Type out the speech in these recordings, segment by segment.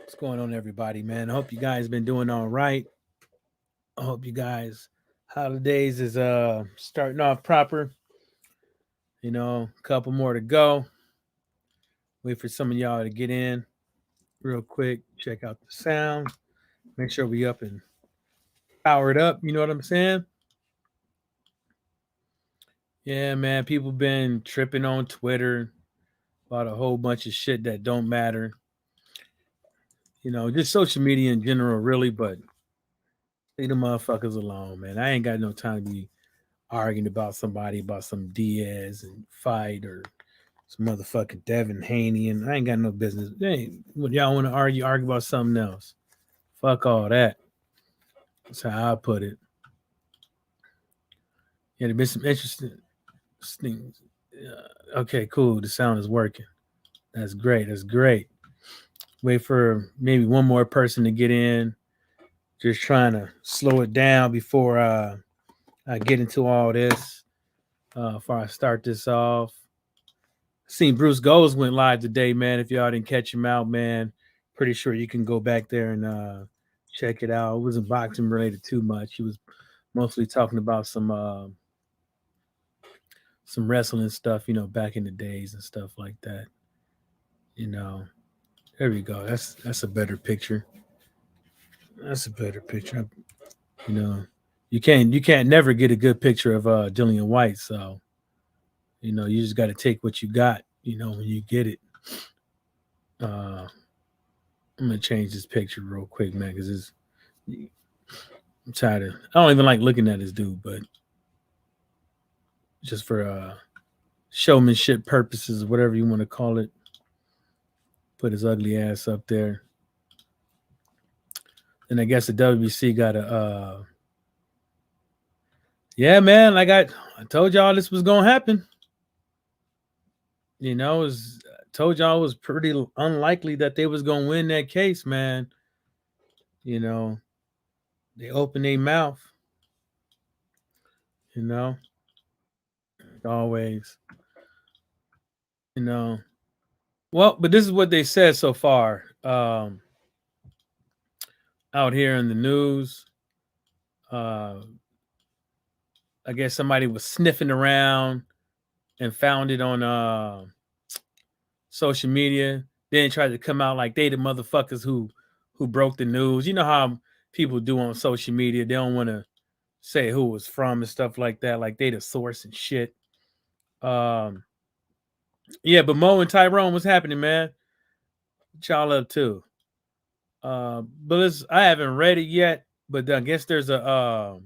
What's going on, everybody, man? I hope you guys been doing all right. I hope you guys holidays is starting off proper. A couple more to go. Wait for some of y'all to get in real quick. Check out the sound. Make sure we up and powered up. You know what I'm saying? Yeah, man. People been tripping on Twitter about a whole bunch of shit that don't matter. Just social media in general, really. But leave the motherfuckers alone, man. I ain't got no time to be arguing about somebody about some Diaz and fight or some motherfucking Devin Haney, and I ain't got no business. Hey, what y'all want to argue about something else. Fuck all that. That's how I put it. Yeah, there been some interesting things. Okay, cool. The sound is working. That's great. That's great. Wait for maybe one more person to get in. Just trying to slow it down before I get into all this. Before I start this off. Seen Bruce Goals went live today, man. If y'all didn't catch him out, man, pretty sure you can go back there and check it out. It wasn't boxing related too much. He was mostly talking about some wrestling stuff, back in the days and stuff like that. You know, there we go. That's a better picture. That's a better picture. You know, you can't never get a good picture of Dillian Whyte. So you just got to take what you got. When you get it. Uh, I'm gonna change this picture real quick, man, because I'm tired of. I don't even like looking at this dude, but just for showmanship purposes, whatever you want to call it, put his ugly ass up there. And I guess the WBC got a. Yeah, man. I told y'all this was gonna happen. Told y'all it was pretty unlikely that they was gonna win that case, man. You know, they opened their mouth. You know, always. You know, well, but this is what they said so far. Out here in the news, uh, I guess somebody was sniffing around and found it on social media. Then tried to come out like they the motherfuckers who broke the news. You know how people do on social media. They don't want to say who it was from and stuff like that. Like they the source and shit. Um, yeah, but Mo and Tyrone, what's happening, man? What y'all up to? But I haven't read it yet. But I guess there's I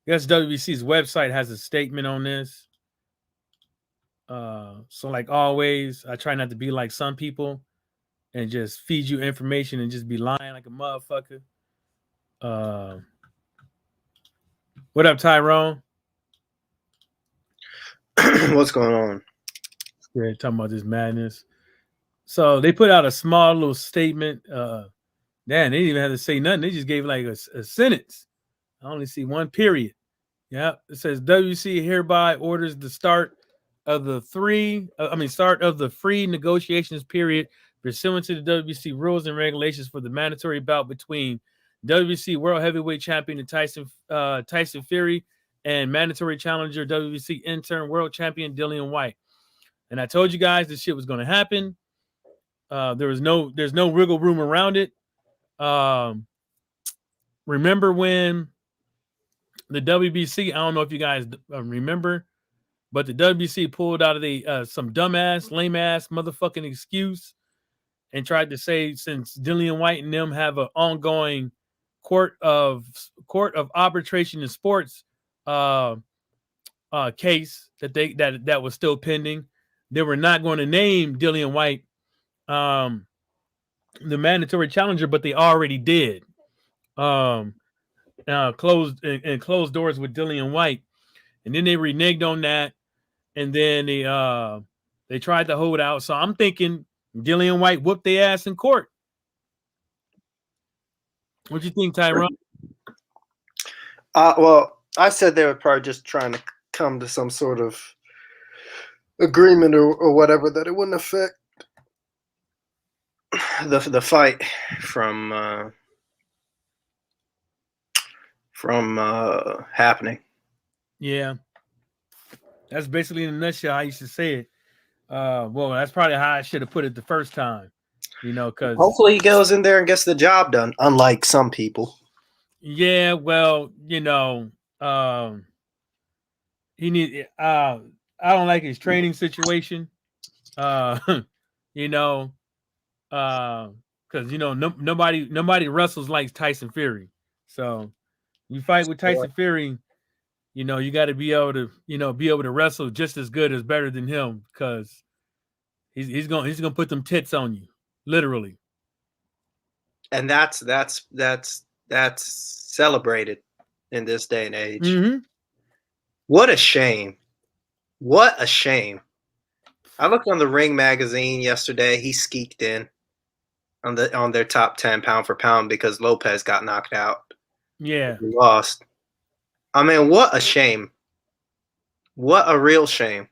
guess WBC's website has a statement on this. So like always, I try not to be like some people and just feed you information and just be lying like a motherfucker. Uh, what up, Tyrone? What's going on? Yeah, talking about this madness. So they put out a small little statement. Damn, they didn't even have to say nothing. They just gave like a sentence. I only see one period. Yeah, it says WC hereby orders the start of the free negotiations period pursuant to the WBC rules and regulations for the mandatory bout between WBC World Heavyweight Champion Tyson Fury and mandatory challenger WBC interim World Champion Dillian Whyte. And I told you guys this shit was going to happen. There's no wiggle room around it. Um, remember when the WBC? I don't know if you guys remember. But the WBC pulled out of the some dumbass, lame ass motherfucking excuse and tried to say since Dillian Whyte and them have an ongoing court of arbitration in sports case that was still pending, they were not going to name Dillian Whyte the mandatory challenger, but they already did. Um, closed doors with Dillian Whyte, and then they reneged on that. And then they tried to hold out. So I'm thinking Dillian Whyte whooped their ass in court. What you think, Tyrone? Well, I said they were probably just trying to come to some sort of agreement or whatever that it wouldn't affect the fight from happening. Yeah, that's basically in a nutshell how you should say it. Well, that's probably how I should have put it the first time, because Hopefully he goes in there and gets the job done, unlike some people. yeah, well, he need. I don't like his training situation. Uh, you know, because nobody wrestles like Tyson Fury. So you fight with Tyson Fury, you got to be able to wrestle just as good as better than him, because he's gonna put them tits on you, literally. And that's celebrated in this day and age. Mm-hmm. What a shame. What a shame. I looked on the Ring magazine yesterday. He skeeked in on their top 10 pound for pound because Lopez got knocked out. Yeah. He lost. I mean, what a shame. What a real shame.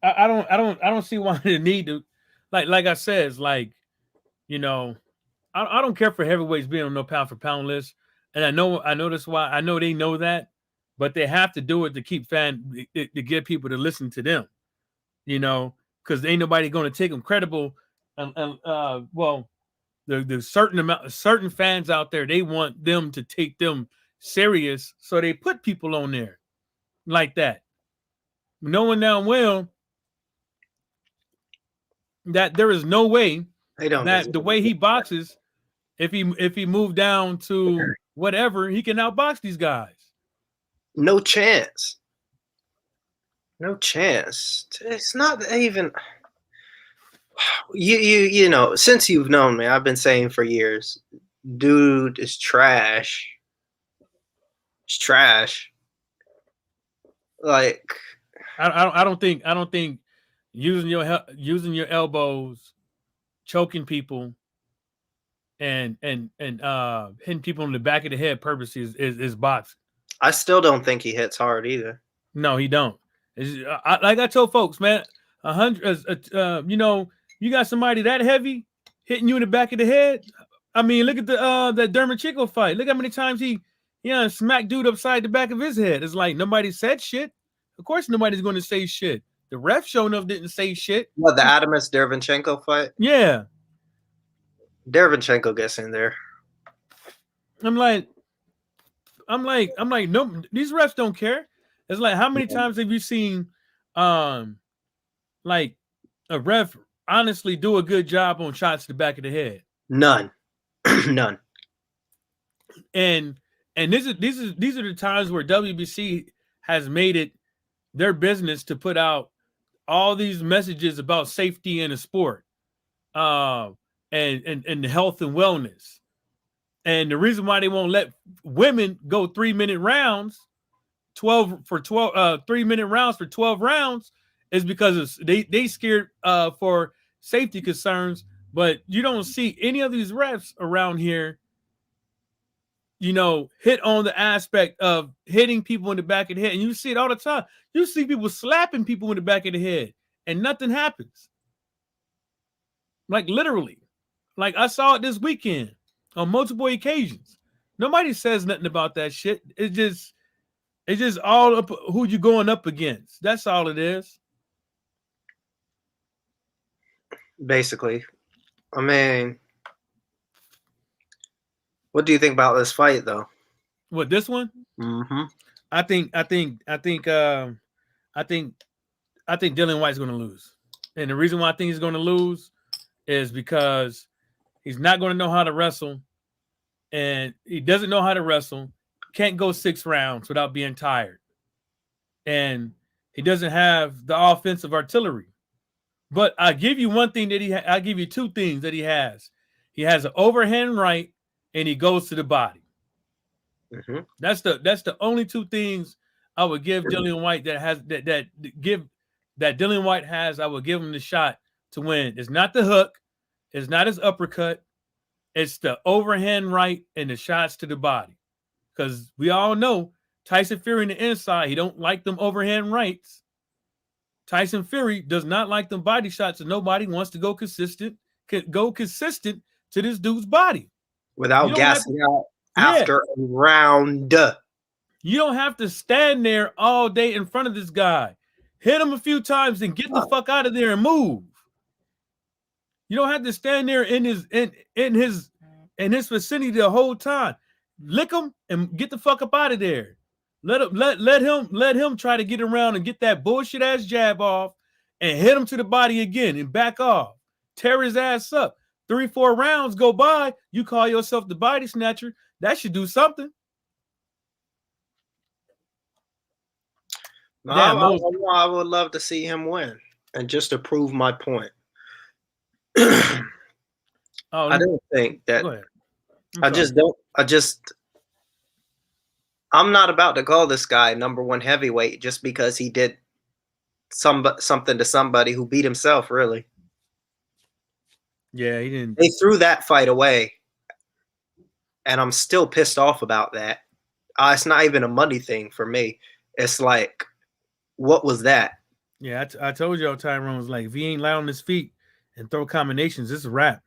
I don't see why the need to, like I said, it's like, I don't care for heavyweights being on no pound for pound list, and I know that's why. I know they know that, but they have to do it to keep to get people to listen to them, because ain't nobody going to take them credible, and well, the certain fans out there, they want them to take them serious, so they put people on there like that, knowing damn well that there is no way that the way he boxes, if he moved down to whatever, he can outbox these guys. No chance. No chance. It's not even. You know, since you've known me, I've been saying for years, dude is trash. It's trash. Like, I don't think using your elbows, choking people, and hitting people in the back of the head purposely is boxing. I still don't think he hits hard either. No, he don't. Like I told folks, man, 100. You got somebody that heavy hitting you in the back of the head. I mean, look at that Dermot Chico fight. Look how many times he smacked dude upside the back of his head. It's like nobody said shit. Of course, nobody's going to say shit. The ref showing up didn't say shit. What, the Adamus Derevchenko fight? Yeah. Derevchenko gets in there. I'm like, no, these refs don't care. It's like, how many times have you seen, like a ref honestly do a good job on shots to the back of the head? None. None. And these are the times where WBC has made it their business to put out all these messages about safety in the sport, and health and wellness. And the reason why they won't let women go 3-minute rounds, 3-minute rounds for 12 rounds, is because they scared for safety concerns. But you don't see any of these refs around here, hit on the aspect of hitting people in the back of the head. And you see it all the time. You see people slapping people in the back of the head and nothing happens. Like literally. Like I saw it this weekend on multiple occasions. Nobody says nothing about that shit. It's just all up who you going up against. That's all it is. Basically. I mean, what do you think about this fight, though? What, this one? Mm-hmm. I think Dillian Whyte's going to lose, and the reason why I think he's going to lose is because he's not going to know how to wrestle, and he doesn't know how to wrestle. Can't go 6 rounds without being tired, and he doesn't have the offensive artillery. But I give you one thing that I give you 2 things that he has. He has an overhand right, and he goes to the body. Mm-hmm. That's the only 2 things I would give Dillian Whyte that Dillian Whyte has. I would give him the shot to win. It's not the hook, it's not his uppercut, it's the overhand right and the shots to the body. Because we all know Tyson Fury on the inside, he don't like them overhand rights. Tyson Fury does not like them body shots, and nobody wants to go consistent go consistent to this dude's body. Without gassing out after a round. You don't have to stand there all day in front of this guy. Hit him a few times and get the fuck out of there and move. You don't have to stand there in his vicinity the whole time. Lick him and get the fuck up out of there. Let him try to get around and get that bullshit ass jab off and hit him to the body again and back off. Tear his ass up. 3-4 rounds go by. You call yourself the body snatcher. That should do something. No, I would love to see him win, and just to prove my point. I don't think that. I'm not about to call this guy number one heavyweight just because he did something to somebody who beat himself. Really. Yeah, he didn't. They threw that fight away, and I'm still pissed off about that. It's not even a money thing for me. It's like, what was that? Yeah, I told y'all Tyrone was like, if he ain't light on his feet and throw combinations, it's a wrap.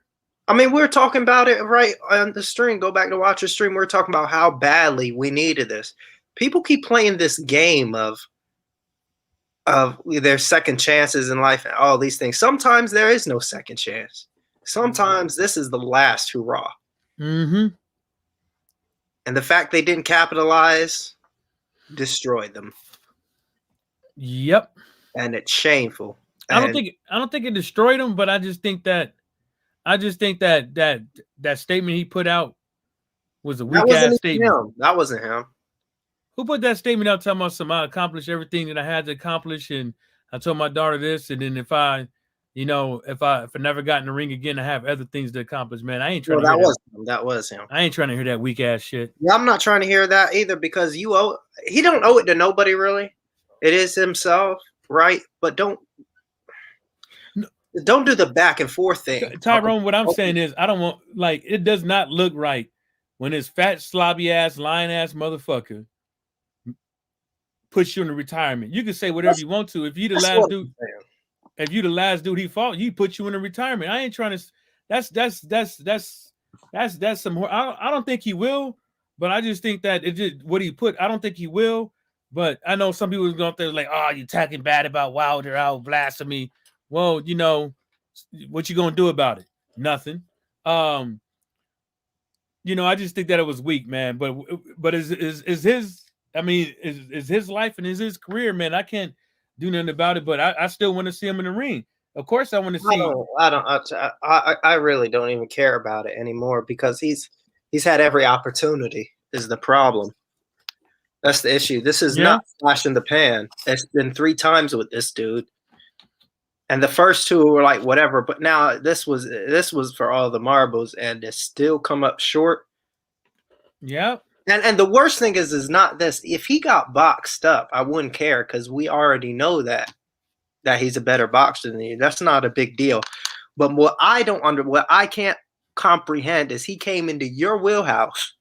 I mean, we were talking about it right on the stream. Go back to watch the stream. We were talking about how badly we needed this. People keep playing this game of their second chances in life and all these things. Sometimes there is no second chance. Sometimes this is the last hurrah. Mm-hmm. And the fact they didn't capitalize destroyed them. Yep. And it's shameful. I don't think it destroyed him, but I just think that that statement he put out was a weak ass statement. That wasn't him. Who put that statement out talking about I accomplished everything that I had to accomplish, and I told my daughter this, and then if I never got in the ring again, I have other things to accomplish. Man, I ain't trying to hear that. That was him. I ain't trying to hear that weak ass shit. Yeah, I'm not trying to hear that either, because he don't owe it to nobody really. It is himself, right? But don't do the back and forth thing. Tyrone, what I'm saying is I don't want, like, it does not look right when this fat, slobby ass, lying ass motherfucker puts you in retirement. You can say whatever you want to. If you the last dude he fought, he put you in a retirement. I ain't trying to. That's some more. I don't think he will, but I just think that it just what he put. I don't think he will, but I know some people are going there like, oh, you talking bad about Wilder, blasphemy. Well, you know, what you gonna do about it? Nothing. I just think that it was weak, man. But is his? I mean, is his life and is his career, man? I can't do nothing about it, but I still want to see him in the ring. Of course, I want to see. I really don't even care about it anymore because he's had every opportunity. Is the problem? That's the issue. This is not flash in the pan. It's been 3 times with this dude. And the first 2 were like whatever, but now this was for all the marbles, and it's still come up short. Yeah. And the worst thing is not this. If he got boxed up, I wouldn't care because we already know that he's a better boxer than you. That's not a big deal. But what I can't comprehend is he came into your wheelhouse,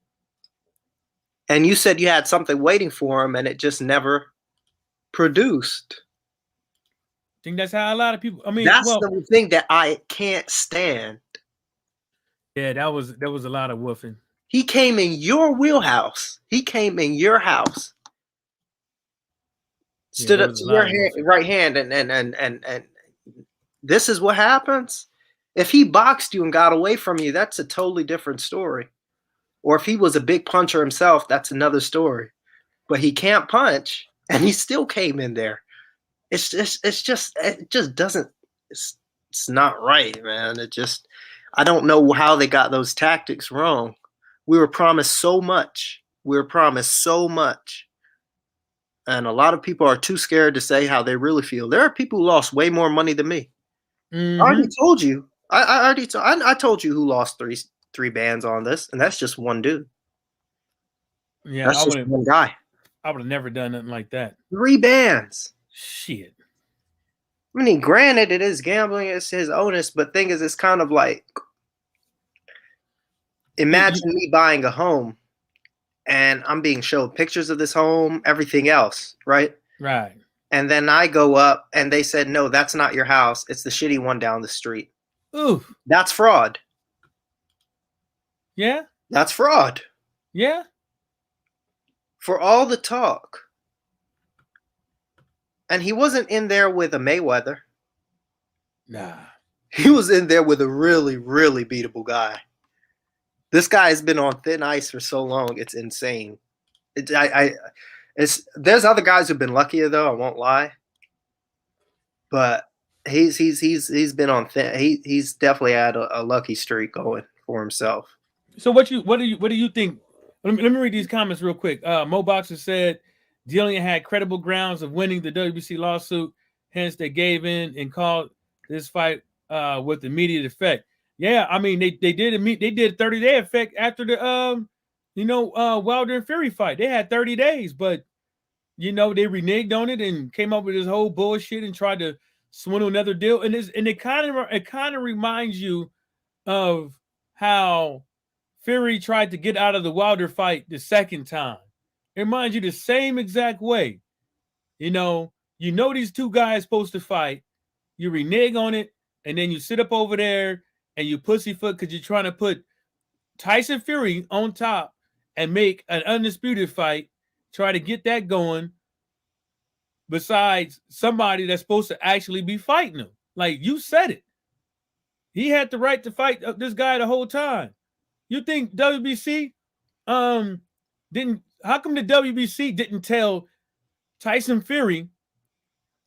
and you said you had something waiting for him, and it just never produced. I think that's how a lot of people. I mean, that's the thing that I can't stand. Yeah, there was a lot of woofing. He came in your wheelhouse. He came in your house. Stood up to your right hand, and this is what happens. If he boxed you and got away from you, that's a totally different story. Or if he was a big puncher himself, that's another story. But he can't punch, and he still came in there. It just doesn't. It's not right, man. I don't know how they got those tactics wrong. We were promised so much. And a lot of people are too scared to say how they really feel. There are people who lost way more money than me. Mm-hmm. I already told you. I told you who lost three bands on this, and that's just one dude. Yeah, that's just one guy. I would have never done nothing like that. 3 bands. Shit. I mean, granted, it is gambling. It's his onus, but thing is, it's kind of like, imagine me buying a home and I'm being shown pictures of this home, everything else, right? Right. And then I go up and they said, no, that's not your house. It's the shitty one down the street. Ooh. That's fraud. Yeah. That's fraud. Yeah. For all the talk. And he wasn't in there with a Mayweather. Nah. He was in there with a really, really beatable guy. This guy has been on thin ice for so long; it's insane. There's other guys who've been luckier though. I won't lie, but he's been on thin. He's definitely had a lucky streak going for himself. So what do you think? Let me read these comments real quick. Mo Boxer said Dillian had credible grounds of winning the WBC lawsuit, hence they gave in and called this fight with immediate effect. Yeah, I mean they did 30-day effect after the Wilder and Fury fight. They had 30 days, but they reneged on it and came up with this whole bullshit and tried to swindle another deal. And it kind of reminds you of how Fury tried to get out of the Wilder fight the second time. It reminds you the same exact way. These two guys supposed to fight. You renege on it, and then you sit up over there and you pussyfoot because you're trying to put Tyson Fury on top and make an undisputed fight. Try to get that going. Besides somebody that's supposed to actually be fighting him, like you said it, he had the right to fight this guy the whole time. You think WBC didn't? How come the WBC didn't tell Tyson Fury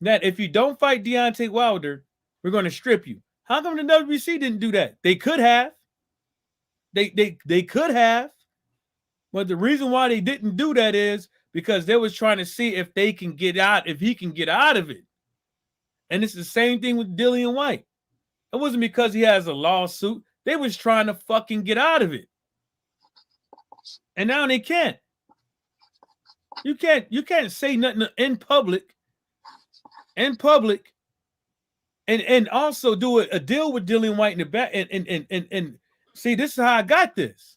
that if you don't fight Deontay Wilder, we're going to strip you? How come the WBC didn't do that? They could have. They could have. But the reason why they didn't do that is because they was trying to see if they can get out, if he can get out of it. And it's the same thing with Dillian Whyte. It wasn't because he has a lawsuit. They was trying to fucking get out of it. And now they can't. You can't say nothing in public. And also do a deal with Dillian Whyte in the back. And see, this is how I got this.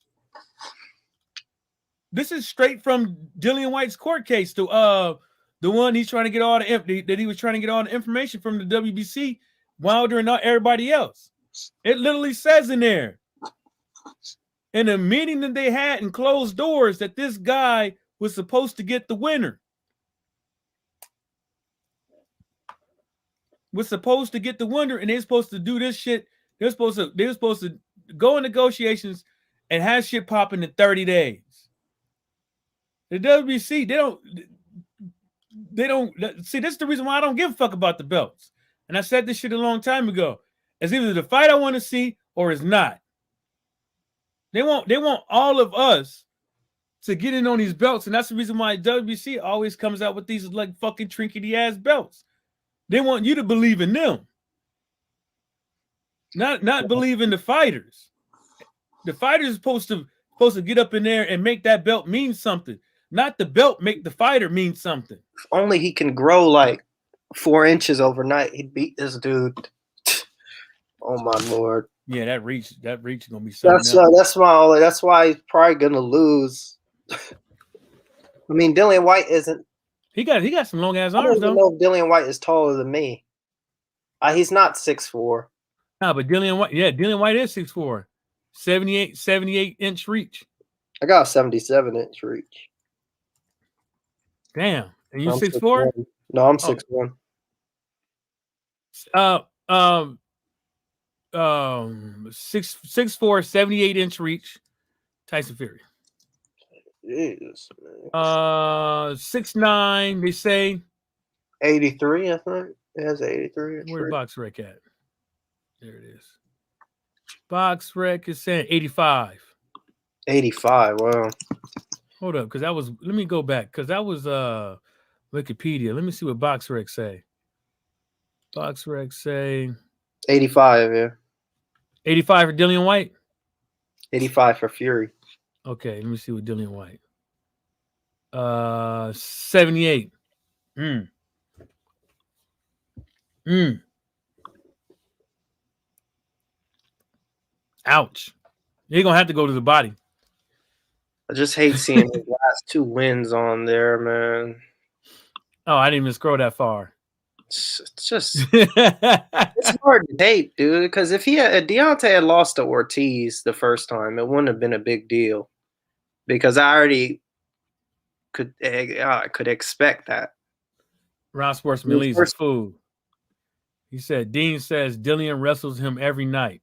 This is straight from Dillian Whyte's court case to the one he's trying to get all that he was trying to get all the information from the WBC, Wilder and everybody else. It literally says in there, in a meeting that they had in closed doors, that this guy was supposed to get the winner. Was supposed to get the winner, and they're supposed to do this shit. They're supposed to go in negotiations and have shit popping in 30 days. The WBC, they don't see. This is the reason why I don't give a fuck about the belts. And I said this shit a long time ago. It's either the fight I want to see or it's not. They want all of us to get in on these belts, and that's the reason why WBC always comes out with these like fucking trinkety ass belts. They want you to believe in them, not believe in the fighters. The fighters are supposed to get up in there and make that belt mean something. Not the belt make the fighter mean something. If only he can grow like 4 inches overnight, he'd beat this dude. Oh my lord! Yeah, that reach is gonna be something. That's why he's probably gonna lose. I mean, Dillian Whyte isn't. He got some long ass arms. I don't even know if Dillian Whyte is taller than me. He's not 6'4". No, but Dillian Whyte is 6'4", 78 inch reach. I got a 77-inch reach. Damn, and you 6'4"? No, I'm 6'1". 6'4", 78 inch reach. Tyson Fury. Jesus, 6'9", they say. 83, I think. It has 83. Where's Box Rec at? There it is. Box Rec is saying 85. 85, wow. Hold up, because that was, let me go back, because that was Wikipedia. Let me see what Box Rec say. Box Rec say 85, yeah. 85 for Dillian Whyte? 85 for Fury. Okay, let me see what Dillian Whyte. 78. Ouch. You're gonna have to go to the body. I just hate seeing his last 2 wins on there, man. Oh, I didn't even scroll that far. It's just it's hard to hate, dude. Because if Deontay had lost to Ortiz the first time, it wouldn't have been a big deal. Because I already could expect that. Ron Sportsman Lee's a fool. He said Dean says Dillian wrestles him every night.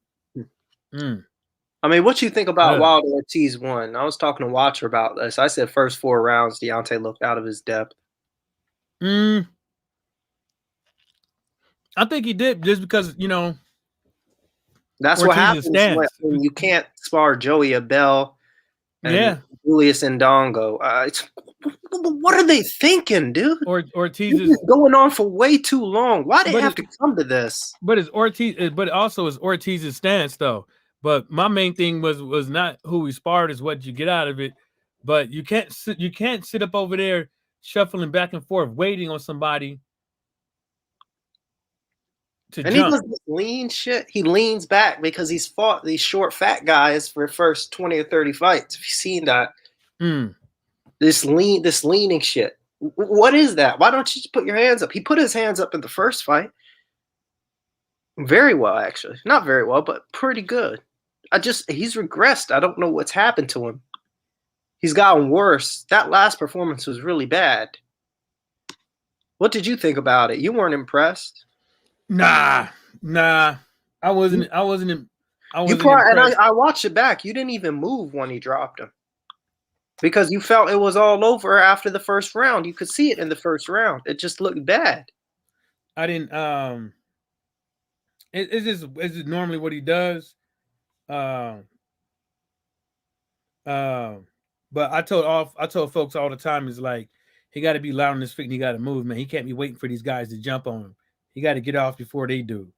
I mean, what you think about Wilder Ortiz won? I was talking to Watcher about this. I said first 4 rounds, Deontay looked out of his depth. I think he did just because, that's Ortiz what happens when you can't spar Joey Abel and Julius Ndongo. What are they thinking, dude? Ortiz is going on for way too long. Why they have to come to this? But it also is Ortiz's stance, though. But my main thing was not who we sparred, is what you get out of it. But you can't sit up over there shuffling back and forth, waiting on somebody to jump. He does this lean shit. He leans back because he's fought these short, fat guys for the first 20 or 30 fights. Have you seen that? This leaning shit. What is that? Why don't you just put your hands up? He put his hands up in the first fight. Very well, actually. Not very well, but pretty good. He's regressed. I don't know what's happened to him. He's gotten worse. That last performance was really bad. What did you think about it? You weren't impressed? Nah. I wasn't impressed. And I watched it back. You didn't even move when he dropped him. Because you felt it was all over after the first round. You could see it in the first round. It just looked bad. I didn't it's just normally what he does. But I told folks all the time, is like, he got to be loud on his feet and he got to move, man. He can't be waiting for these guys to jump on him. He got to get off before they do.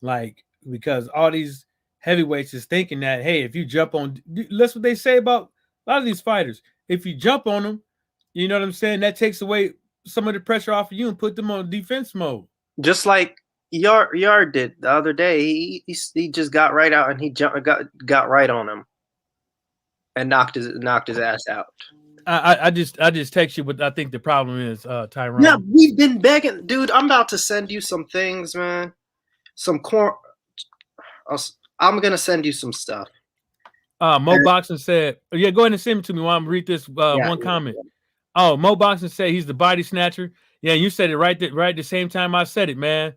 Like, because all these heavyweights is thinking that, hey, if you jump on, that's what they say about a lot of these fighters. If you jump on them, you know what I'm saying? That takes away some of the pressure off of you and put them on defense mode. Just like Yard did the other day. He just got right out and he got right on him and knocked his ass out. I just text you what I think the problem is, Tyrone. Yeah, we've been begging, dude. I'm about to send you some things, man. Some corn. I'm gonna send you some stuff. Mo Boxing said, "Yeah, go ahead and send it to me while I'm read this one comment." Yeah. Oh, Mo Boxing said he's the body snatcher. Yeah, you said it right the same time I said it, man.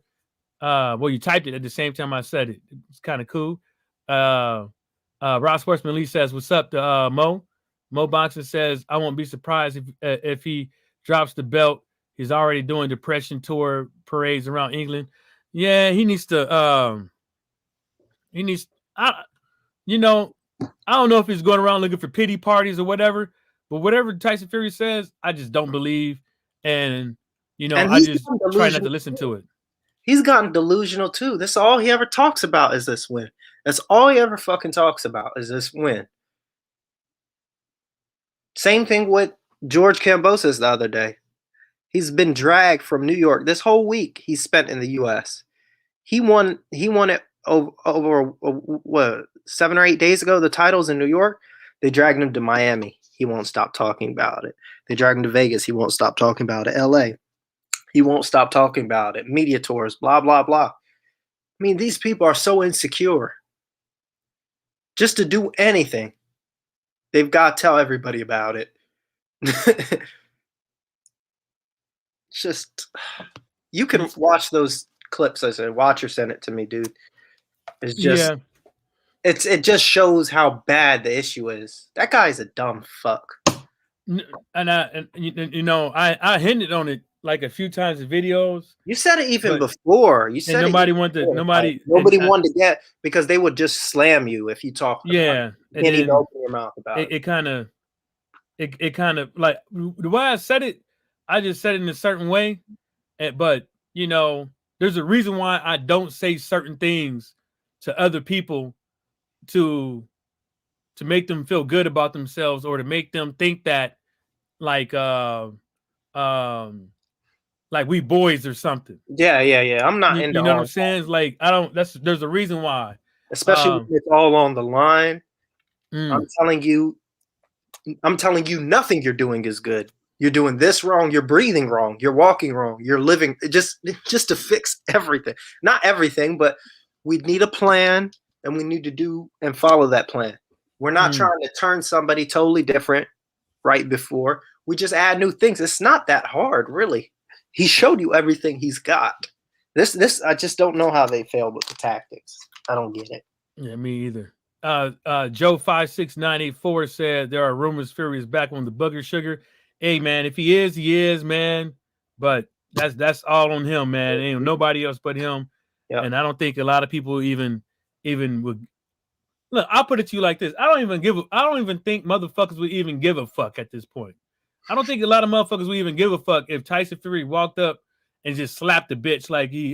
Well, you typed it at the same time I said it. It's kind of cool. Ross Sportsman Lee says, "What's up to Mo?" Mo Boxing says, "I won't be surprised if he drops the belt. He's already doing depression tour parades around England. Yeah, he needs to. I don't know if he's going around looking for pity parties or whatever. But whatever Tyson Fury says, I just don't believe, and I just try not to listen to it. He's gotten delusional too. That's all he ever talks about is this win. That's all he ever fucking talks about is this win. Same thing with George Kambosos the other day. He's been dragged from New York. This whole week he's spent in the U.S. He won it over what, 7 or 8 days ago, the titles in New York. They dragged him to Miami. He won't stop talking about it. They dragged him to Vegas. He won't stop talking about it. L.A. He won't stop talking about it. Media tours, blah, blah, blah. I mean, these people are so insecure. Just to do anything, they've got to tell everybody about it. Just, you can watch those clips. I said, watch or send it to me, dude. It's just, it just shows how bad the issue is. That guy's a dumb fuck. And I hinted on it like a few times in videos. You said it even before. You said nobody wanted to get, because they would just slam you if you talked. Yeah, and then open your mouth about it. It kind of like the way I said it. I just said it in a certain way, but there's a reason why I don't say certain things to other people to make them feel good about themselves or to make them think that like we boys or something. Yeah. I'm not into. You know what I'm saying? It's like I don't. There's a reason why. Especially when it's all on the line. I'm telling you, nothing you're doing is good. You're doing this wrong. You're breathing wrong. You're walking wrong. You're living just to fix everything. Not everything, but we need a plan, and we need to do and follow that plan. We're not trying to turn somebody totally different right before. We just add new things. It's not that hard, really. He showed you everything he's got. This I just don't know how they failed with the tactics. I don't get it. Yeah, me either. Joe 56984 said there are rumors Fury is back on the booger sugar. Hey man, if he is, man. But that's all on him, man. Ain't nobody else but him. Yep. And I don't think a lot of people even would. Look, I'll put it to you like this. I don't even think motherfuckers would even give a fuck at this point. I don't think a lot of motherfuckers would even give a fuck if Tyson Fury walked up and just slapped a bitch like he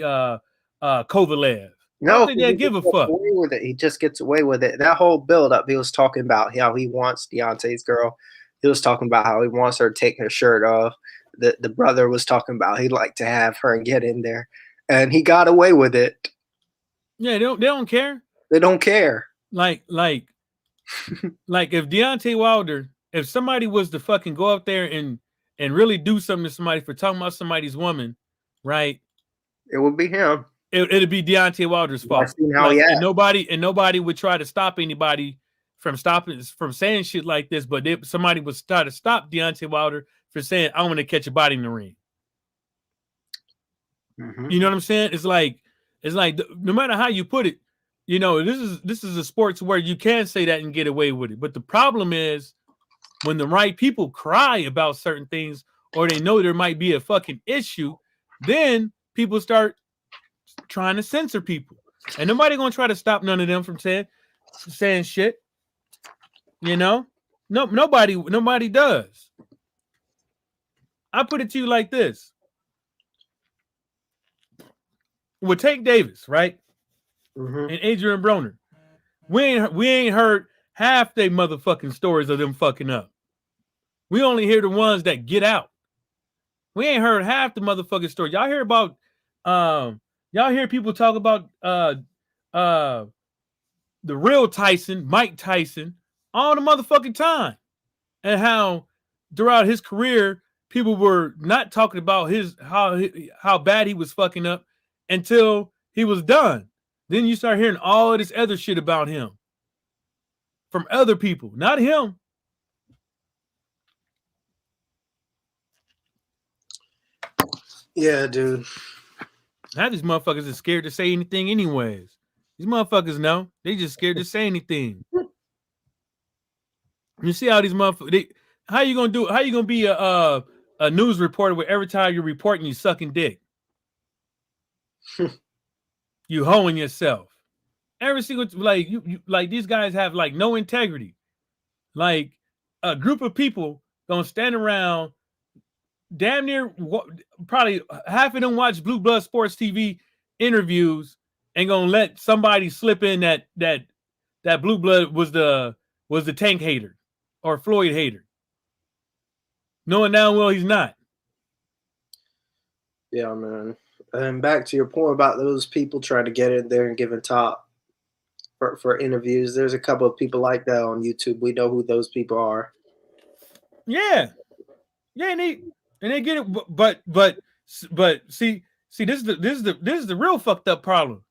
Kovalev. No, they give a fuck. With it. He just gets away with it. That whole build-up, he was talking about how he wants Deontay's girl. He was talking about how he wants her to take her shirt off. The brother was talking about he'd like to have her and get in there, and he got away with it. Yeah, they don't care. They don't care. Like if Deontay Wilder, if somebody was to fucking go up there and really do something to somebody for talking about somebody's woman, right? It would be him. It'd be Deontay Wilder's fault. And nobody would try to stop anybody from saying shit like this, but somebody would try to stop Deontay Wilder for saying, "I want to catch a body in the ring." Mm-hmm. You know what I'm saying? It's like no matter how you put it, you know, this is a sport where you can say that and get away with it. But the problem is when the right people cry about certain things or they know there might be a fucking issue, then people start trying to censor people. And nobody gonna try to stop none of them from saying shit. You know? Nobody does. I put it to you like this. With Tank Davis, right? Mm-hmm. And Adrian Broner. We ain't heard half they motherfucking stories of them fucking up. We only hear the ones that get out. We ain't heard half the motherfucking stories. Y'all hear about y'all hear people talk about the real Tyson, Mike Tyson, all the motherfucking time. And how throughout his career, people were not talking about how bad he was fucking up until he was done. Then you start hearing all of this other shit about him from other people, not him. Yeah, dude. Now these motherfuckers are scared to say anything anyways. These motherfuckers know. They just scared to say anything. You see how these motherfuckers, how you gonna do it? How you gonna be a news reporter where every time you're reporting you sucking dick? You hoeing yourself. Every single you like these guys have like no integrity. Like a group of people gonna stand around, damn near probably half of them watch Blue Blood Sports TV interviews and gonna let somebody slip in that Blue Blood was the Tank hater or Floyd hater, knowing now well he's not. Yeah, man. And back to your point about those people trying to get in there and giving top for interviews. There's a couple of people like that on YouTube. We know who those people are. Yeah, and they get it, but see, this is the real fucked up problem.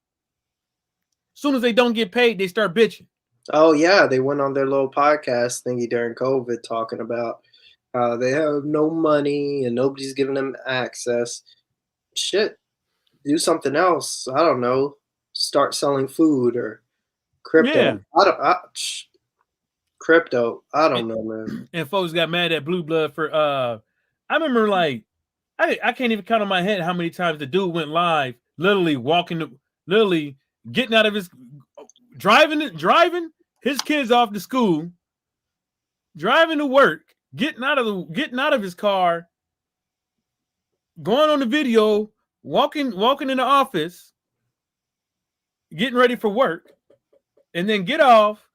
As soon as they don't get paid, they start bitching. Oh yeah, they went on their little podcast thingy during COVID talking about how they have no money and nobody's giving them access. Shit, do something else. I don't know. Start selling food or crypto. Yeah. Crypto. I don't know, man. And folks got mad at Blue Blood for I remember like I can't even count on my head how many times the dude went live, literally getting out of his driving his kids off to school, driving to work, getting out of his car, going on the video, walking in the office, getting ready for work, and then get off,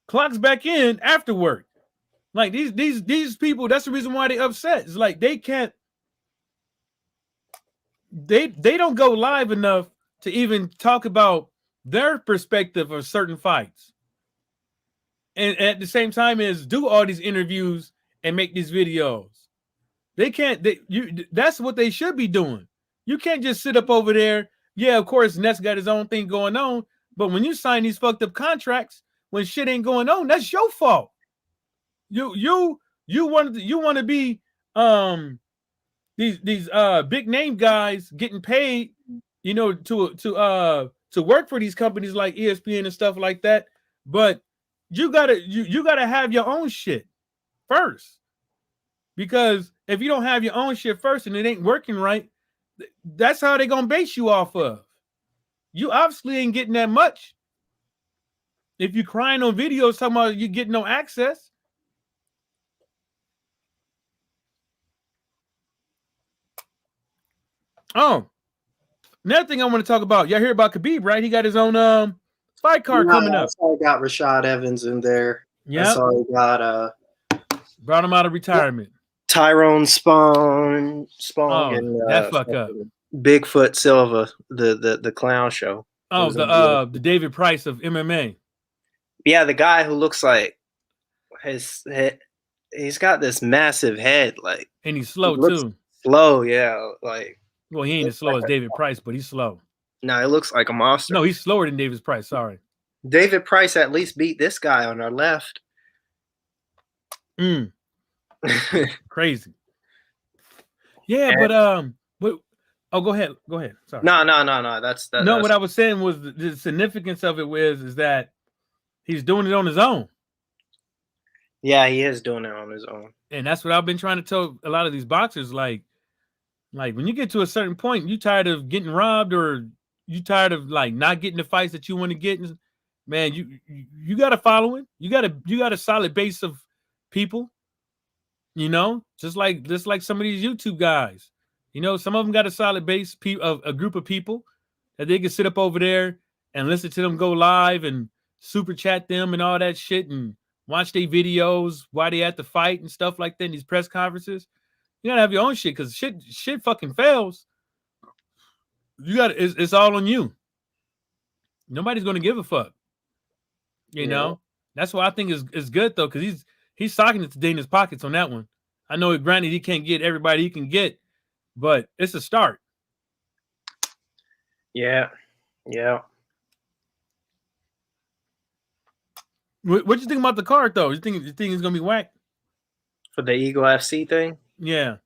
clocks back in after work. Like these people, that's the reason why they upset. It's like they can't. They don't go live enough to even talk about their perspective of certain fights. And at the same time is do all these interviews and make these videos. They can't. That's what they should be doing. You can't just sit up over there. Yeah, of course, Ness got his own thing going on. But when you sign these fucked up contracts, when shit ain't going on, that's your fault. You want to be these big name guys getting paid, to work for these companies like ESPN and stuff like that. But you gotta have your own shit first. Because if you don't have your own shit first and it ain't working right, that's how they're gonna base you off of. You obviously ain't getting that much. If you're crying on videos talking about you get no access. Oh, another thing I want to talk about. Y'all hear about Khabib, right? He got his own fight card coming up. I saw he got Rashad Evans in there. Yeah. I saw he got brought him out of retirement. Tyrone Spong and that fuck up. Bigfoot Silva, the clown show. Oh, the David Price of MMA. Yeah, the guy who looks like his head, he's got this massive head, like, and he's slow too. Slow, yeah, like. Well, he ain't as slow as David Price, but he's slow. No, it looks like a monster. No, he's slower than David Price. Sorry. David Price at least beat this guy on our left. Crazy. Yeah, but oh, go ahead. Sorry. No. That's what I was saying was the significance of it is that he's doing it on his own. Yeah, he is doing it on his own. And that's what I've been trying to tell a lot of these boxers, like when you get to a certain point, you tired of getting robbed or you tired of like not getting the fights that you want to get, man, you got a following. You got a solid base of people, just like some of these YouTube guys. Some of them got a solid base of a group of people that they can sit up over there and listen to them go live and super chat them and all that shit and watch their videos while they at the fight and stuff like that in these press conferences. You gotta have your own shit because shit fucking fails. It's all on you. Nobody's gonna give a fuck. You know? That's why I think it's good though, because he's socking it to Dana's pockets on that one. I know granted he can't get everybody he can get, but it's a start. Yeah. What you think about the card though? You think it's gonna be whack? For the Eagle FC thing? Yeah.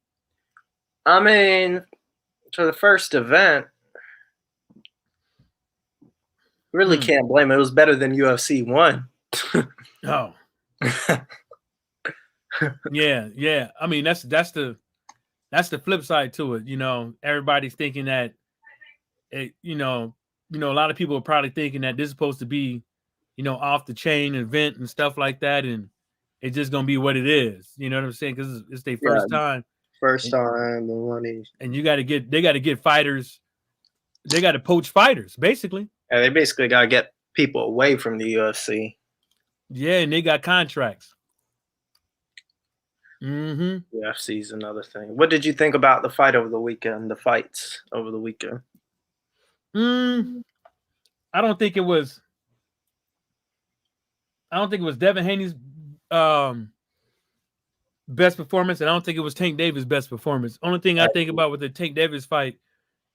I mean, for the first event, really can't blame it. It was better than UFC 1. Oh. Yeah. I mean, that's the flip side to it. Everybody's thinking that a lot of people are probably thinking that this is supposed to be, off the chain event and stuff like that, and it's just gonna be what it is. You know what I'm saying? Because it's their first time. First time, the money. And they got to get fighters. They got to poach fighters, basically. Yeah, they basically got to get people away from the UFC. Yeah, and they got contracts. Mm-hmm. UFC is another thing. What did you think about the fight over the weekend? The fights over the weekend? I don't think it was Devin Haney's best performance, and I don't think it was Tank Davis' best performance. Only thing I think about with the Tank Davis fight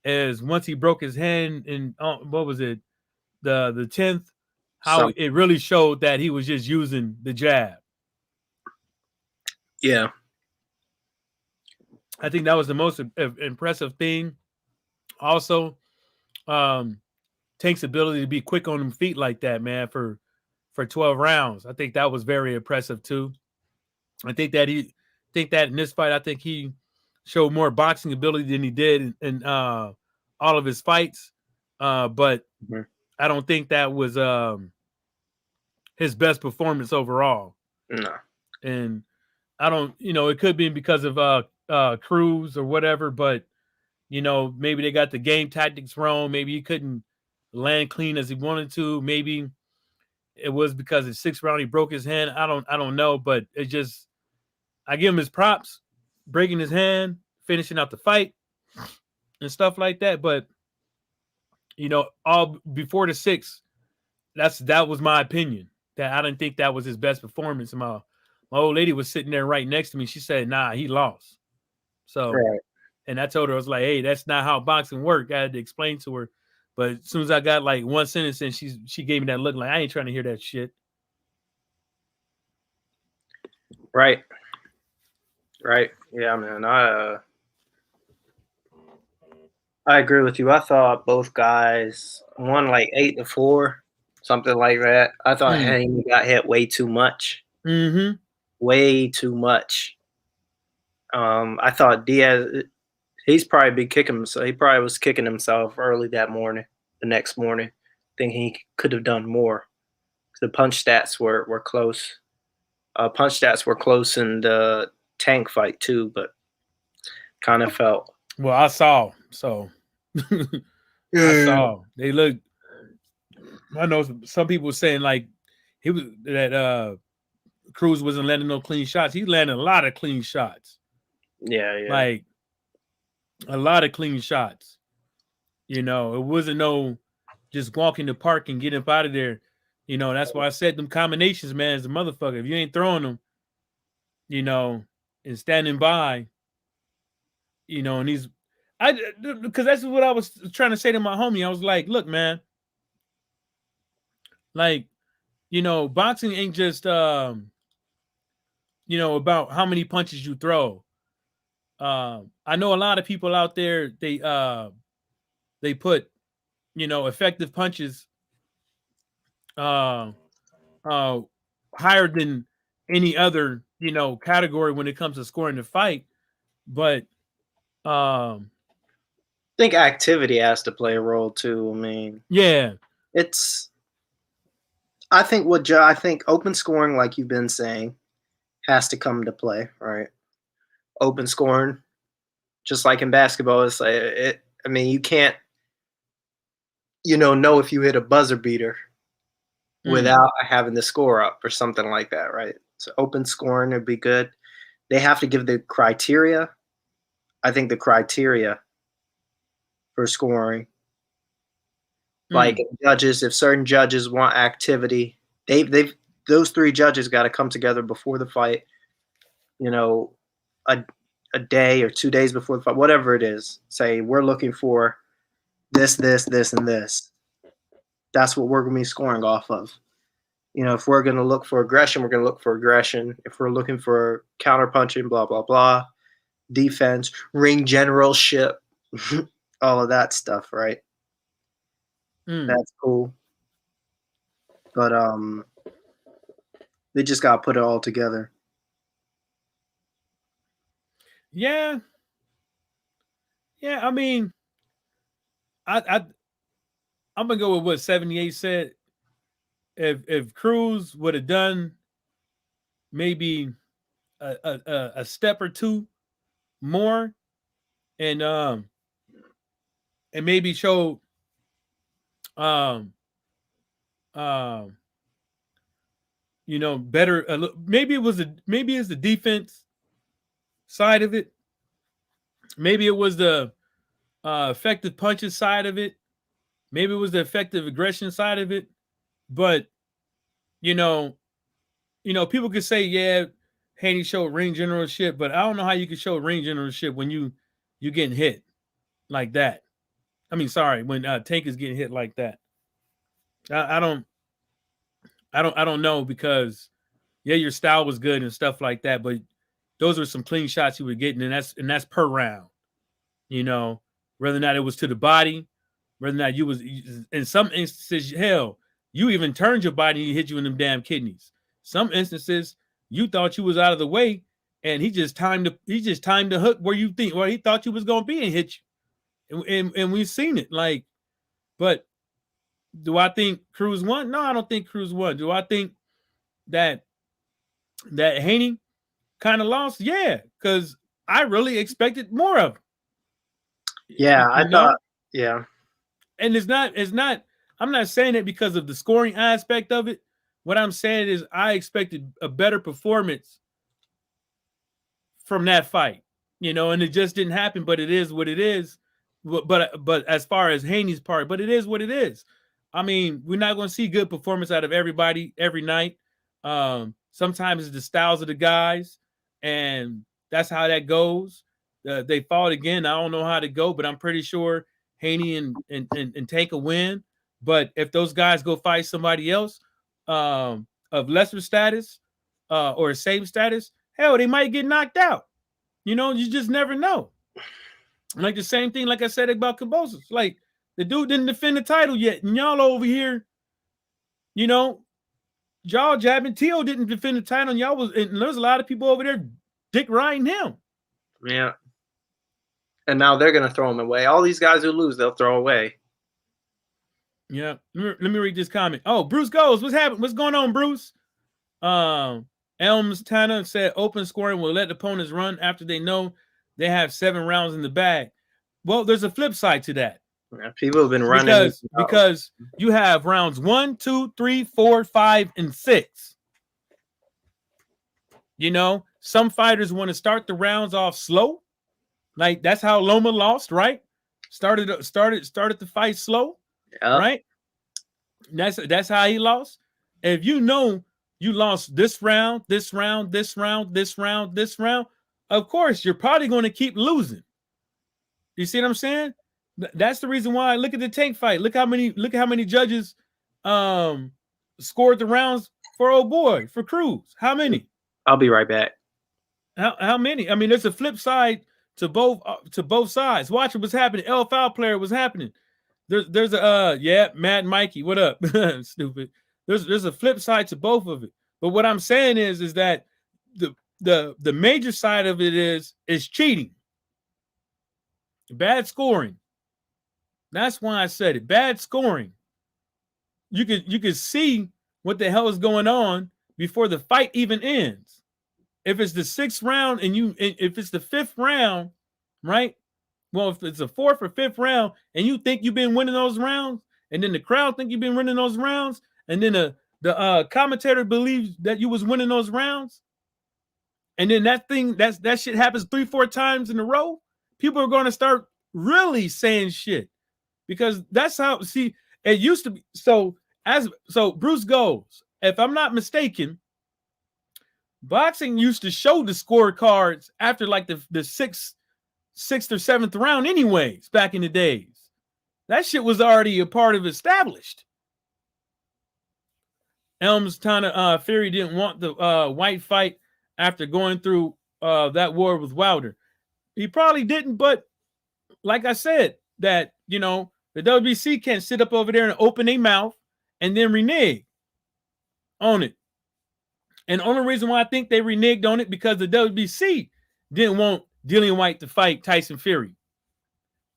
is once he broke his hand in what was it, the 10th, how it really showed that he was just using the jab. Yeah, I think that was the most impressive thing. Also, Tank's ability to be quick on them feet like that, man, for 12 rounds. I think that was very impressive too. I think that in this fight, I think he showed more boxing ability than he did in all of his fights. But I don't think that was his best performance overall. No. And I don't, it could be because of Cruz or whatever, but maybe they got the game tactics wrong. Maybe he couldn't land clean as he wanted to. Maybe it was because in 6th round he broke his hand. I don't know, but it just, I give him his props, breaking his hand, finishing out the fight, and stuff like that. But all before the 6th, that was my opinion. That I didn't think that was his best performance. And my old lady was sitting there right next to me. She said, "Nah, he lost." So, Right. and I told her, I was like, hey, that's not how boxing work. I had to explain to her. But as soon as I got like one sentence in, she gave me that look like I ain't trying to hear that shit. Right. Right. Yeah, man. I agree with you. I thought both guys won like 8-4, something like that. I thought Haney got hit way too much. Mm-hmm. Way too much. I thought Diaz, he's probably been kicking himself. He probably was kicking himself early that morning, the next morning, thinking he could have done more. The punch stats were close. Punch stats were close in the Tank fight too, but kind of felt. Well, I saw. So I saw. They look. I know some people were saying like he was that Cruz wasn't landing no clean shots. He landed a lot of clean shots. Yeah, yeah. Like a lot of clean shots. It wasn't no just walk in the park and get up out of there. That's why I said them combinations, man, is a motherfucker. If you ain't throwing them, and standing by, and because that's what I was trying to say to my homie. I was like, look, man, like, boxing ain't just, about how many punches you throw. I know a lot of people out there, they put, effective punches, higher than any other, category when it comes to scoring the fight. But, I think activity has to play a role too. I mean, yeah, I think open scoring, like you've been saying, has to come into play, right? Open scoring, just like in basketball, it's like I mean, you can't, know if you hit a buzzer beater without having the score up or something like that, right? So open scoring would be good. They have to give the criteria. I think the criteria for scoring, like if certain judges want activity, those three judges got to come together before the fight. A day or 2 days before the fight, whatever it is. Say we're looking for this, and this. That's what we're going to be scoring off of. If we're going to look for aggression, we're going to look for aggression. If we're looking for counterpunching, blah, blah, blah, defense, ring generalship, all of that stuff, right? That's cool. But they just got to put it all together. Yeah. I mean, I'm gonna go with what 78 said. If Cruz would have done maybe a step or two more, and maybe showed um better. Maybe it's the defense side of it. Maybe it was the effective punches side of it. Maybe it was the effective aggression side of it. But people could say, yeah, Haney showed ring generalship, but I don't know how you could show ring generalship when you getting hit like that. I mean, sorry, when Tank is getting hit like that. I don't know, because yeah, your style was good and stuff like that, but those are some clean shots you were getting, and that's per round. Whether or not it was to the body, whether or not you was in some instances, hell, you even turned your body and he hit you in them damn kidneys. Some instances, you thought you was out of the way, and he just timed the hook where he thought you was gonna be and hit you. And we've seen it. Like, but do I think Cruz won? No, I don't think Cruz won. Do I think that Haney kind of lost? Yeah, because I really expected more of him. Yeah, I thought. Yeah, and it's not. I'm not saying it because of the scoring aspect of it. What I'm saying is I expected a better performance from that fight, and it just didn't happen. But it is what it is. But as far as Haney's part, but it is what it is. I mean, we're not going to see good performance out of everybody every night. Sometimes it's the styles of the guys, and that's how that goes. They fought again. I don't know how to go, but I'm pretty sure Haney and Tank will win. But if those guys go fight somebody else of lesser status or same status, hell, they might get knocked out. You know, you just never know. Like the same thing, like I said about Kambosos. Like the dude didn't defend the title yet, and y'all over here, you know, jaw jabbing. Tio didn't defend the title, and y'all was, and there's a lot of people over there dick riding him. Yeah. And now they're gonna throw him away. All these guys who lose, they'll throw away. Yeah. Let me read this comment. Oh, Bruce goes. What's happening? What's going on, Bruce? Elms Tanner said open scoring will let opponents run after they know they have 7 rounds in the bag. Well, there's a flip side to that. Yeah, people have been running because you have rounds 1, 2, 3, 4, 5, and 6. You know, some fighters want to start the rounds off slow. Like that's how Loma lost, right? Started the fight slow, right? That's how he lost. If you know you lost this round, this round, this round, this round, this round, of course you're probably going to keep losing. You see what I'm saying? That's the reason why. Look at the Tank fight. Look how many judges scored the rounds for old boy, for Cruz. How many? I'll be right back. How many? I mean, there's a flip side to both sides. Watch what's happening. L foul player was happening. There's a Matt Mikey, what up? Stupid. There's a flip side to both of it. But what I'm saying is that the major side of it is cheating. Bad scoring. That's why I said it. Bad scoring. You could see what the hell is going on before the fight even ends. If it's the 6th round if it's the 5th round, right? Well, if it's the 4th or 5th round and you think you've been winning those rounds, and then the crowd think you've been winning those rounds, and then the commentator believes that you was winning those rounds, and then that shit happens 3-4 times in a row, people are going to start really saying shit, because that's how, see, it used to be. So Bruce goes, if I'm not mistaken, boxing used to show the scorecards after like the 6th or 7th round anyways, back in the days. That shit was already a part of established. Elms Tana Fury didn't want the Whyte fight after going through that war with Wilder. He probably didn't, but like I said, that, you know, the WBC can't sit up over there and open their mouth and then renege on it. And the only reason why I think they reneged on it, because the WBC didn't want Dillian Whyte to fight Tyson Fury.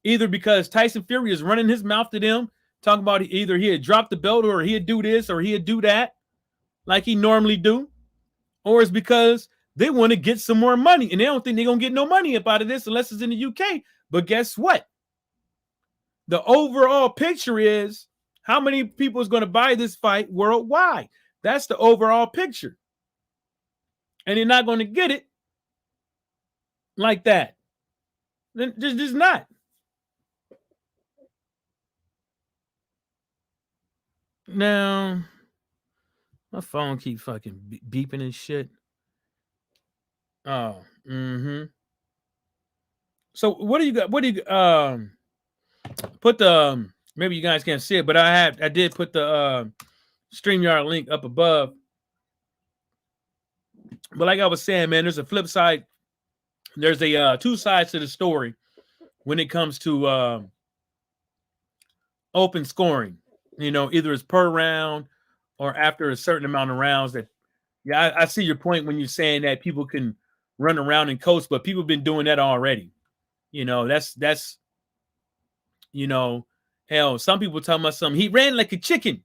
Either because Tyson Fury is running his mouth to them, talking about either he had dropped the belt or he'd do this or he'd do that like he normally do, or it's because they want to get some more money and they don't think they're going to get no money up out of this unless it's in the UK. But guess what? The overall picture is how many people is going to buy this fight worldwide. That's the overall picture. And they're not going to get it like that. Then just not. Now, my phone keep fucking beeping and shit. Oh, So what do you got? What do you put the maybe you guys can't see it, but I did put the StreamYard link up above. But like I was saying, man, there's a flip side. There's a 2 sides to the story when it comes to open scoring. You know, either it's per round or after a certain amount of rounds. That, yeah, I see your point when you're saying that people can run around and coast, but people have been doing that already. You know, that's you know, hell, some people talking about something. He ran like a chicken,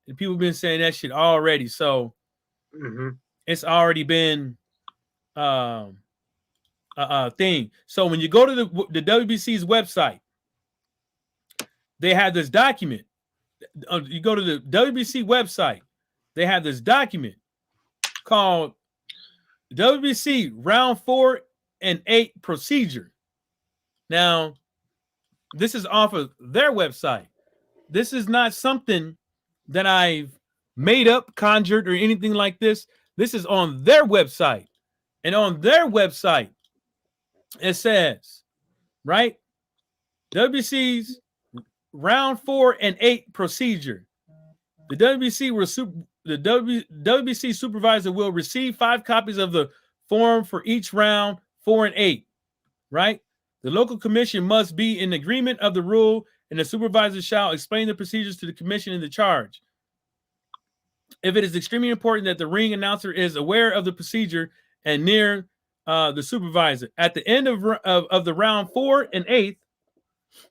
and people have been saying that shit already. So it's already been a thing. So when you go to the WBC's website, they have this document. You go to the WBC website, they have this document called WBC Round 4 and 8 Procedure. Now, this is off of their website. This is not something that I've made up, conjured, or anything like this. This is on their website. And on their website, It says, right? WBC's round 4 and 8 procedure. The WBC supervisor will receive 5 copies of the form for each round 4 and 8. Right? The local commission must be in agreement of the rule, and the supervisor shall explain the procedures to the commission in the charge. If it is extremely important that the ring announcer is aware of the procedure and near the supervisor. At the end of the round 4 and 8,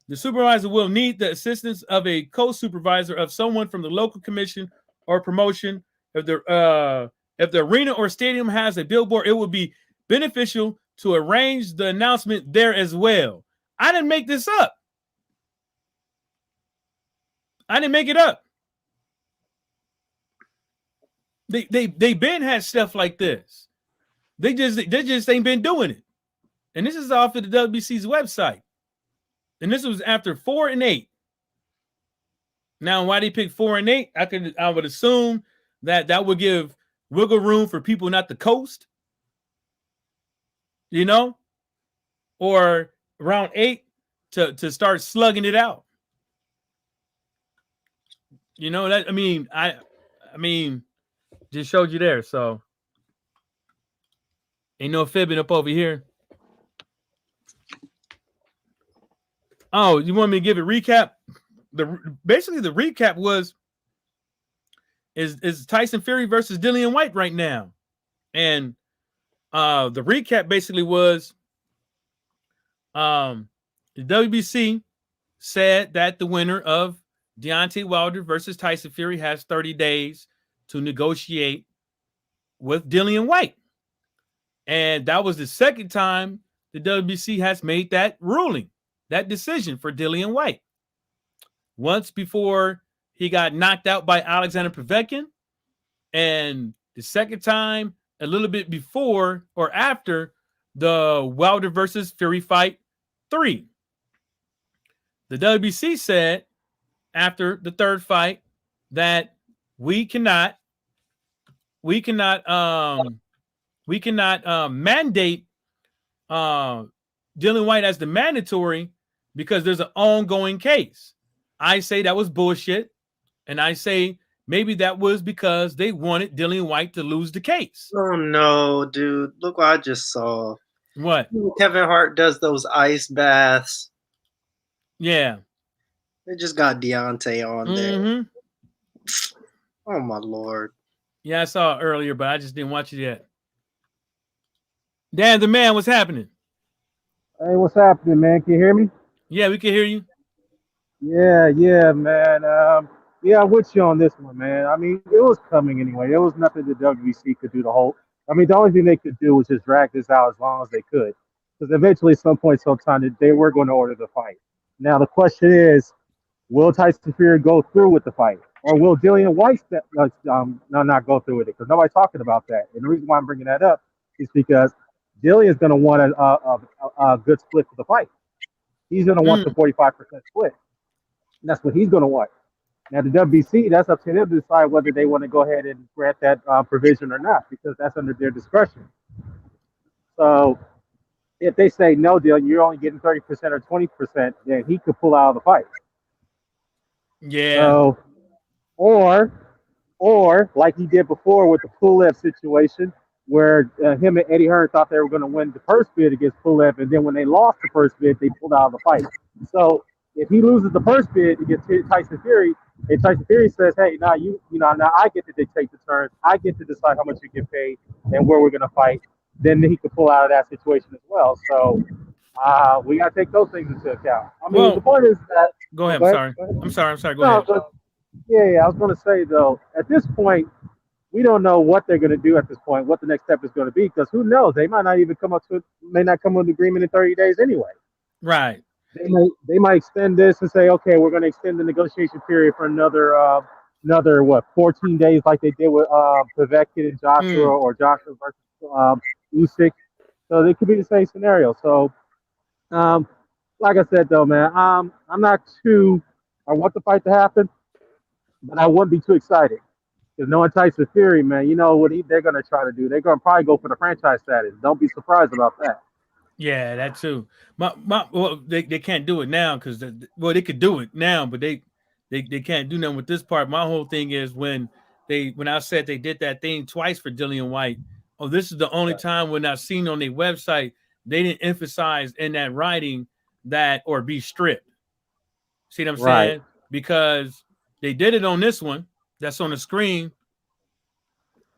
the supervisor will need the assistance of a co-supervisor of someone from the local commission or promotion. If the arena or stadium has a billboard, it will be beneficial to arrange the announcement there as well. I didn't make this up. I didn't make it up. They been had stuff like this. They just ain't been doing it. And this is off of the WBC's website. And this was after 4 and 8. Now, why they pick 4 and 8? I would assume that would give wiggle room for people not to coast. You know? Or round 8 to start slugging it out. You know, that I mean, just showed you there, so ain't no fibbing up over here. Oh, you want me to give a recap? Basically the recap is Tyson Fury versus Dillian Whyte right now. And the recap basically was the WBC said that the winner of Deontay Wilder versus Tyson Fury has 30 days to negotiate with Dillian Whyte. And that was the second time the WBC has made that ruling, that decision for Dillian Whyte. Once before he got knocked out by Alexander Povetkin, and the second time a little bit before or after the Wilder versus Fury fight 3. The WBC said after the third fight that we cannot mandate Dillian Whyte as the mandatory because there's an ongoing case. I say that was bullshit, and I say maybe that was because they wanted Dillian Whyte to lose the case. Oh no, dude! Look what I just saw. What? Kevin Hart does those ice baths. Yeah. They just got Deontay on there. Oh my lord! Yeah, I saw it earlier, but I just didn't watch it yet. Dan the man, what's happening? Hey, what's happening, man? Can you hear me? Yeah, we can hear you. Yeah, man. Yeah, I'm with you on this one, man. I mean, it was coming anyway. There was nothing the WBC could do to hold. I mean, the only thing they could do was just drag this out as long as they could. Because eventually, at some point, sometime, they were going to order the fight. Now, the question is, will Tyson Fury go through with the fight? Or will Dillian Whyte not go through with it? Because nobody's talking about that. And the reason why I'm bringing that up is because Dillian's going to want a good split for the fight. He's going to want the 45% split. And that's what he's going to want. Now, the WBC, that's up to them to decide whether they want to go ahead and grant that provision or not, because that's under their discretion. So if they say, no, Dillian, you're only getting 30% or 20%, then he could pull out of the fight. Yeah. So, or like he did before with the Pulev situation, where him and Eddie Hearn thought they were going to win the first bid against Pulev, and then when they lost the first bid, they pulled out of the fight. So if he loses the first bid against Tyson Fury, and Tyson Fury says, "Hey, now now I get to dictate the terms, I get to decide how much you get paid and where we're going to fight," then he could pull out of that situation as well. So we got to take those things into account. I mean, the point is that. Go ahead. I'm sorry. Go ahead. But, yeah. I was going to say though, at this point, we don't know what they're going to do at this point, what the next step is going to be, because who knows? They might not even come up to an agreement in 30 days anyway. Right. They might extend this and say, okay, we're going to extend the negotiation period for another 14 days, like they did with Povetkin and Joshua, or Joshua versus Usyk. So it could be the same scenario. So, like I said though, man, I'm not too. I want the fight to happen, but I wouldn't be too excited. Because knowing Tyson Fury, man, you know what they're going to try to do. They're going to probably go for the franchise status. Don't be surprised about that. Yeah, that too. Well, they can't do it now because they could do it now, but they can't do nothing with this part. My whole thing is when I said they did that thing twice for Dillian Whyte. Oh, this is the only time when I've seen on their website they didn't emphasize in that writing that or be stripped. See what I'm saying? Because they did it on this one that's on the screen.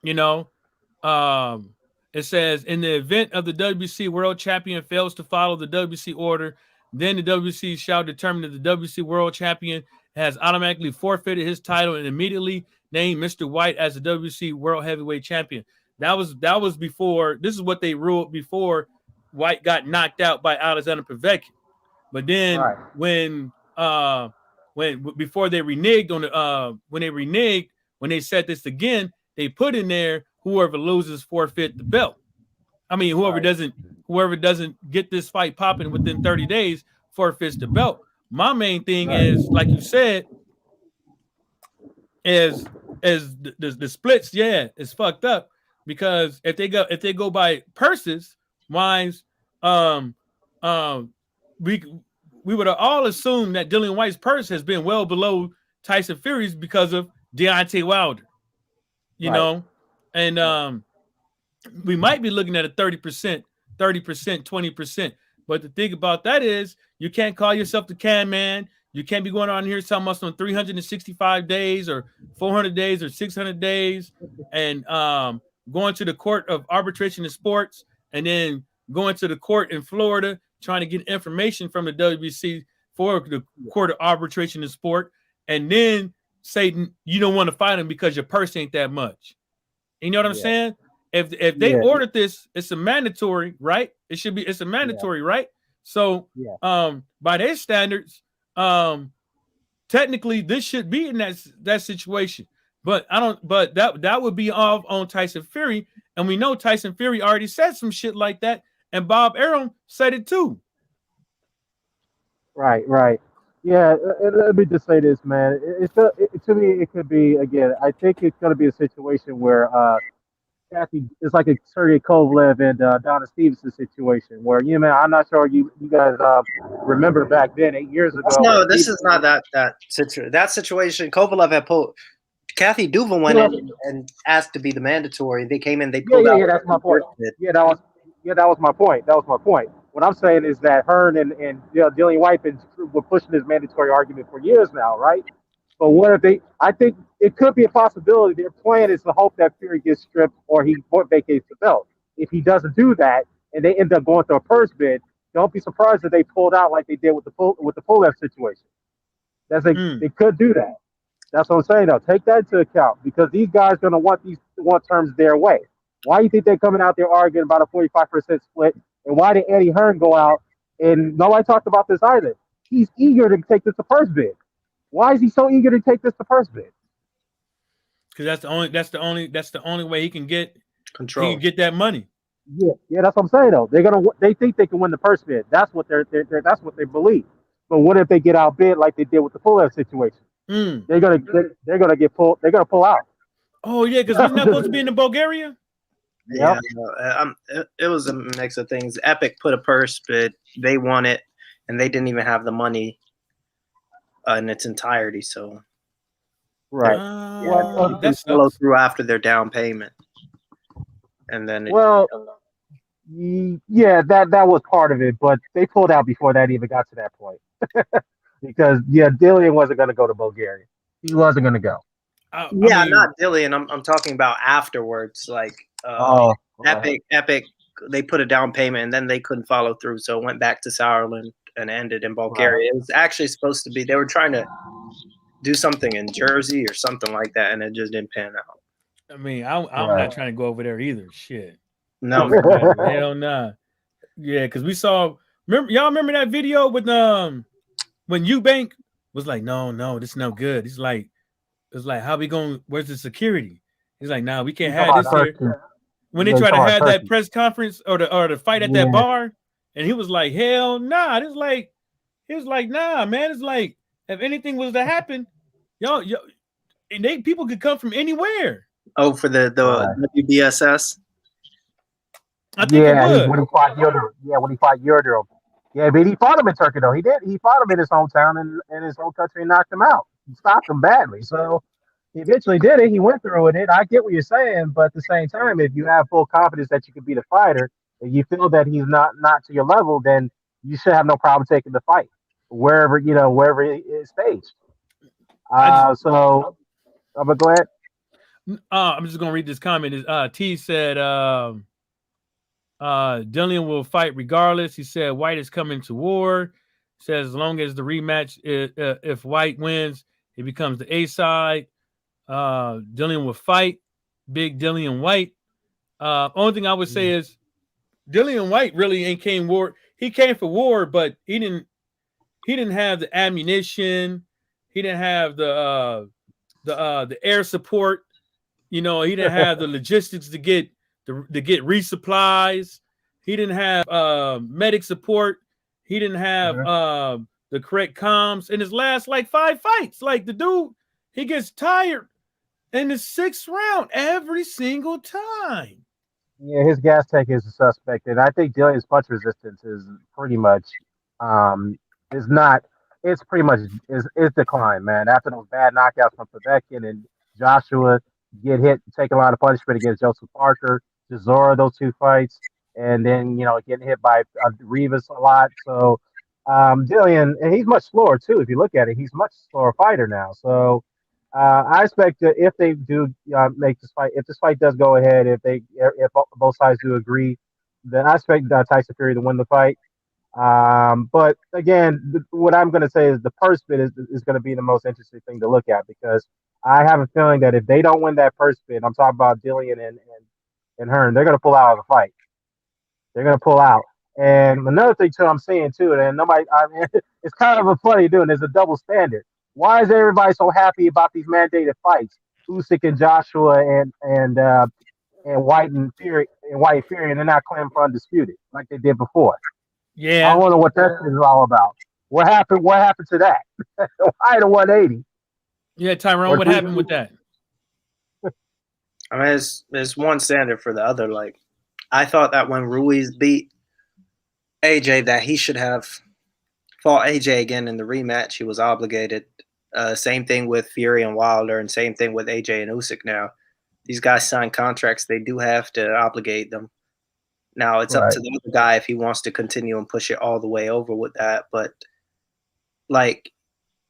You know, it says in the event of the WBC World Champion fails to follow the WBC order, then the WBC shall determine that the WBC World Champion has automatically forfeited his title and immediately name Mr. Whyte as the WBC World Heavyweight Champion. That was before. This is what they ruled before Whyte got knocked out by Alexander Povetkin. But then when before they reneged on the when they said this again, they put in there whoever loses forfeit the belt. I mean, whoever doesn't get this fight popping within 30 days forfeits the belt. My main thing is, like you said, is the splits. Yeah, it's fucked up because if they go by purses wise, we would have all assumed that Dillian Whyte's purse has been well below Tyson Fury's because of Deontay Wilder. You know, and we might be looking at a 30%, 20%. But the thing about that is you can't call yourself the can man. You can't be going on here talking about some 365 days or 400 days or 600 days and going to the court of arbitration in sports and then going to the court in Florida trying to get information from the WBC for the court of arbitration in sport and then say you don't want to fight him because your purse ain't that much. You know what I'm saying? If they ordered this, it's a mandatory, right? It's a mandatory, right? So by their standards, technically this should be in that situation. But that would be off on Tyson Fury. And we know Tyson Fury already said some shit like that, and Bob Arum said it too. Right. Yeah, let me just say this, man. To me, it could be again. I think it's going to be a situation where Kathy, it's like a Sergey Kovalev and Donna Stevenson situation, where man, I'm not sure you guys remember back then 8 years ago. No, this is not that situation. That situation, Kovalev had pulled. Kathy Duval went in and asked to be the mandatory. They came in, they pulled out. Yeah, that's my point. That was my point. What I'm saying is that Hearn and Dillian Whyte were pushing this mandatory argument for years now, right? But what if they? I think it could be a possibility. Their plan is to hope that Fury gets stripped or he vacates the belt. If he doesn't do that and they end up going through a purse bid, don't be surprised if they pulled out like they did with the Pulev situation. They could do that. That's what I'm saying, though. Take that into account because these guys are going to want terms their way. Why do you think they're coming out there arguing about a 45% split? And why did Eddie Hearn go out? And nobody talked about this either. He's eager to take this to purse bid. Why is he so eager to take this to purse bid? Because that's the only way he can get control. He can get that money. Yeah, that's what I'm saying though. They think they can win the purse bid. That's what that's what they believe. But what if they get outbid like they did with the Pulev situation? They're gonna get pulled. They're gonna pull out. Oh yeah, because we're not supposed to be in Bulgaria. Yeah, it was a mix of things. Epic put a purse bid. They won it, and they didn't even have the money in its entirety. So, that's follow through after their down payment, and then that was part of it. But they pulled out before that even got to that point. Because Dillian wasn't going to go to Bulgaria. He wasn't going to go. Not Dillian. I'm talking about afterwards. Like Epic. They put a down payment and then they couldn't follow through, so it went back to Sauerland and ended in Bulgaria. It was actually supposed to be. They were trying to do something in Jersey or something like that, and it just didn't pan out. I mean, I'm not trying to go over there either. Shit. No, hell nah. Yeah, because we saw. Remember that video with when Eubank was like, no, this is no good. It's like, how we going? Where's the security? He's like, nah, we can't have this here. When they try to have that press conference or the fight at that bar, and he was like, hell nah. He was like, nah, man. It's like if anything was to happen, y'all, and people could come from anywhere. Oh, for the WBSS. I think it Yeah, would. when he fought Yildirim. Yeah, when he fought Yildirim. Yeah, but he fought him in Turkey though. He did. He fought him in his hometown and in his home country and knocked him out. He stopped him badly. So he eventually did it. He went through with it. I get what you're saying, but at the same time, if you have full confidence that you can beat a fighter, and you feel that he's not to your level, then you should have no problem taking the fight wherever it is staged. I just I'm gonna go ahead. I'm just gonna read this comment. T said Dillian will fight regardless. He said Whyte is coming to war. Says as long as the rematch, if Whyte wins, he becomes the A side. Dillian will fight. Big Dillian Whyte. Only thing I would say is Dillian Whyte really ain't came war. He came for war, but he didn't have the ammunition. He didn't have the air support. You know, he didn't have the logistics to get resupplies. He didn't have medic support. He didn't have the correct comms in his last like 5 fights. Like the dude, he gets tired in the 6th round every single time. Yeah, his gas tank is a suspect, and I think Dillian's punch resistance is pretty much is not. It's pretty much is declined, man. After those bad knockouts from Povetkin and Joshua get hit, take a lot of punishment against Joseph Parker, Chisora, those 2 fights, and then getting hit by Rivas a lot. So Dillian, and he's much slower too. If you look at it, he's much slower fighter now. So I expect that if they do make this fight, if this fight does go ahead, if both sides do agree, then I expect Tyson Fury to win the fight. But again, what I'm going to say is the purse bid is going to be the most interesting thing to look at because I have a feeling that if they don't win that purse bid, I'm talking about Dillian and Hearn, they're going to pull out of the fight. They're going to pull out. And another thing too, I'm seeing too, and nobody, I mean, it's kind of a funny doing. There's a double standard. Why is everybody so happy about these mandated fights? Usyk and Joshua and Whyte and Fury and they're not claiming for undisputed like they did before. I Yeah. wonder what that is all about. What happened? What happened to that? Why the 180? Yeah, Tyrone, Or what happened with that? I mean, there's one standard for the other. Like, I thought that when Ruiz beat AJ, that he should have fought AJ again in the rematch. He was obligated. Same thing with Fury and Wilder, and same thing with AJ and Usyk now. These guys sign contracts. They do have to obligate them. Now, it's up to the other guy if he wants to continue and push it all the way over with that. But, like,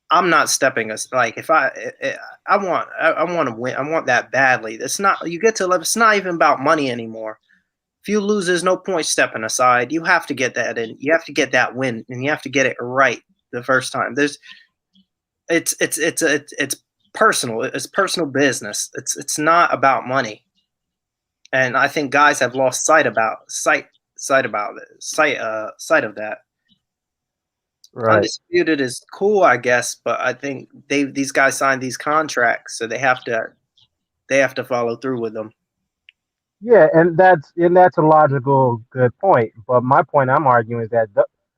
I'm not stepping us. Like, if I want to win. I want that badly. It's not. You get to level. It's not even about money anymore. If you lose, there's no point stepping aside. You have to get that in. You have to get that win, and you have to get it right the first time. It's personal. It's personal business. It's not about money. And I think guys have lost sight of that. Right. Undisputed is cool, I guess, but I think these guys signed these contracts, so they have to follow through with them. Yeah, and that's a logical good point. But my point I'm arguing is that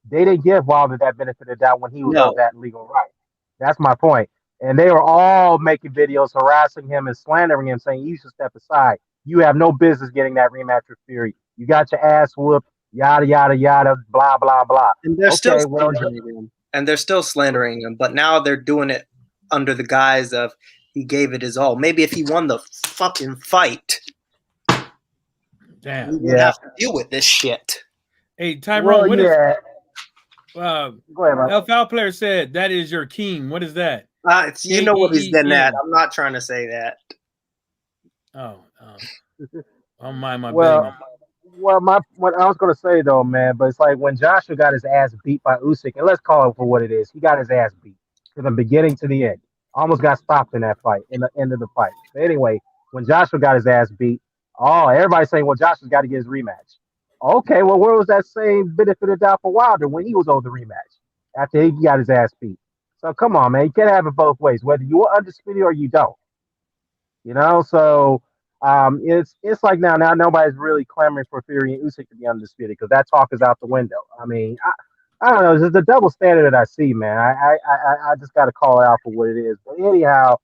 they didn't give Wilder that benefit of the doubt when he was on that legal right. That's my point. And they were all making videos harassing him and slandering him, saying you should step aside. You have no business getting that rematch with Fury. You got your ass whooped, yada yada yada, blah blah blah. And they're still slandering him, but now they're doing it under the guise of he gave it his all. Maybe if he won the fucking fight, damn, we would have to deal with this shit. Hey, Tyrone, Go ahead, El Foul Player said that is your king. What is that? You know what he's getting at. I'm not trying to say that. I'll mind my business. Well, what I was gonna say though, man, but it's like when Joshua got his ass beat by Usyk, and let's call it for what it is. He got his ass beat from the beginning to the end. Almost got stopped in that fight, in the end of the fight. But anyway, when Joshua got his ass beat, everybody's saying, well, Joshua's got to get his rematch. Okay, well, where was that same benefit of doubt for Wilder when he was owed the rematch after he got his ass beat? So come on, man, you can't have it both ways, whether you're undisputed or you don't. So it's like now nobody's really clamoring for Fury and Usyk to be undisputed because that talk is out the window. I mean, I don't know. It's just a double standard that I see, man. I just got to call it out for what it is. But anyhow,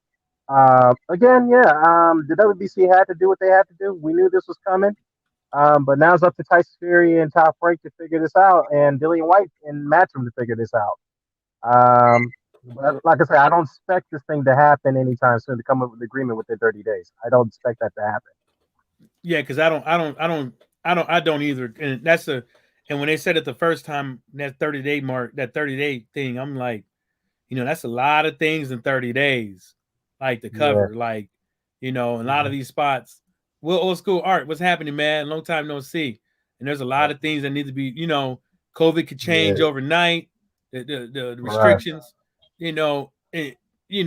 again, the WBC had to do what they had to do. We knew this was coming. But now it's up to Tyson Fury and Top Rank to figure this out, and Dillian White and Matchroom to figure this out. But like I said, I don't expect this thing to happen anytime soon. To come up with an agreement within 30 days, I don't expect that to happen. Yeah, because I don't either. And that's a and when they said it the first time, that 30-day mark, that 30-day thing, I'm like, that's a lot of things in 30 days, like to Yeah, cover, like, a lot yeah, of these spots. Well, old school art, what's happening, man? Long time no see. And there's a lot of things that need to be, COVID could change yeah, overnight, the right, restrictions, and you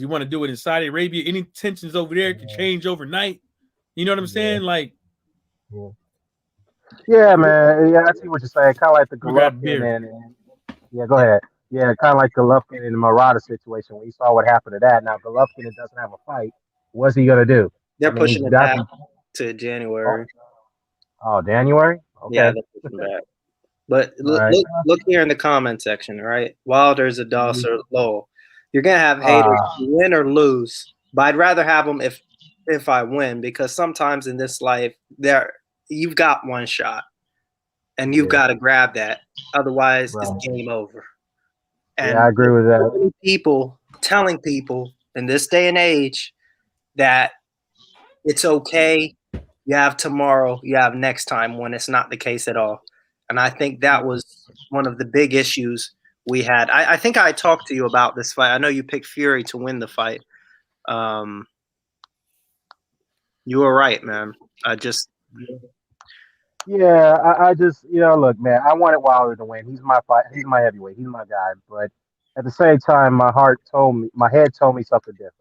want to do it in Saudi Arabia, any tensions over there could yeah, change overnight. You know what I'm yeah, saying? Like, yeah. Yeah, man. Yeah, I see what you're saying. Kind of like the we got Golovkin beer. and yeah, go ahead. Yeah, kind of like Golovkin and the Murata situation. When you saw what happened to that, now Golovkin doesn't have a fight. What's he gonna do? They're I mean, he's pushing it got back to. to Oh, January. oh, January. Yeah, Okay. they're pushing back. But All look, right. look, look here in the comment section, right? Wilder's a Mhm. Dawser Lowell. You're gonna have haters Ah, win or lose, but I'd rather have them if I win because sometimes in this life there you've got one shot and you've yeah. got to grab that. Otherwise, it's Right. game over. Yeah, I And agree there's with so that. many people telling people in this day and age that it's okay. You have tomorrow, you have next time when it's not the case at all. And I think that was one of the big issues we had. I think I talked to you about this fight. I know you picked Fury to win the fight. Um, you were right, man. I just Yeah, I just look, man. I wanted Wilder to win. He's my fight. He's my heavyweight. He's my guy. But at the same time, my head told me something different.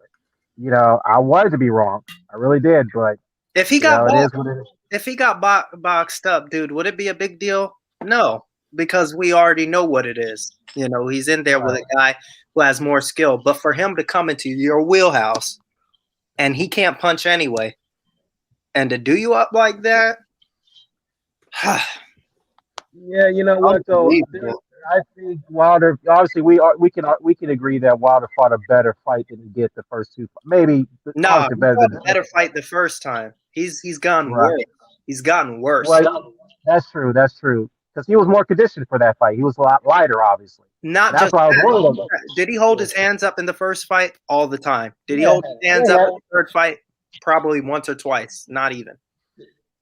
I wanted to be wrong. I really did. But if he got it is what it is. if he got boxed up, dude, would it be a big deal? No, because we already know what it is. He's in there with Right. a guy who has more skill. But for him to come into your wheelhouse and he can't punch anyway, and to do you up like that, Yeah, you know what though? unbelievable. I think Wilder. Obviously, we can agree that Wilder fought a better fight than he did the first two. Maybe Nah, obviously he better than fought the a better second fight. fight the first time. He's gotten Right. worse. He's gotten worse. Well, that's true. That's true. Because he was more conditioned for that fight. He was a lot lighter, obviously. Not That's just why I was that. worried about. Did he hold Yeah. his hands up in the first fight? All the time. Did he Yeah. hold his hands up Yeah. in the third fight? Probably once or twice. Not even.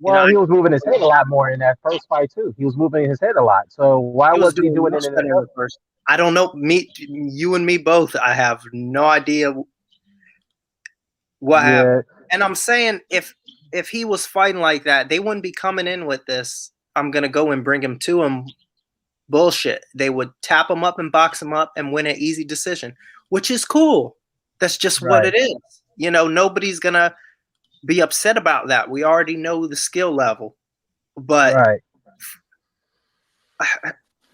Well, I he was moving his head a lot more in that first fight too. He was moving his head a lot. So why he was wasn't he doing doing it much in the better in the second? first. I don't know. You and me both. I have no idea what happened. Yeah. And I'm saying if he was fighting like that, they wouldn't be coming in with this. I'm gonna go and bring him to him. Bullshit. They would tap him up and box him up and win an easy decision, which is cool. That's just what Right. it is. Nobody's gonna be upset about that. We already know the skill level. But Right.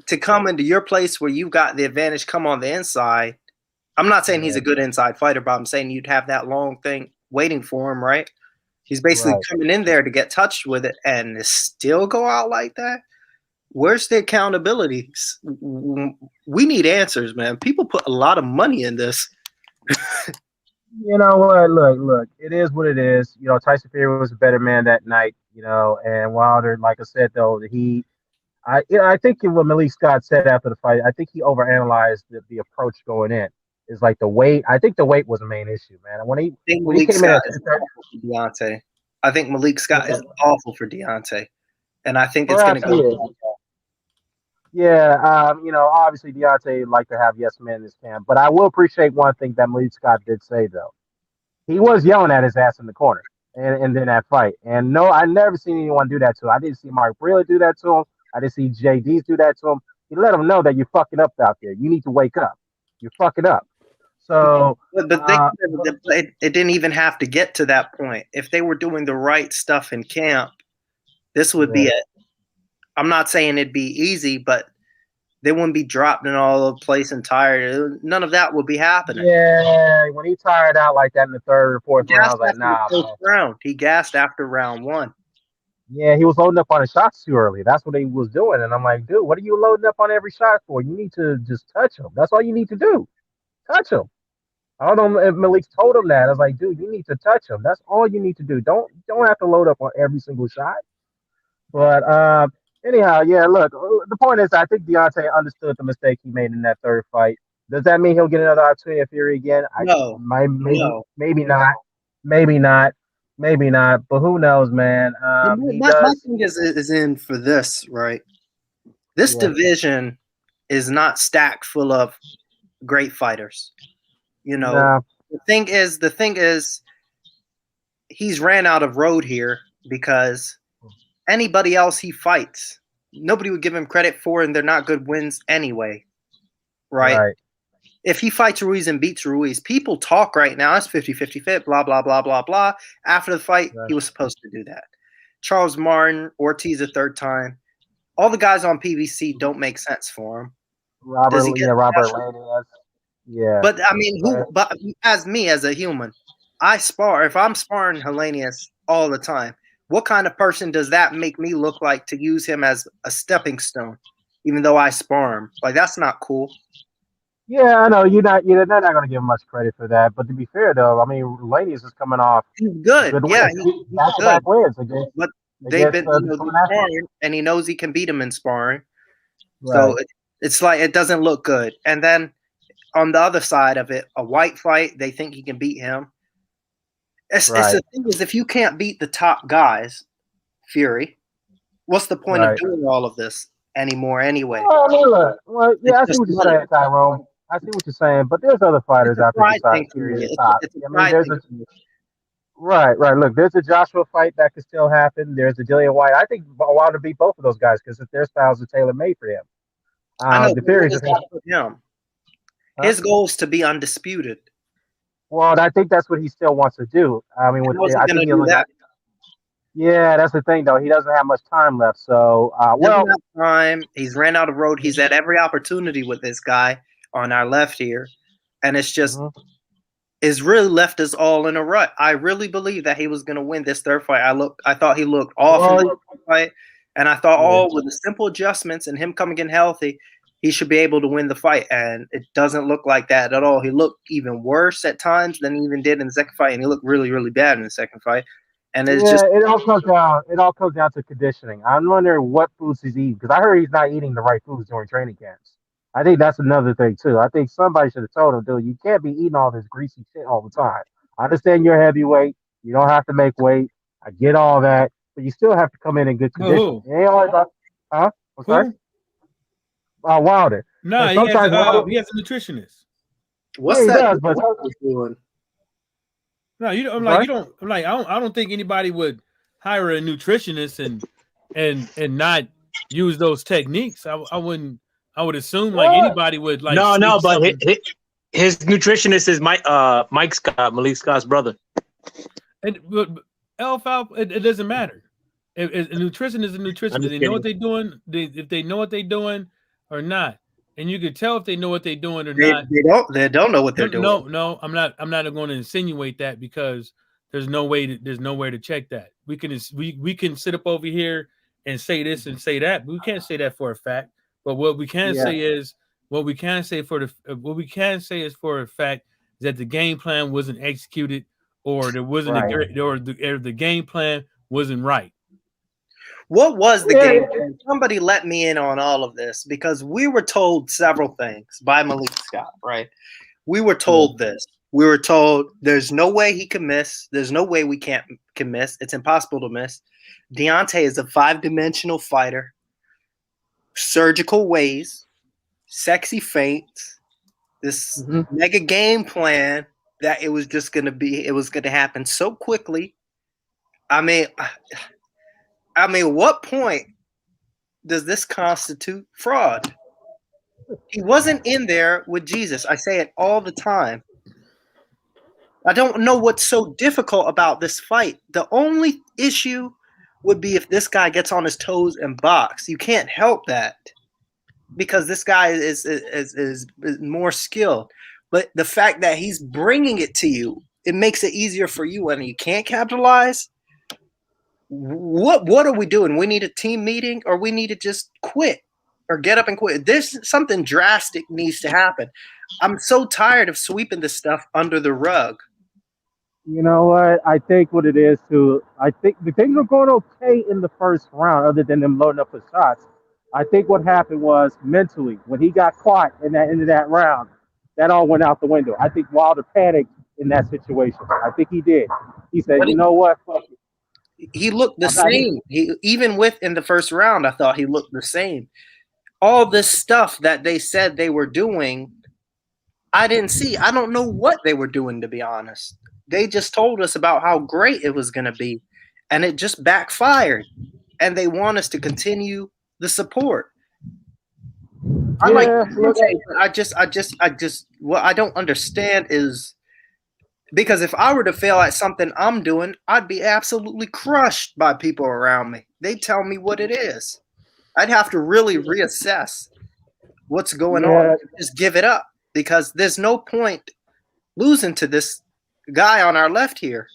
to come into your place where you've got the advantage come on the inside, I'm not saying he's Yeah. a good inside fighter, but I'm saying you'd have that long thing waiting for him, right? He's basically Right. coming in there to get touched with it and still go out like that. Where's the accountability? We need answers, man. People put a lot of money in this. You know what? Look. It is what it is. Tyson Fury was a better man that night. And Wilder, like I said, though, I think what Malik Scott said after the fight, I think he overanalyzed the approach going in. Is like the weight. I think the weight was the main issue, man. I think When he Malik came in Scott at is 230, awful for Deontay. I think Malik Scott is awful for Deontay. And I think it's going perhaps to he is. go. Yeah, obviously Deontay like to have yes men in his camp, but I will appreciate one thing that Malik Scott did say though. He was yelling at his ass in the corner, and then that fight. And no, I never seen anyone do that to him. I didn't see Mark Breland do that to him. I didn't see JD's do that to him. He let him know that you're fucking up out there. You need to wake up. You're fucking up. So, But it didn't even have to get to that point. If they were doing the right stuff in camp, this would be yeah. it. I'm not saying it'd be easy, but they wouldn't be dropped in all over the place and tired. None of that would be happening. Yeah, when he tired out like that in the third or He fourth round, I gassed was like, after the nah, first man. round. He gassed after round one. Yeah, he was loading up on the shots too early. That's what he was doing. And I'm like, dude, what are you loading up on every shot for? You need to just touch him. That's all you need to do. Touch him. I don't know if Malik's told him that. I was like, dude, you need to touch him. That's all you need to do. Don't have to load up on every single shot. But anyhow, yeah. Look, the point is, I think Deontay understood the mistake he made in that third fight. Does that mean he'll get another opportunity at Fury again? No, no. Maybe not, maybe not, maybe not. But who knows, man? He My does. thing is in for this, right? This Yeah. division is not stacked full of great fighters. You know, No. the thing is, he's ran out of road here because anybody else he fights, nobody would give him credit for, and they're not good wins anyway, right? Right. If he fights Ruiz and beats Ruiz, people talk right now, it's 50-50 fit, blah, blah, blah, blah, blah. After the fight, Right. he was supposed to do that. Charles Martin, Ortiz a third time. All the guys on PBC don't make sense for him. Robert. Does he get Yeah. Robert national? Landis. Yeah. But I mean, Right. But as me as a human, I spar. If I'm sparring Hellenius all the time, what kind of person does that make me look like to use him as a stepping stone? Even though I spar him, like that's not cool. Yeah, I know you're not. They're not going to give him much credit for that. But to be fair, though, I mean, Lanius is coming off He's good, good yeah, wins, he's good. back-to-back wins against But they've been, the two nationals. sparring, and he knows he can beat him in sparring. Right. So it's like it doesn't look good. And then on the other side of it, a Whyte fight, they think he can beat him. It's the thing is, if you can't beat the top guys, Fury, what's the point of doing all of this anymore anyway? Well, I mean, look, yeah, I see It's what just you're saying, Tyrone. I see what you're saying, but there's other fighters It's a out there pride thing besides for Fury me. at the top. It's a I mean, pride there's thing a for me. right. Look, there's a Joshua fight that could still happen. There's a Dillian Whyte. I think Wilder beat both of those guys because their styles are tailor made for him. I know, The but what Fury's does just, that put him? huh? His goal is to be undisputed. Well, I think that's what he still wants to do. I mean, How is he I going think to he do only got. that? Yeah, that's the thing, though. He doesn't have much time left. So, He doesn't have time. He's ran out of road. He's had every opportunity with this guy on our left here, and it's just it's really left us all in a rut. I really believe that he was going to win this third fight. I thought he looked off in the fight, and I thought, with the simple adjustments and him coming in healthy, he should be able to win the fight. And it doesn't look like that at all. He looked even worse at times than he even did in the second fight, and he looked really, really bad in the second fight. And it's just it all comes down. It all comes down to conditioning. I'm wondering what foods he's eating because I heard he's not eating the right foods during training camps. I think that's another thing too. I think somebody should have told him, dude, you can't be eating all this greasy shit all the time. I understand you're heavyweight. You don't have to make weight. I get all that, but you still have to come in good condition. It ain't all about, huh? I'm sorry. Wilder. No, he has a nutritionist. What's that? But doing? No, you don't. I don't think anybody would hire a nutritionist and not use those techniques. I wouldn't. I would assume anybody would like. No, but his nutritionist is Mike Scott, Malik Scott's brother. But alfalfa, it doesn't matter. If a nutrition is a nutrition. They know what they're doing. If they know what they're doing or not, and you can tell if they know what they're doing or not. They don't know what they're doing. No, I'm not going to insinuate that because there's nowhere to check that. We can sit up over here and say this and say that, but we can't say that for a fact. But what we can say is for a fact is that the game plan wasn't executed, or there wasn't the game plan wasn't right. What was the game plan? Somebody let me in on all of this because we were told several things by Malik Scott, right? We were told this. We were told there's no way he can miss. There's no way we can miss. It's impossible to miss. Deontay is a 5-dimensional fighter. Surgical ways, sexy feints, this mega game plan that it was going to happen so quickly. I mean, what point does this constitute fraud? He wasn't in there with Jesus. I say it all the time. I don't know what's so difficult about this fight. The only issue would be if this guy gets on his toes and box. You can't help that because this guy is more skilled. But the fact that he's bringing it to you, it makes it easier for you when you can't capitalize. What are we doing? We need a team meeting, or we need to just quit or get up and quit. Something drastic needs to happen. I'm so tired of sweeping this stuff under the rug. You know what? I think what it is too. I think the things were going okay in the first round, other than them loading up for shots. I think what happened was mentally when he got caught in that end of that round, that all went out the window. I think Wilder panicked in that situation. I think he did. He said, But "You know what? Fuck it." he looked the I got same. He even with in the first round, I thought he looked the same. All this stuff that they said they were doing, I didn't see. I don't know what they were doing, to be honest. They just told us about how great it was going to be, and it just backfired. And they want us to continue the support. I like Yeah, look, but I just what I don't understand is because if I were to fail at something I'm doing, I'd be absolutely crushed by people around me. They tell me what it is. I'd have to really reassess what's going on yeah, and just give it up because there's no point losing to this guy on our left here.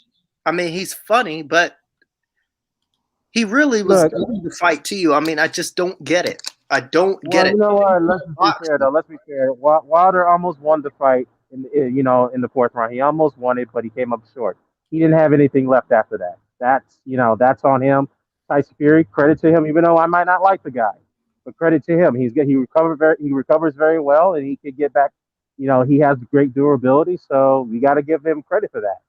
I mean, he's funny, but he really was look. going to fight to you. I mean, I just don't get it. I don't get Well, it. you know what? Let's be fair though. Let's be fair. Wilder almost won the fight in the fourth round. He almost won it, but he came up short. He didn't have anything left after that. That's on him. Tyson Fury, credit to him. Even though I might not like the guy, but credit to him. He recovers very well, and he could get back. He has great durability, so we got to give him credit for that.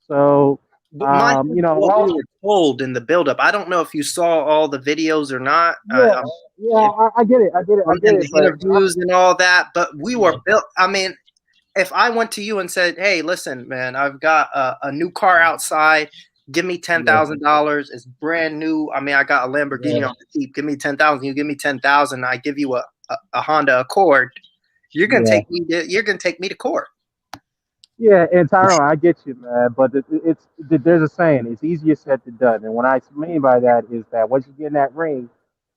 So, But my you know, what we were told in the build-up. I don't know if you saw all the videos or not. yeah, yeah, I get it. I get it. I get And it. the But interviews and all that, but we were built. I mean, if I went to you and said, "Hey, listen, man, I've got a new car outside. Give me $10,000. It's brand new. I mean, I got a Lamborghini on the Jeep. Give me 10,000. You give me 10,000. I give you a Honda Accord. You're gonna take me. You're gonna take me to court." Yeah, and Tyrone, I get you, man. But there's a saying: it's easier said than done. And what I mean by that is that once you get in that ring,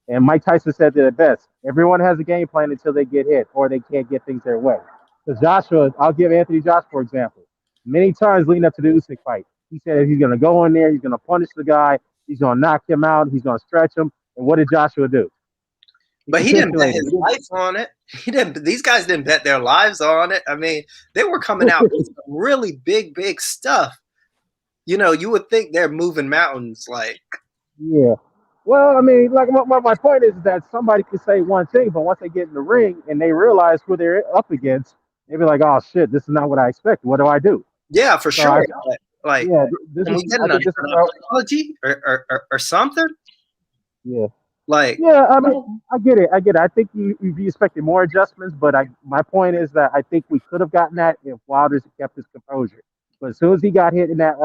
and Mike Tyson said it best: everyone has a game plan until they get hit or they can't get things their way. Because Joshua, I'll give Anthony Joshua for example. Many times leading up to the Usyk fight, he said he's going to go in there, he's going to punish the guy, he's going to knock him out, he's going to stretch him. And what did Joshua do? But he didn't bet his life on it. He didn't. These guys didn't bet their lives on it. I mean, they were coming out with some really big stuff. You know, you would think they're moving mountains. Like, Yeah. Well, I mean, like my point is that somebody could say one thing, but once they get in the ring and they realize who they're up against, they be like, "Oh shit, this is not what I expected. What do I do?" yeah, for So sure. Like, yeah, can we get an apology or something? Yeah. Like, Yeah, I mean, I get it. I think you'd be expecting more adjustments, but my point is that I think we could have gotten that if Wilder's kept his composure. But as soon as he got hit in that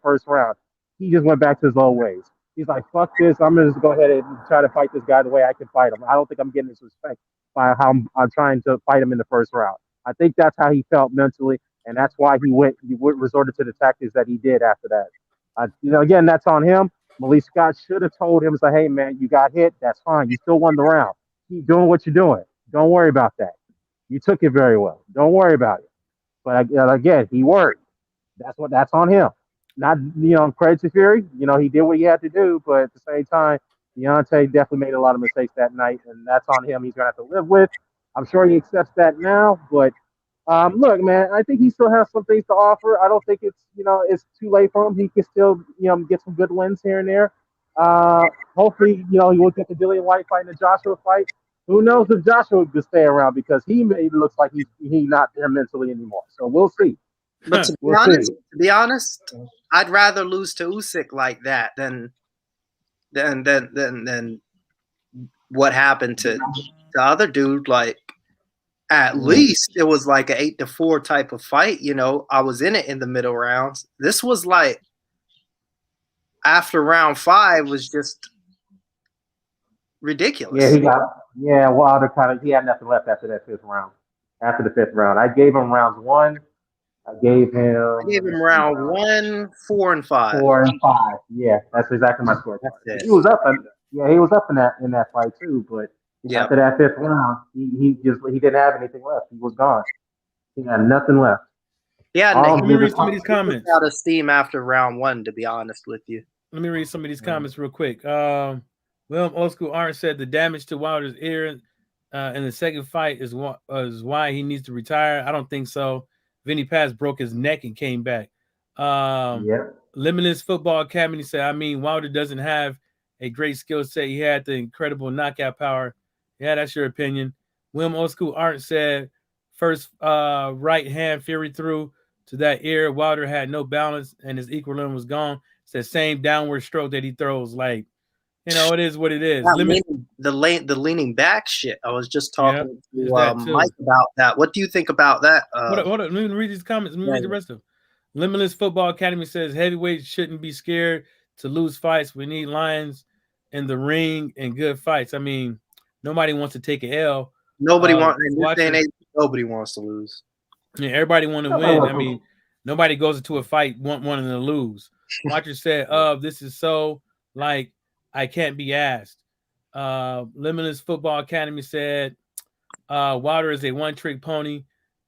first round, he just went back to his old ways. He's like, "Fuck this! I'm gonna just go ahead and try to fight this guy the way I can fight him. I don't think I'm getting his respect by how I'm trying to fight him in the first round." I think that's how he felt mentally, and that's why he resorted to the tactics that he did after that. Again, that's on him. Malik Scott should have told him, "Say, hey man, you got hit. That's fine. You still won the round. Keep doing what you're doing. Don't worry about that. You took it very well. Don't worry about it." But again, he worried. That's on him. Not credit to Fury. He did what he had to do, but at the same time, Deontay definitely made a lot of mistakes that night, and that's on him. He's gonna have to live with. I'm sure he accepts that now, but look, man, I think he still has some things to offer. I don't think it's too late for him. He can still, get some good wins here and there. Hopefully, he will get the Dillian Whyte fight and the Joshua fight. Who knows if Joshua could stay around because he looks like he's not there mentally anymore. So we'll see. but to be honest, I'd rather lose to Usyk like that than what happened to the other dude. Like, at least it was like an 8-4 type of fight. I was in it in the middle rounds. This was like after round 5 was just ridiculous. Wilder he had nothing left after that fifth round. After the fifth round, I gave him rounds 1. I gave him round 1, 4, and 5. 4 and 5. Yeah, that's exactly my score. He was up. He was up in that fight too. But after that fifth round, he didn't have anything left. He was gone. He had nothing left. Yeah, let me read some of these comments. Out of steam after round 1, to be honest with you. Let me read some of these comments real quick. Old School Art said the damage to Wilder's ear in the second fight is why he needs to retire. I don't think so. Vinny Paz broke his neck and came back. Yeah. Limitless Football Academy said, I mean, Wilder doesn't have a great skill set. He had the incredible knockout power. Yeah, that's your opinion. William Old School Art said, first right hand Fury threw to that ear. Wilder had no balance and his equilibrium was gone. It's the same downward stroke that he throws. Like, it is what it is. The leaning back shit. I was just talking to that Mike about that. What do you think about that? Hold on. Let me read these comments. Let me read the rest of them. Limitless Football Academy says heavyweights shouldn't be scared to lose fights. We need lions in the ring and good fights. I mean, nobody wants to take an L. Nobody wants in this day and age, nobody wants to lose. Yeah, everybody want to win. I mean, nobody goes into a fight wanting to lose. Watcher said, this is so like I can't be asked. Limitless Football Academy said, Wilder is a one-trick pony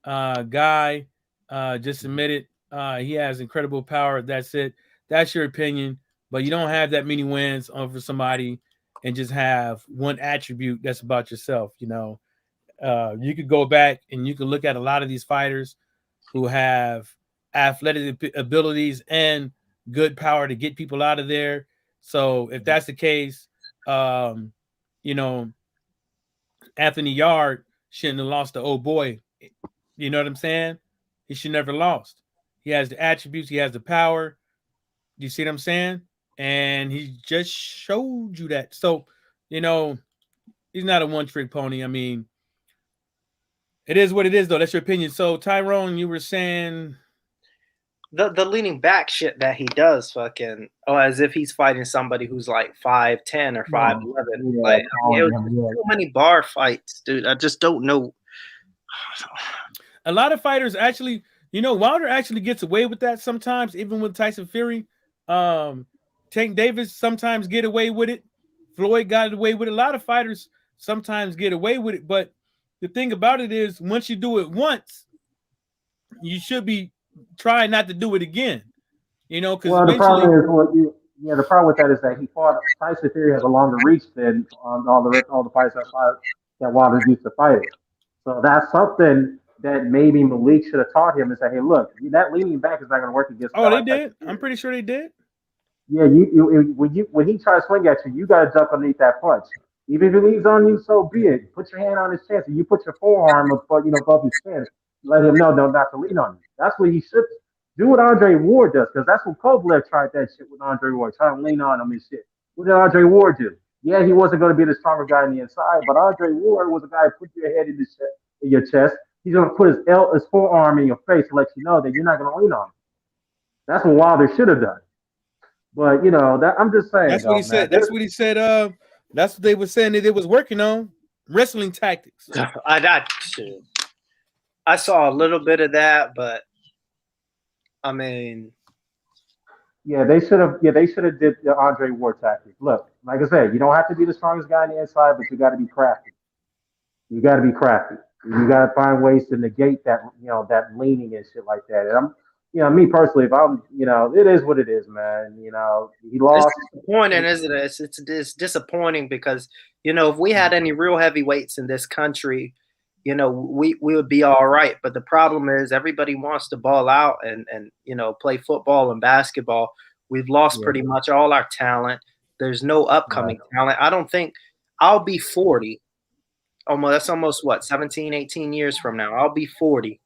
guy. Just admitted he has incredible power. That's it. That's your opinion. But you don't have that many wins over somebody and just have one attribute that's about yourself. You could go back and you could look at a lot of these fighters who have athletic abilities and good power to get people out of there. So if that's the case, Anthony Yard shouldn't have lost to old boy. You know what I'm saying? He should never lost. He has the attributes. He has the power. You see what I'm saying? And he just showed you that. So, he's not a one-trick pony. I mean, it is what it is, though. That's your opinion. So, Tyrone, you were saying the leaning back shit that he does, fucking as if he's fighting somebody who's like 5'10" or 5'11". Yeah, like so many bar fights, dude. I just don't know. A lot of fighters actually, Wilder actually gets away with that sometimes, even with Tyson Fury. Tank Davis sometimes get away with it. Floyd got away with it. A lot of fighters sometimes get away with it. But the thing about it is, once you do it once, you should be trying not to do it again. Because the problem is the problem with that is that Tyson Fury has a longer reach than all the fights that Wilder used to fight. So that's something that maybe Malik should have taught him and say, hey, look, that leaning back is not going to work against. Oh, they did. I'm pretty sure they did. Yeah, when he tries to swing at you, you got to jump underneath that punch. Even if he leans on you, so be it. Put your hand on his chest, and you put your forearm above his chin. Let him know not to lean on you. That's what he should do. What Andre Ward does, because that's what Kovalev tried that shit with Andre Ward, trying to lean on him and shit. What did Andre Ward do? Yeah, he wasn't going to be the stronger guy on the inside, but Andre Ward was a guy who put your head in your chest. He's going to put his forearm in your face to let you know that you're not going to lean on him. That's what Wilder should have done. But I'm just saying. That's what he said. That's what he said. That's what they were saying that it was working on wrestling tactics. I saw a little bit of that, but I mean, they should have did the Andre Ward tactic. Look, like I said, you don't have to be the strongest guy on the inside, but you got to be crafty. You got to be crafty. You got to find ways to negate that, that leaning and shit like that. And me personally, if I'm, it is what it is, man. He lost. It's disappointing, isn't it? It's disappointing because, if we had any real heavyweights in this country, we would be all right. But the problem is everybody wants to ball out and play football and basketball. We've lost pretty much all our talent. There's no upcoming talent. I don't think I'll be 40. That's almost 17, 18 years from now. I'll be 40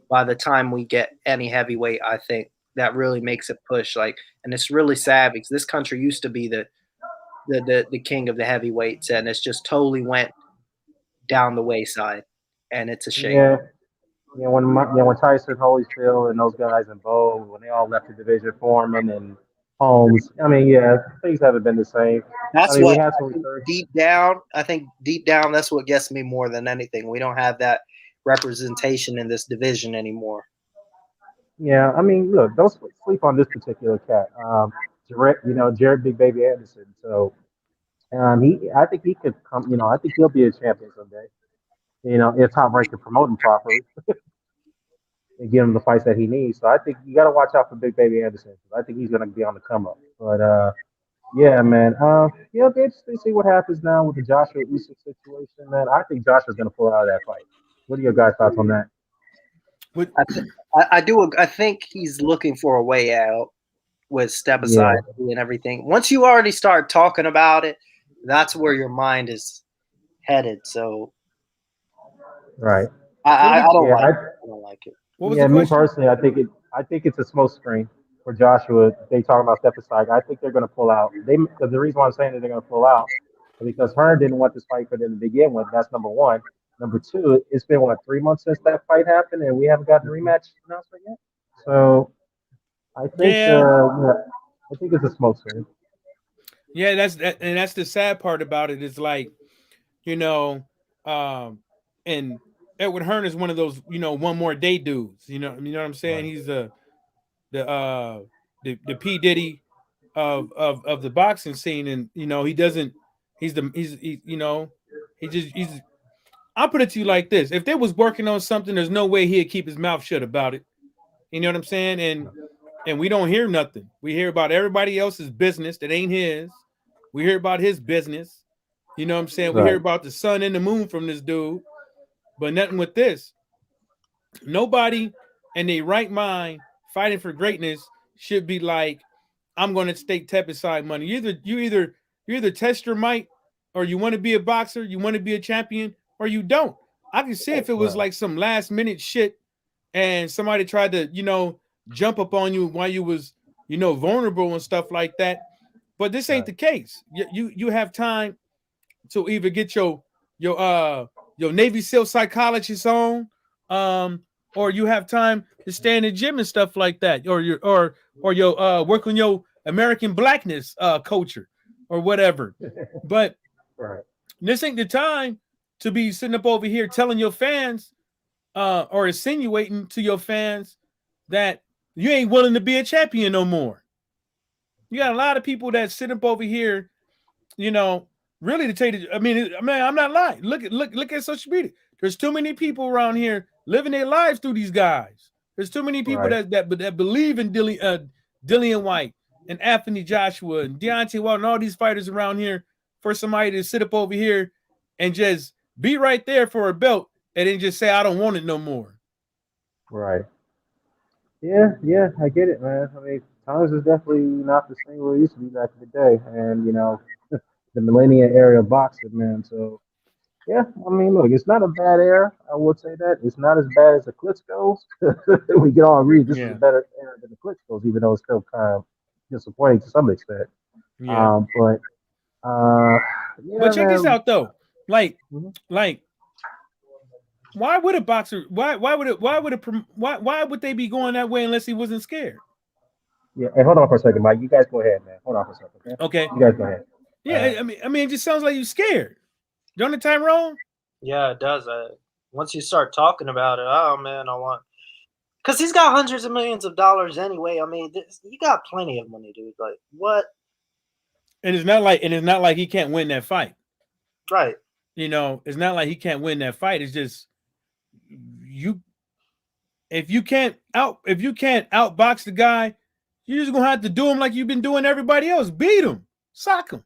by the time we get any heavyweight. I think that really makes it push. And it's really sad because this country used to be the king of the heavyweights, and it's just totally went down the wayside, and it's a shame. Yeah. When Tyson Holyfield and those guys in Bo, when they all left the division, Foreman and Holmes. I mean, things haven't been the same. That's deep down. I think deep down, that's what gets me more than anything. We don't have that representation in this division anymore. Yeah, I mean, look, don't sleep on this particular cat. Jared Big Baby Anderson. So, I think he could come. I think he'll be a champion someday. If Top Rank can promote him properly and give him the fights that he needs. So I think you got to watch out for Big Baby Anderson. I think he's going to be on the come up. But Yeah, man. Yeah, it'll be interesting to see what happens now with the Joshua Usyk situation, man. I think Joshua's gonna pull out of that fight. What are your guys' thoughts on that? With, I, th- I do. I think he's looking for a way out with step Yeah, aside and everything. Once you already start talking about it, that's where your mind is headed. So right. what was I the don't Yeah, like it. I don't like it. what was the yeah. Me question? personally, I think it's a smoke screen for Joshua. They talking about step aside. I think they're gonna pull out. Because the reason why I'm saying that they're gonna pull out is because Hearn didn't want this fight for them to begin with. That's number one. Number two, it's been what 3 months since that fight happened, and we haven't gotten the rematch announcement yet. So Yeah, yeah, I think it's a smoke screen. yeah, and that's the sad part about it is like, you know, um, and Edward Hearn is one of those, one more day dudes. You know what I'm saying? Right. He's the uh the P Diddy of the boxing scene, and he doesn't. He's I'll put it to you like this: if they was working on something, there's no way he'd keep his mouth shut about it. You know what I'm saying? And we don't hear nothing. We hear about everybody else's business that ain't his. We hear about his business. You know what I'm saying? We hear Right. about the sun and the moon from this dude, but nothing with this. Nobody in their right mind fighting for greatness should be like, I'm going to stake aside money. You either test your might, or you want to be a boxer, you want to be a champion, or you don't. I can see if it was Right. like some last minute shit and somebody tried to, jump up on you while you was, vulnerable and stuff like that. But this ain't Right. the case. You have time to either get your Navy SEAL psychologist on, um, or you have time to stay in the gym and stuff like that, or your work on your American blackness culture or whatever. But Right. this ain't the time to be sitting up over here telling your fans or insinuating to your fans that you ain't willing to be a champion no more. You got a lot of people that sit up over here, you know, really to tell you, I mean, I'm not lying. Look at social media. There's too many people around here living their lives through these guys. There's too many people Right. that believe in Dillian Whyte and Anthony Joshua and Deontay Wilder and all these fighters around here for somebody to sit up over here and just be right there for a belt and then just say, I don't want it no more. Right. Yeah, yeah, I get it, man. I mean, times is definitely not the same way it used to be back in the day, and the millennial era of boxing, man. So yeah, I mean, look, it's not a bad era. I would say that it's not as bad as the Klitschko's. We can all agree this is a Yeah, better era than the Klitschko's, even though it's still kind of disappointing to some extent. yeah. But But yeah, check this man. out though. Like, Mhm. like why would a boxer why would they be going that way unless he wasn't scared? Yeah. Hey, hold on for a second, Mike. You guys go ahead, man. Hold on for a second, okay? Okay. You guys go ahead. Yeah, I mean, it just sounds like you're scared. Don't it, Tyrone? Yeah, it does. Once you start talking about it, oh man, I want because he's got hundreds of millions of dollars anyway. I mean, you got plenty of money, dude. Like what? And it's not like he can't win that fight. Right. It's not like he can't win that fight. It's just you if you can't outbox the guy, you're just gonna have to do him like you've been doing everybody else. Beat him, sock him.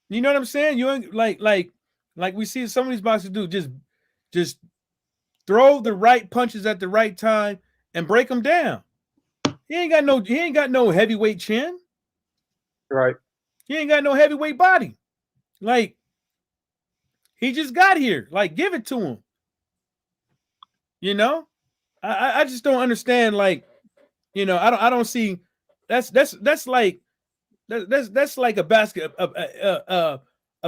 You know what I'm saying? You ain't like we see some of these boxers do. Just throw the right punches at the right time and break them down. He ain't got no heavyweight chin. Right. He ain't got no heavyweight body. Like, he just got here. Like, give it to him. You know? I just don't understand. Like, I don't see that's like that's like a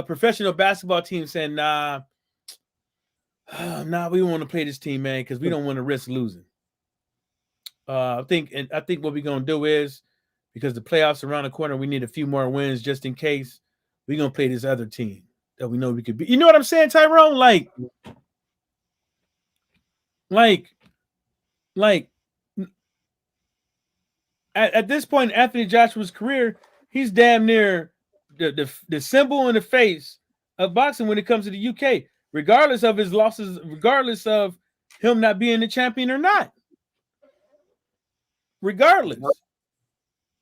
professional basketball team saying, nah, we want to play this team, man, because we don't want to risk losing. I think what we're gonna do is, because the playoffs are around the corner, we need a few more wins just in case. We're gonna play this other team that we know we could be. You know what I'm saying, Tyrone? Like at this point in Anthony Joshua's career, he's damn near the symbol in the face of boxing when it comes to the UK, regardless of his losses, regardless of him not being the champion or not. Regardless.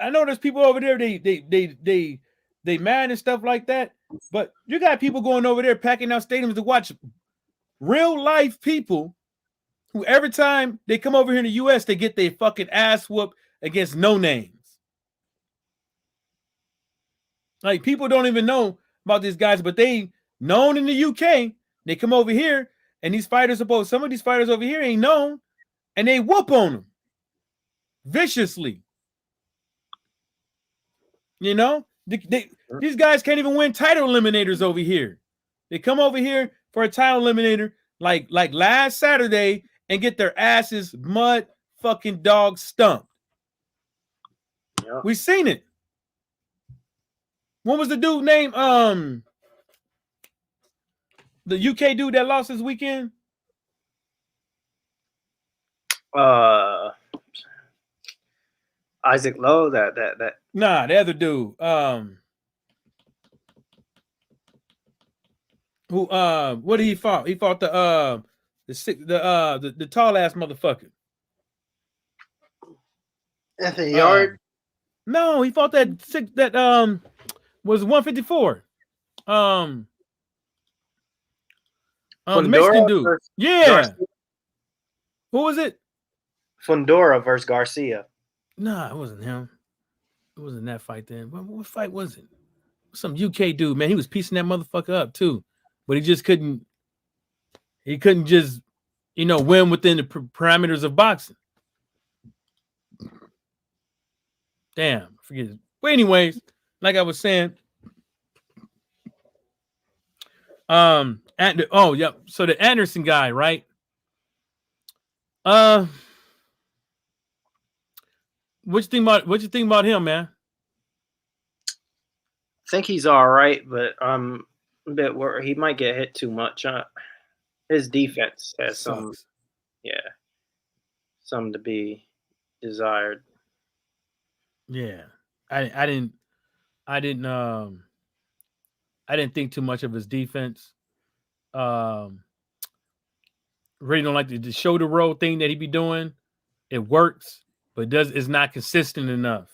I know there's people over there. They mad and stuff like that. But you got people going over there packing out stadiums to watch real life people who every time they come over here in the U.S. they get their fucking ass whooped against no names. Like people don't even know about these guys, but they known in the UK. They come over here, and these fighters some of these fighters over here ain't known, and they whoop on them viciously. You know, these guys can't even win title eliminators over here. They come over here for a title eliminator like last Saturday and get their asses mud fucking dog stumped. Yep. We seen it. What was the dude named the UK dude that lost this weekend? Isaac Lowe, that Nah, the other dude. Who what did he fought? He fought the tall ass motherfucker. Anthony Yard. No, he fought that was 154. The Mexican dude. Yeah. Garcia. Who was it? Fundora versus Garcia. Nah, it wasn't him. It wasn't that fight then. What fight was it? Some UK dude, man. He was piecing that motherfucker up too, but he just couldn't. He couldn't just, win within the parameters of boxing. Damn, I forget it. But anyways, like I was saying, so the Anderson guy, right? What you think about him, man? I think he's all right, but I'm a bit worried he might get hit too much. His defense has some to be desired. Yeah, I didn't think too much of his defense. Really don't like the shoulder roll thing that he be doing. It works, but it's not consistent enough,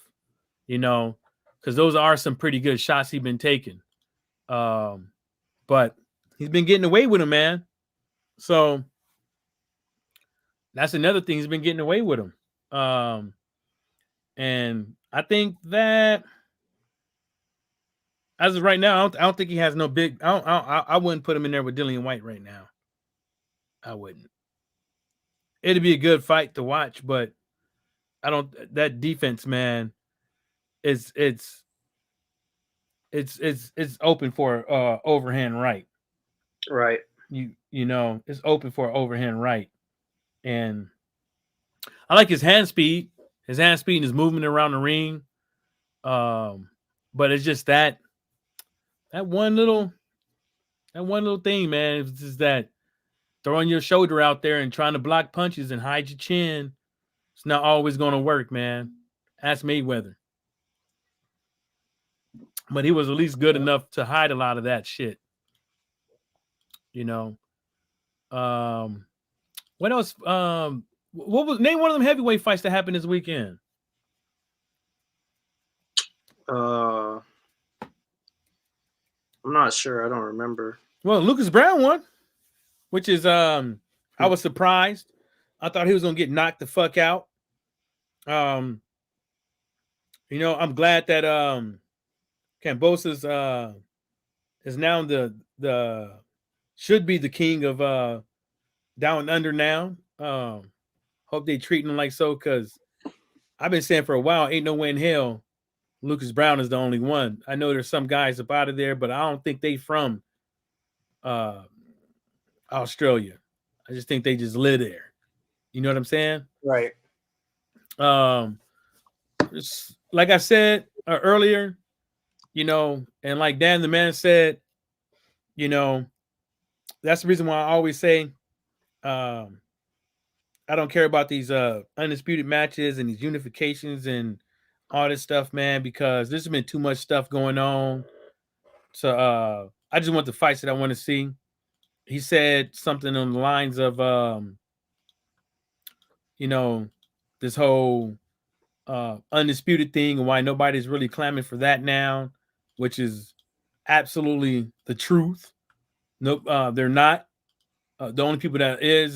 because those are some pretty good shots he's been taking. But he's been getting away with them, man. So that's another thing. He's been getting away with them. And I think that as of right now, I don't think he has no big. I wouldn't put him in there with Dillian Whyte right now. I wouldn't. It'd be a good fight to watch, but I don't. That defense, man, it's open for overhand right. Right. It's open for overhand right, and I like his hand speed. His hand speed and his movement around the ring. But it's just that one little thing, man. It's just that throwing your shoulder out there and trying to block punches and hide your chin. It's not always going to work, man. Ask Mayweather. But he was at least good enough to hide a lot of that shit. What else? What was name one of them heavyweight fights that happened this weekend? I'm not sure. I don't remember. Well, Lucas Brown won, which is I was surprised. I thought he was gonna get knocked the fuck out. I'm glad that Kambosos is now the should be the king of Down and Under now. Hope they treating him like so, because I've been saying for a while, ain't no way in hell Lucas Brown is the only one. I know there's some guys up out of there, but I don't think they from Australia. I just think they just live there. You know what I'm saying? Right. Like I said earlier, and like Dan the Man said, that's the reason why I always say I don't care about these undisputed matches and these unifications and all this stuff, man, because there's been too much stuff going on. So I just want the fights that I want to see. He said something on the lines of this whole undisputed thing and why nobody's really clamoring for that now, which is absolutely the truth. Nope, they're not. The only people that is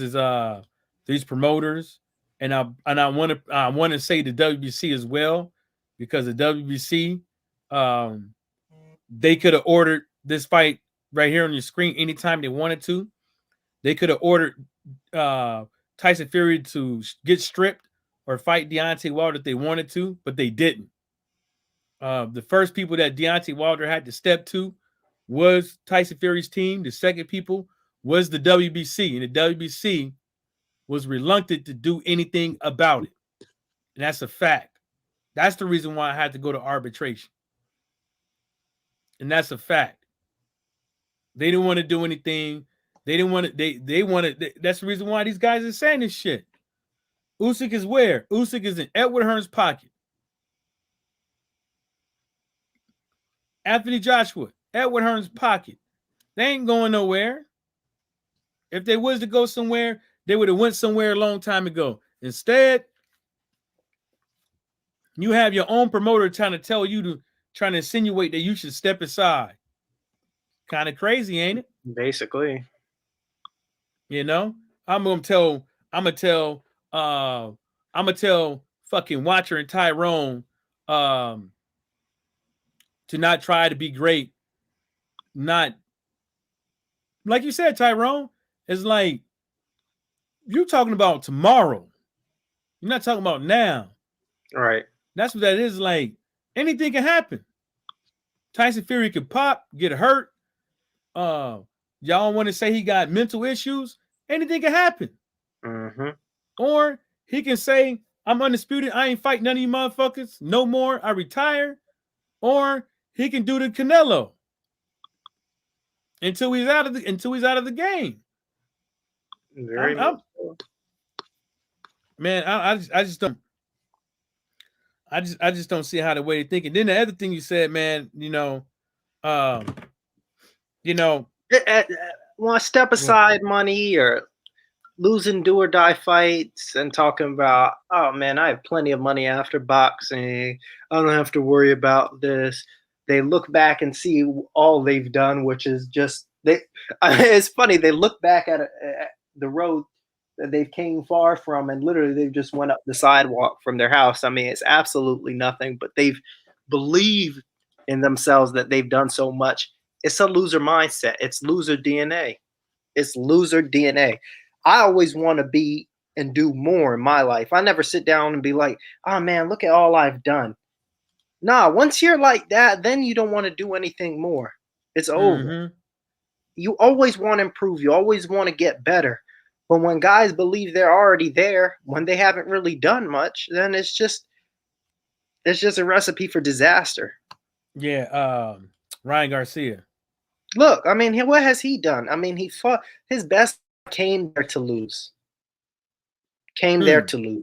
these promoters, and I want to say the WBC as well, because the WBC they could have ordered this fight right here on your screen anytime they wanted to. They could have ordered Tyson Fury to get stripped or fight Deontay Wilder if they wanted to, but they didn't. The first people that Deontay Wilder had to step to was Tyson Fury's team. The second people was the WBC, and the WBC was reluctant to do anything about it. And that's a fact. That's the reason why I had to go to arbitration. And that's a fact. They didn't want to do anything. They didn't want to, they wanted, that's the reason why these guys are saying this shit. Usyk is where? Usyk is in Edward Hearn's pocket. Anthony Joshua, Edward Hearn's pocket. They ain't going nowhere. If they was to go somewhere, they would have went somewhere a long time ago. Instead, you have your own promoter trying to insinuate that you should step aside. Kind of crazy, ain't it? Basically. You know, I'm gonna tell fucking Watcher and Tyrone to not try to be great. Not like you said, Tyrone. It's like you're talking about tomorrow. You're not talking about now. All right. That's what that is. Like anything can happen. Tyson Fury could pop, get hurt. Y'all want to say he got mental issues? Anything can happen. Mm-hmm. Or he can say, I'm undisputed. I ain't fighting none of you motherfuckers. No more. I retire. Or he can do the Canelo until he's out of the game. Very man, I just don't. I just don't see how the way they think. And then the other thing you said, man, want to step aside money or losing do or die fights and talking about, oh man, I have plenty of money after boxing. I don't have to worry about this. They look back and see all they've done, which is just it's funny. They look back at the road that they've came far from, and literally they've just went up the sidewalk from their house. I mean, it's absolutely nothing, but they've believed in themselves that they've done so much. It's a loser mindset. It's loser DNA. It's loser DNA. I always want to be and do more in my life. I never sit down and be like, oh man, look at all I've done. Nah, once you're like that, then you don't want to do anything more. It's over. Mm-hmm. You always want to improve. You always want to get better. But when guys believe they're already there, when they haven't really done much, then it's just a recipe for disaster. Yeah, Ryan Garcia. Look, I mean, what has he done? I mean, he fought his best, came there to lose. There to lose.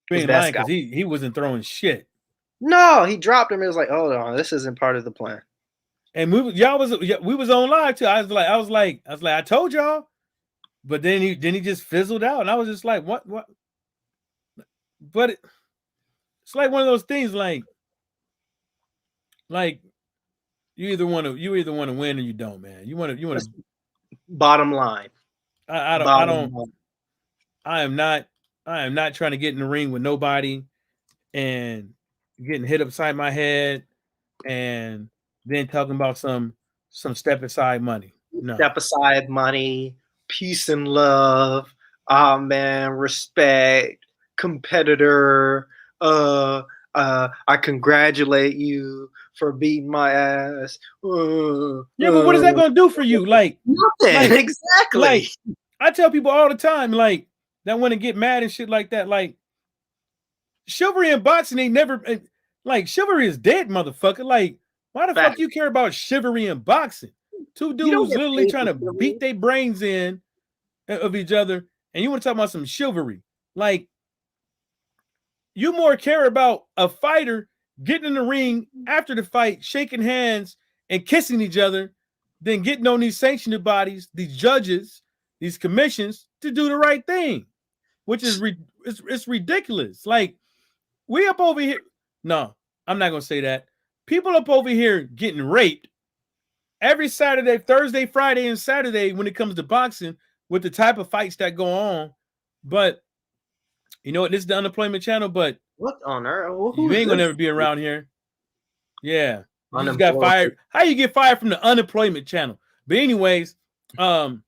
Being lying because he wasn't throwing shit. No, he dropped him. It was like, hold on, this isn't part of the plan. And we was on live too. I was like, I told y'all. But then he just fizzled out, and I was just like, what? But it's like one of those things, like you either want to win or you don't, man. You want to. Bottom line. I am not trying to get in the ring with nobody and getting hit upside my head and then talking about some step aside money. No. Step aside money. Peace and love, man, respect, competitor. I congratulate you for beating my ass. Yeah, but what is that going to do for you? Like nothing. Exactly. Like I tell people all the time, like that want to get mad and shit like that. Like chivalry and boxing ain't never like chivalry is dead, motherfucker. Like why the fuck you care about chivalry and boxing? Two dudes literally trying to beat their brains in of each other, and you want to talk about some chivalry. Like, you more care about a fighter getting in the ring after the fight, shaking hands and kissing each other than getting on these sanctioned bodies, these judges, these commissions to do the right thing, which is it's ridiculous. Like, we up over here. No, I'm not gonna say that. People up over here getting raped every Saturday, Thursday, Friday, and Saturday when it comes to boxing with the type of fights that go on. But you know what? This is the unemployment channel, but What on earth? Well, you who's ain't gonna this? ever be around here. Yeah. You just got Unemployed. fired. How you get fired from the unemployment channel? But anyways, when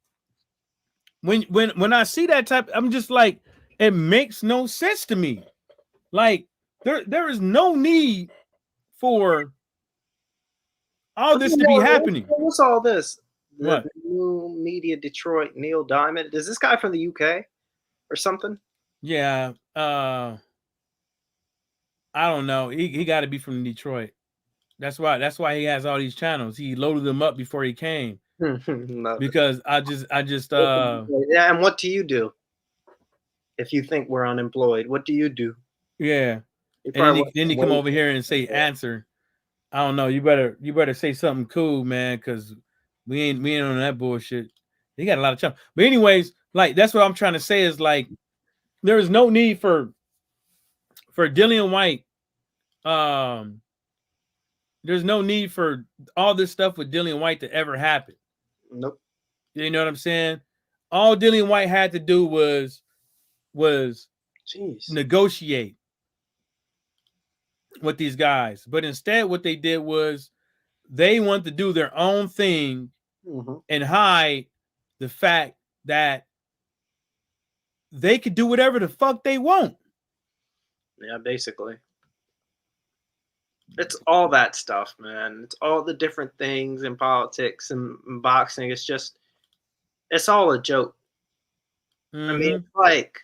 I see that type, I'm just like, it makes no sense to me. Like there is no need for all this to be happening. What's all this? What? The new media Detroit, Neil Diamond. Is this guy from the UK or something? Yeah. I don't know. He got to be from Detroit. That's why he has all these channels. He loaded them up before he came. Because I just yeah. And what do you do if you think we're unemployed? What do you do? Yeah. And then he come over here and say answer. I don't know. You better say something cool, man, because we ain't on that bullshit. He got a lot of time. But anyways, like that's what I'm trying to say is like there is no need for Dillian Whyte. There's no need for all this stuff with Dillian Whyte to ever happen. Nope. You know what I'm saying? All Dillian Whyte had to do was negotiate with these guys. But instead, what they did was they wanted to do their own thing and hide the fact that they could do whatever the fuck they want. Yeah, basically. It's all that stuff, man. It's all the different things in politics and boxing. It's all a joke. I mean, it's like,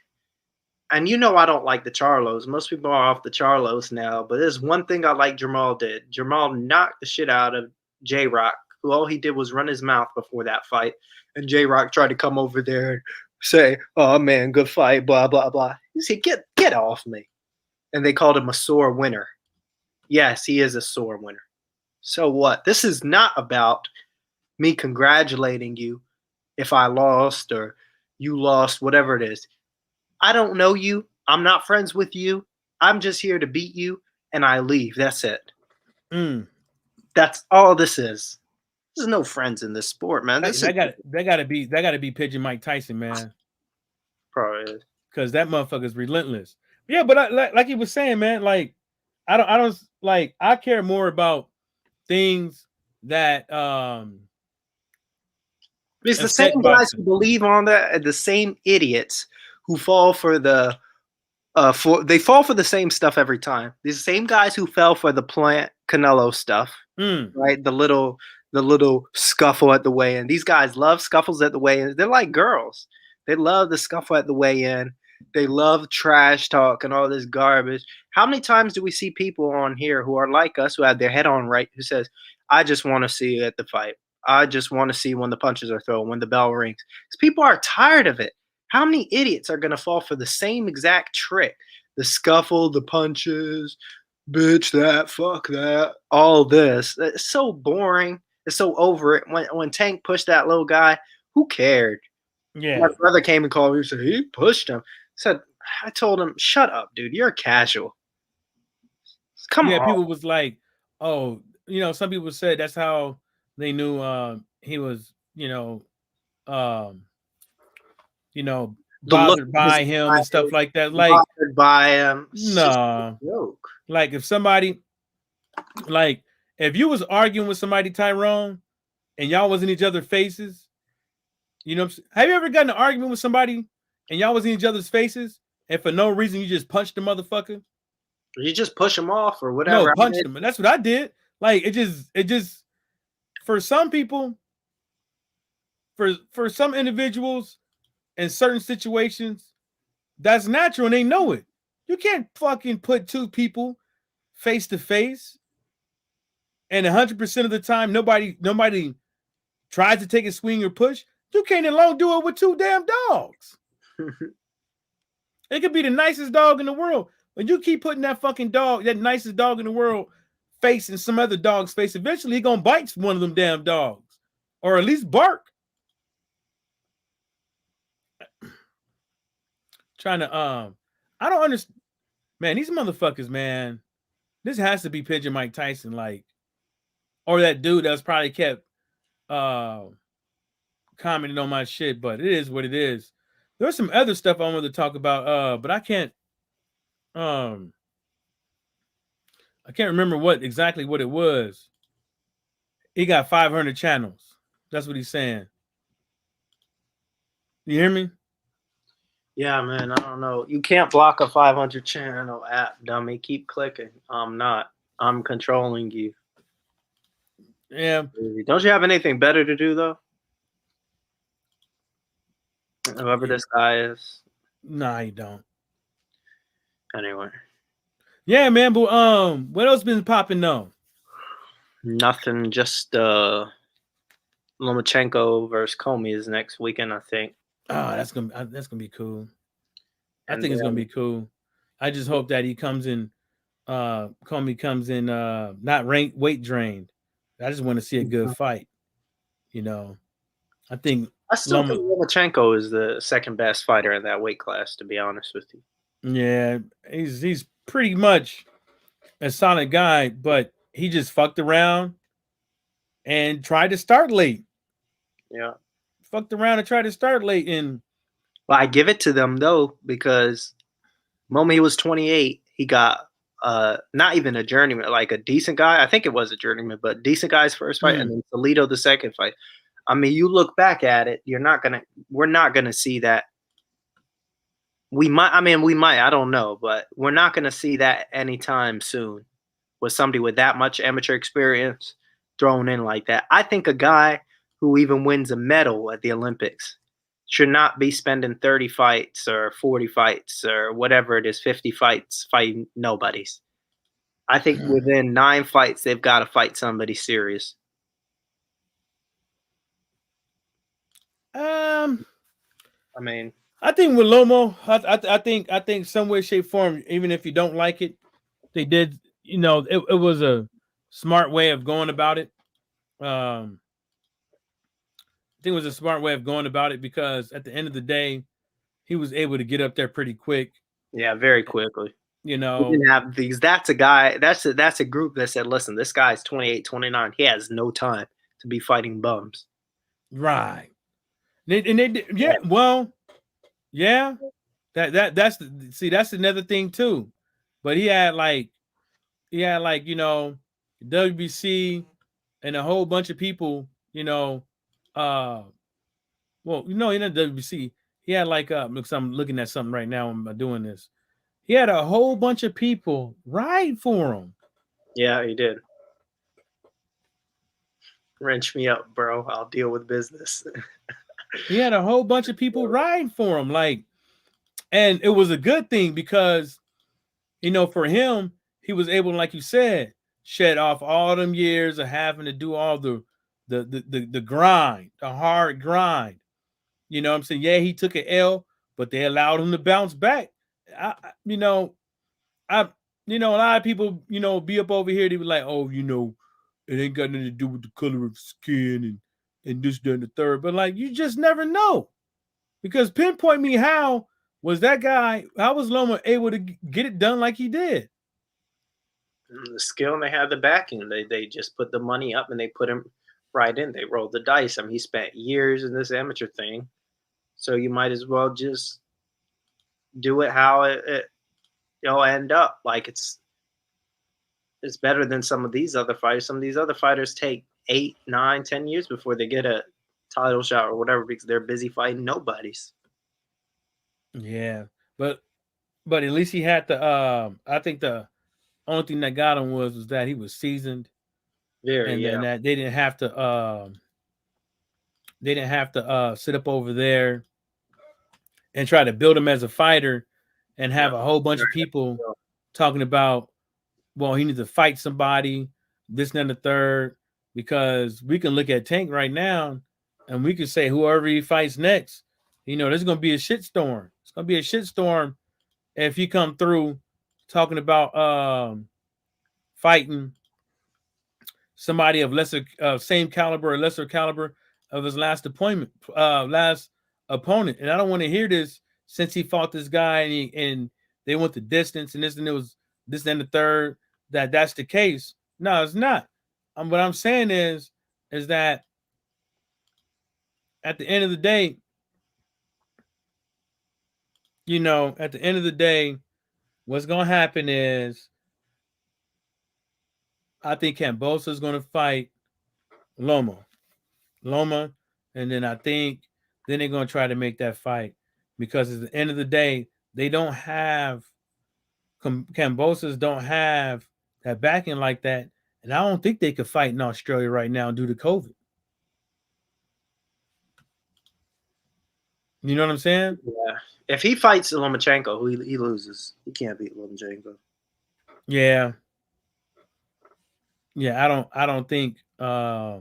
and you know I don't like the Charlos. Most people are off the Charlos now, but there's one thing I like Jamal did. Jamal knocked the shit out of J-Rock, who all he did was run his mouth before that fight. And J-Rock tried to come over there and say, oh, man, good fight, blah, blah, blah. He said, get off me. And they called him a sore winner. Yes, he is a sore winner. So what? This is not about me congratulating you if I lost or you lost, whatever it is. I don't know you. I'm not friends with you. I'm just here to beat you, and I leave. That's it. That's all this is. There's no friends in this sport, man. That gotta be Pigeon Mike Tyson, man. Probably is. Because that motherfucker's relentless. Yeah, but like he was saying, man, like I don't like. I care more about things that it's the same guys who believe on that, the same idiots who fall for the they fall for the same stuff every time. These same guys who fell for the Plant Canelo stuff, right? The little scuffle at the weigh-in. These guys love scuffles at the weigh-in. They're like girls. They love the scuffle at the weigh-in. They love trash talk and all this garbage. How many times do we see people on here who are like us, who have their head on right, who says, I just want to see you at the fight. I just want to see when the punches are thrown, when the bell rings. Because people are tired of it. How many idiots are going to fall for the same exact trick? The scuffle, the punches, bitch that, fuck that, all this. It's so boring. It's so over it. When Tank pushed that little guy, who cared? Yeah. My brother came and called me and said, he pushed him. I told him, shut up, dude. You're a casual. Come on. Yeah, people was like, oh, some people said that's how they knew he was, bothered by him and stuff like that. Like bothered by him. No. Joke. Like if somebody, like if you was arguing with somebody, Tyrone, and y'all was in each other's faces, have you ever gotten an argument with somebody and y'all was in each other's faces and for no reason you just punched the motherfucker? You just push him off or whatever. No, punched him. That's what I did. Like it just for some people, for some individuals in certain situations, that's natural and they know it. You can't fucking put two people face to face and 100% of the time nobody tries to take a swing or push. You can't alone do it with two damn dogs. It could be the nicest dog in the world. When you keep putting that fucking dog, that nicest dog in the world, face in some other dog's face, eventually he gonna bite one of them damn dogs. Or at least bark. Trying to I don't understand. Man, these motherfuckers, man. This has to be Pigeon Mike Tyson, like, or that dude that's probably kept commenting on my shit, but it is what it is. There's some other stuff I wanted to talk about, but I can't remember what it was. He got 500 channels. That's what he's saying. You hear me? Yeah, man. I don't know. You can't block a 500 channel app, dummy. Keep clicking. I'm not. I'm controlling you. Yeah. Don't you have anything better to do though? Whoever this guy is. Nah, you don't. Anyway. Yeah, man. But what else been popping though? Nothing. Just Lomachenko versus Comey is next weekend, I think. Oh, that's gonna be cool. I think it's gonna be cool. I just hope that he comes in. Comey comes in not weight drained. I just want to see a good fight. You know, I think think Lomachenko is the second best fighter in that weight class, to be honest with you. Yeah, he's pretty much a solid guy, but he just fucked around and tried to start late. Yeah. Fucked around and tried to start late. And well, I give it to them though, because the moment he was 28, he got not even a journeyman, like a decent guy. I think it was a journeyman, but decent guy's first fight, and then Toledo the second fight. I mean, you look back at it, we're not gonna see that. We might, I don't know, but we're not gonna see that anytime soon with somebody with that much amateur experience thrown in like that. I think a guy who even wins a medal at the Olympics should not be spending 30 fights or 40 fights or whatever it is, 50 fights fighting nobodies. I think within 9 fights, they've got to fight somebody serious. I think with Lomo, I think some way, shape, form, even if you don't like it, they did, it was a smart way of going about it. I think it was a smart way of going about it because at the end of the day, he was able to get up there pretty quick. Yeah, very quickly. We didn't have these. That's a guy. That's a group that said, listen, this guy's 28, 29. He has no time to be fighting bums. Right. That's another thing too. But he had WBC and a whole bunch of people, he didn't WBC. He had because I'm looking at something right now. I'm doing this. He had a whole bunch of people ride for him. Yeah, he did. Wrench me up, bro. I'll deal with business. He had a whole bunch of people riding for him, and it was a good thing because, for him, he was able, like you said, shed off all them years of having to do all the grind, the hard grind. You know what I'm saying? Yeah, he took an L, but they allowed him to bounce back. A lot of people, be up over here. They were like, oh, it ain't got nothing to do with the color of skin and this, that, and the third. But you just never know, because pinpoint me how was Loma able to get it done like he did? The skill, and they had the backing. They just put the money up and they put him right in. They rolled the dice. I mean, he spent years in this amateur thing, so you might as well just do it how it'll end up. It's better than some of these other fighters. Some of these other fighters take 8, 9, 10 years before they get a title shot or whatever because they're busy fighting nobodies. Yeah, but at least he had the. I think the only thing that got him was that he was seasoned. And that they didn't have to. They didn't have to sit up over there and try to build him as a fighter, and have a whole bunch of people talking about, well, he needs to fight somebody, this and the third, because we can look at Tank right now and we can say whoever he fights next, there's going to be a shitstorm. It's going to be a shitstorm if he come through talking about fighting somebody of lesser, same caliber or lesser caliber of his last opponent. And I don't want to hear this since he fought this guy and they want the distance and this and it was this and the third. That's the case. No, it's not. What I'm saying is that at the end of the day, at the end of the day, what's gonna happen is I think Kambosos is gonna fight Loma, and then I think then they're gonna try to make that fight because at the end of the day, they don't have Kambosos don't have that backing like that, and I don't think they could fight in Australia right now due to COVID. You know what I'm saying? Yeah. If he fights Lomachenko, he loses. He can't beat Lomachenko. Yeah. Yeah, I don't think I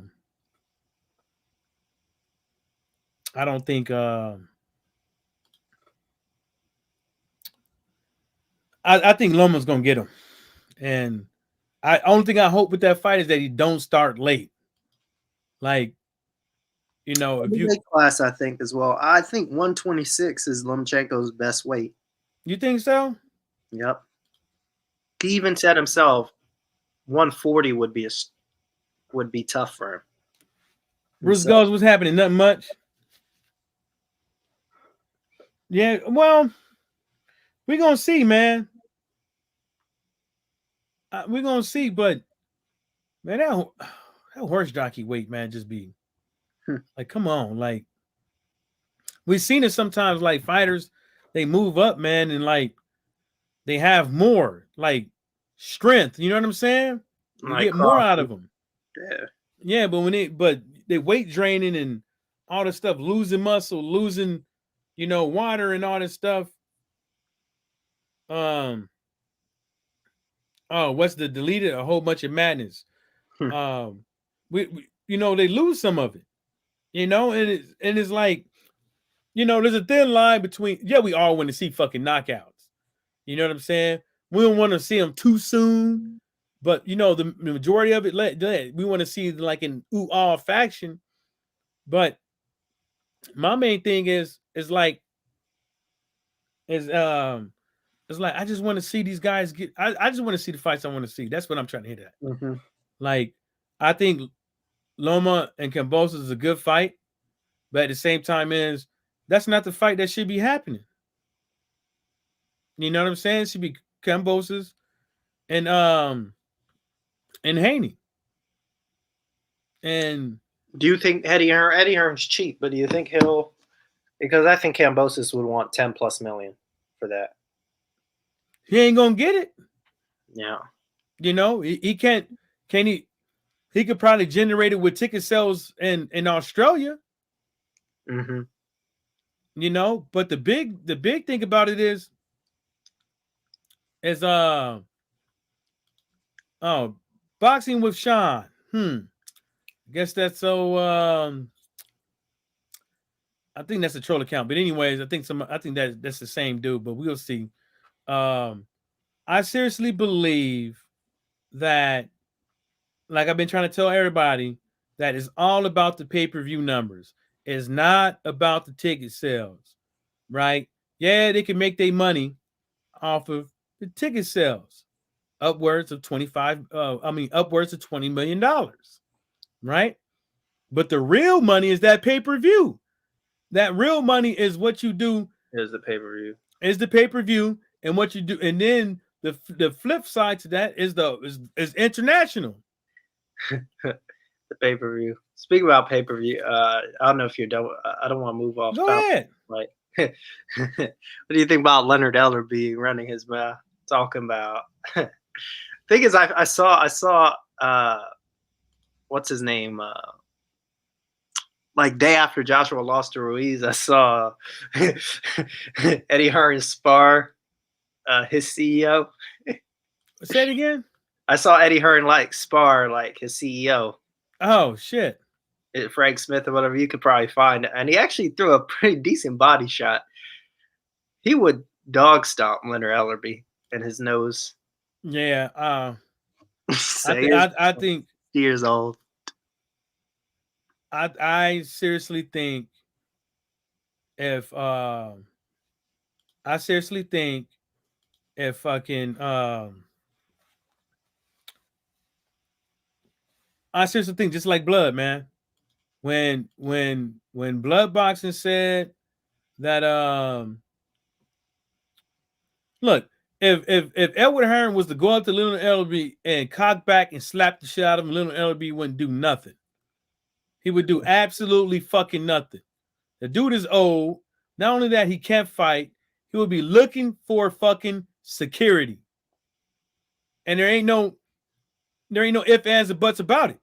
think Loma's gonna get him. And only thing I hope with that fight is that he don't start late. Like, if you weight class, I think as well. I think 126 is Lomachenko's best weight. You think so? Yep. He even said himself, 140 would be tough for him. Bruce goes, what's happening? Nothing much. Yeah, well, we're gonna see, man. We're gonna see, but man, that horse jockey weight, man, just be like, come on, like we've seen it sometimes. Like fighters, they move up, man, and like they have more like strength. You know what I'm saying? You get more out of them. Yeah, but they weight draining and all this stuff, losing muscle, losing, water and all this stuff. What's the deleted? A whole bunch of madness. We they lose some of it, and it's like, there's a thin line between. Yeah, we all want to see fucking knockouts. You know what I'm saying? We don't want to see them too soon, but the majority of it, we want to see like an ooh-ah faction. But my main thing is like I just want to see these guys get. I just want to see the fights I want to see. That's what I'm trying to hit at. Mm-hmm. Like, I think Loma and Kambosos is a good fight, but at the same time, that's not the fight that should be happening. You know what I'm saying? It should be Kambosos and Haney. And do you think Eddie Hearn's cheap? But do you think he'll? Because I think Kambosos would want 10+ million for that. He ain't gonna get it. Yeah. He can't. Can he? He could probably generate it with ticket sales in Australia. Mm-hmm. But the big thing about it is boxing with Sean. I guess that's so. I think that's a troll account. But anyways, I think that's the same dude. But we'll see. I seriously believe that, like I've been trying to tell everybody, that is all about the pay-per-view numbers. It's not about the ticket sales, right? Yeah, they can make their money off of the ticket sales, upwards of $20 million, right? But the real money is that pay-per-view. That real money is what you do. Is the pay-per-view. Is the pay-per-view and what you do, and then the flip side to that is international. The pay-per-view. Speaking about pay-per-view, I don't know if you're done. I don't want to move off. Go ahead. Like, what do you think about Leonard Ellerbe running his mouth, talking about? Thing is, I saw what's his name? Like day after Joshua lost to Ruiz, I saw Eddie Hearn spar his CEO. Say it again. I saw Eddie Hearn spar his CEO. Oh shit! Frank Smith or whatever, you could probably find, and he actually threw a pretty decent body shot. He would dog stomp Leonard Ellerbe in his nose. Yeah, So I think years old. I seriously think if if fucking I seriously think just like Blood, man. When Blood Boxing said that look, if Edward Hearn was to go up to Leonard Ellerbe and cock back and slap the shit out of him, Leonard Ellerbe wouldn't do nothing. He would do absolutely fucking nothing. The dude is old. Not only that, he can't fight. He would be looking for fucking security. And there ain't no ifs, ands, or buts about it.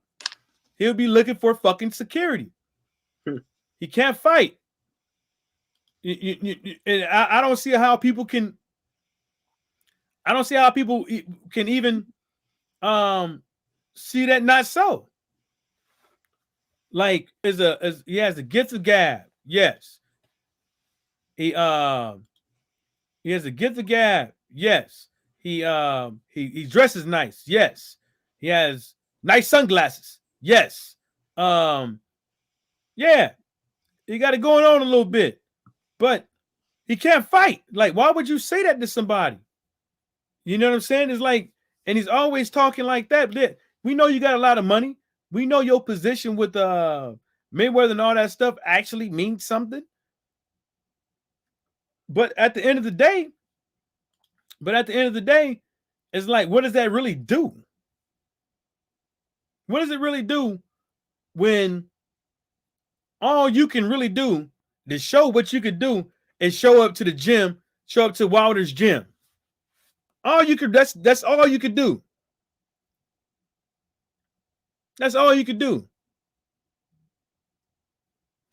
He'll be looking for fucking security. He can't fight. And I don't see how people can. I don't see how people can even see that not so. Like, he has a gift of gab. Yes. He has a gift of gab. Yes. He dresses nice. Yes. He has nice sunglasses. Yes. Yeah. He got it going on a little bit. But he can't fight. Like, why would you say that to somebody? You know what I'm saying? It's like, and he's always talking like that. We know you got a lot of money. We know your position with Mayweather and all that stuff actually means something. But at the end of the day, it's like, what does that really do? What does it really do when all you can really do to show what you could do is show up to the gym, show up to Wilder's gym? That's all you could do. That's all you could do.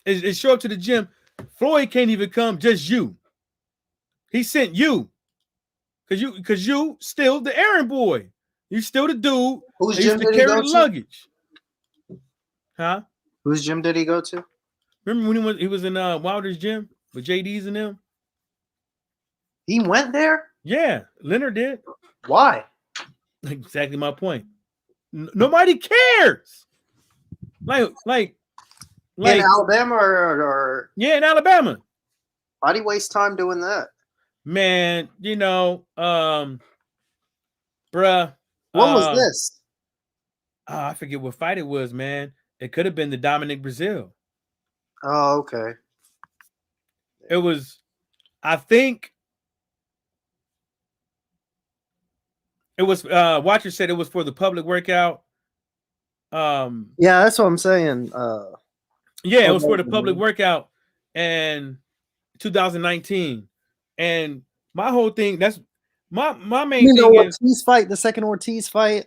Is show up to the gym. Floyd can't even come, just you. He sent you. Cause you still the errand boy. You still the dude Whose that gym used to did he carry go the to? luggage. Huh? Whose gym did he go to? Remember when he was in Wilder's gym with JD's and them? He went there? Yeah, Leonard did. Why? Exactly my point. Nobody cares. Like In Alabama or yeah, in Alabama. why'd he waste time doing that? Man, bruh. What was this? I forget what fight it was, man. It could have been the Dominic Brazil. Oh, okay. It was, I think it was Watcher said it was for the public workout. Yeah, that's what I'm saying. Yeah, it was for the public workout in 2019. And my whole thing, that's my main thing is Ortiz fight, the second Ortiz fight.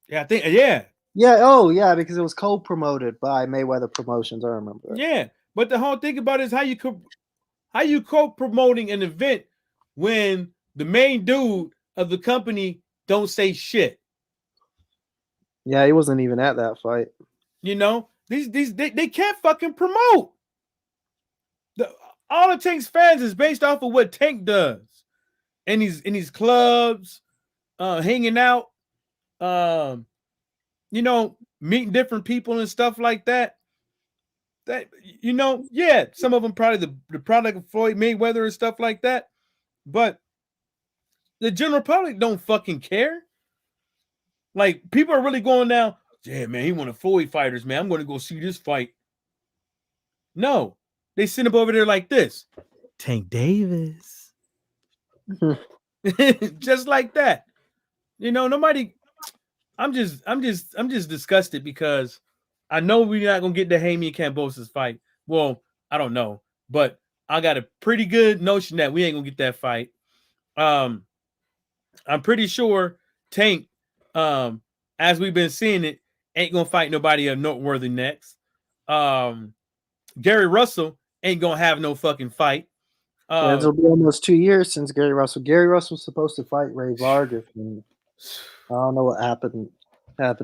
Yeah, I think yeah. Yeah, oh yeah, because it was co-promoted by Mayweather Promotions. I remember that. Yeah, but the whole thing about it is how you co-promoting an event when the main dude of the company don't say shit. Yeah, he wasn't even at that fight. You know, they can't fucking promote. All it takes fans is based off of what Tank does. In these clubs, hanging out, meeting different people and stuff like that. That yeah, some of them probably the product of Floyd Mayweather and stuff like that. But the general public don't fucking care. Like, people are really going now, yeah, man, he one of Floyd fighters, man. I'm going to go see this fight. No, they send him over there like this. Tank Davis. Just like that. Nobody. I'm just disgusted because I know we're not gonna get the Hamey and Kambosos fight. Well, I don't know, but I got a pretty good notion that we ain't gonna get that fight. I'm pretty sure Tank, as we've been seeing it, ain't gonna fight nobody of noteworthy next. Gary Russell ain't gonna have no fucking fight. It'll be almost 2 years since Gary Russell. Gary Russell was supposed to fight Ray Vargas, and I don't know what happened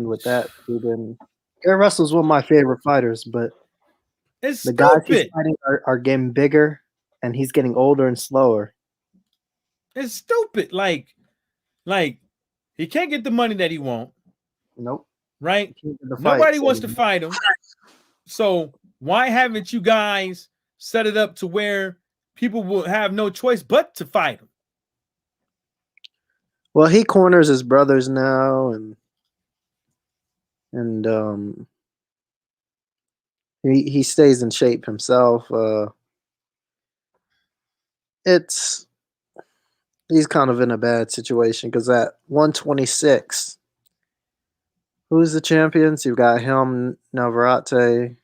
with that. Gary Russell's one of my favorite fighters, but it's the stupid. guys he's fighting are getting bigger, and he's getting older and slower. It's stupid. Like he can't get the money that he wants. Nope. Right? Nobody wants to fight him. So why haven't you guys set it up to where people will have no choice but to fight him? Well, he corners his brothers now, and he stays in shape himself. He's kind of in a bad situation because at 126, who's the champions? You've got him, Navarrete.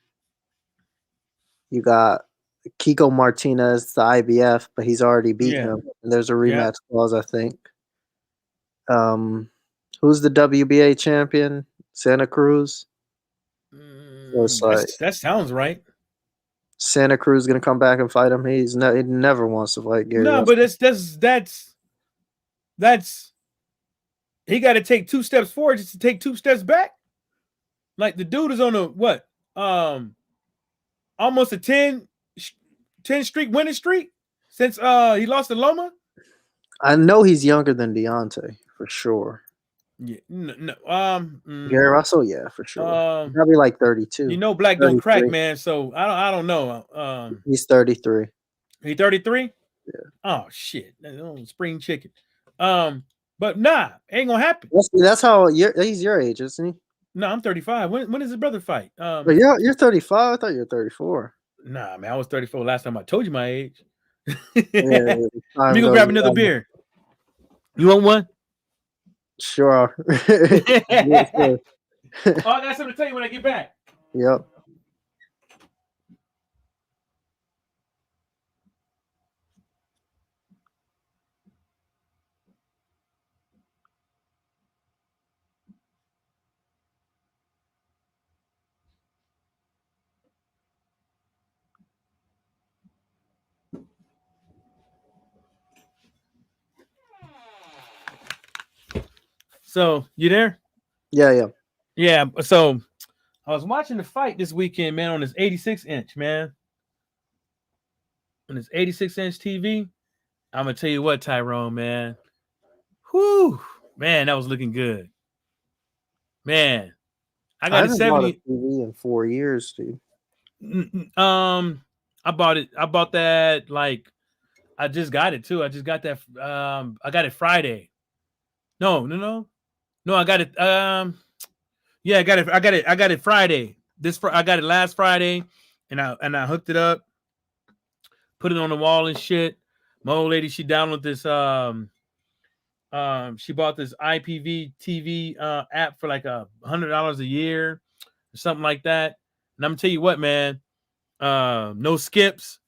You got Kiko Martinez, the IBF, but he's already beat him. And there's a rematch clause, I think. Who's the WBA champion? Santa Cruz. So it's like That sounds right. Santa Cruz is gonna come back and fight him. He never wants to fight Gary. No, but that's he got to take 2 steps forward just to take 2 steps back. Like the dude is on a what? Almost a 10 streak winning streak since he lost to Loma. I know he's younger than Deontay for sure. Yeah, Gary Russell, yeah, for sure. Probably like 32. You know, black don't crack, man. So I don't know. He's 33. He 33. Yeah. Oh shit, spring chicken. But nah, ain't gonna happen. That's how he's your age, isn't he? No, I'm 35. When does his brother fight? But you're 35. I thought you were 34. Nah, man, I was 34 last time I told you my age. Yeah, let me go grab another beer. You want one? Sure. Yes, I got something to tell you when I get back. Yep. So you there? Yeah. So I was watching the fight this weekend, man, on this 86-inch, man. On this 86-inch TV. I'm gonna tell you what, Tyrone, man. Whew, man, that was looking good. Man, I got a 70 TV in 4 years, dude. I bought it. I bought that like I just got it too. I just got that. I got it Friday. No. I got it. Yeah, I got it. I got it Friday. I got it last Friday, and I hooked it up, put it on the wall and shit. My old lady, she downloaded this. She bought this IPV TV app for like $100 a year or something like that. And I'm gonna tell you what, man. No skips,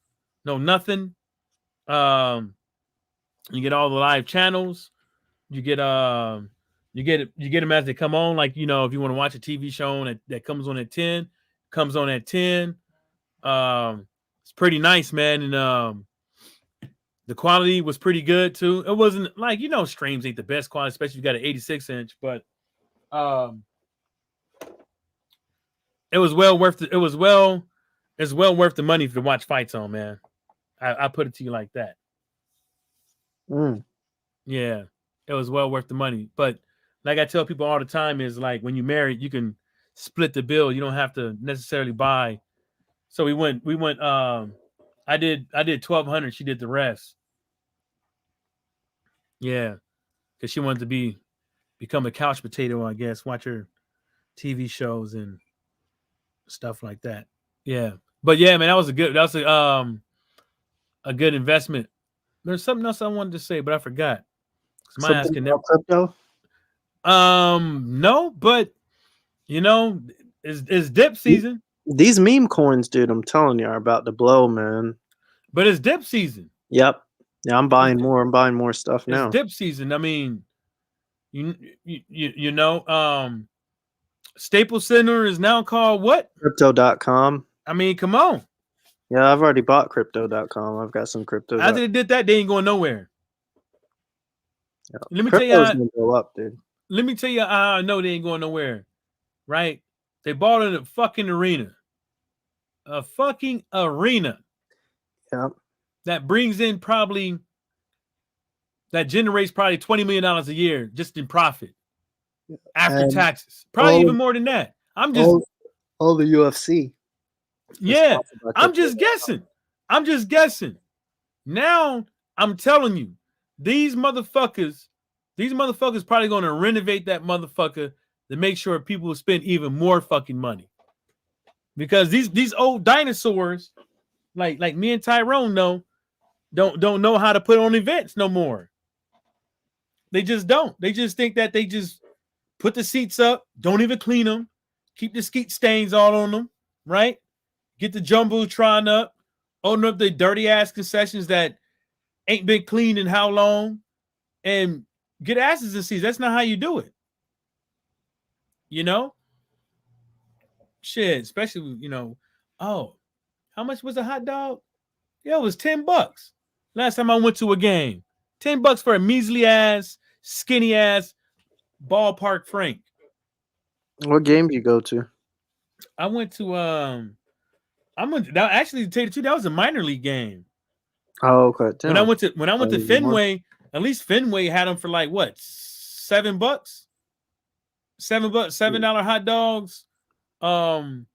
no nothing. You get all the live channels. You get them as they come on. Like, you know, if you want to watch a TV show that comes on at 10, comes on at 10. It's pretty nice, man. And the quality was pretty good too. It wasn't like, you know, streams ain't the best quality, especially if you got an 86-inch, but it's well worth the money to watch fights on, man. I put it to you like that. Yeah, it was well worth the money. But like I tell people all the time is like when you married, you can split the bill. You don't have to necessarily buy. So we went I did $1,200. She did the rest. Yeah. Because she wanted to become a couch potato, I guess, watch her TV shows and stuff like that. Yeah. But yeah, man, that was a good investment. There's something else I wanted to say, but I forgot. My ass can never crypto. No, but you know, it's dip season. These meme coins, dude, I'm telling you, are about to blow, man. But it's dip season. Yep. Yeah, I'm buying more. I'm buying more stuff now. It's dip season. I mean, you know, Staples Center is now called what? Crypto.com. I mean, come on. Yeah, I've already bought Crypto.com. I've got some crypto. After they did that, they ain't going nowhere. Yeah. Let me tell you how, go up, dude. Let me tell you how I know they ain't going nowhere. Right? They bought in a fucking arena. A fucking arena. Yep. That brings in that generates probably $20 million a year just in profit after taxes. Probably even more than that. I'm just all the UFC. Yeah, I'm just guessing. Now I'm telling you, these motherfuckers These motherfuckers probably going to renovate that motherfucker to make sure people will spend even more fucking money. Because these old dinosaurs, like me and Tyrone don't know how to put on events no more. They just don't. They just think that they just put the seats up, don't even clean them, keep the skeet stains all on them, right? Get the Jumbotron up, open up the dirty ass concessions that ain't been cleaned in how long, and get asses in seats. That's not how you do it. You know? Shit, especially, oh, how much was a hot dog? Yeah, it was $10. Last time I went to a game. $10 for a measly ass, skinny ass ballpark Frank. What game do you go to? I went to actually, to tell you the truth, that was a minor league game. Oh, okay. When I went to More. Fenway, at least Fenway had them for like what, $7? $7 hot dogs. And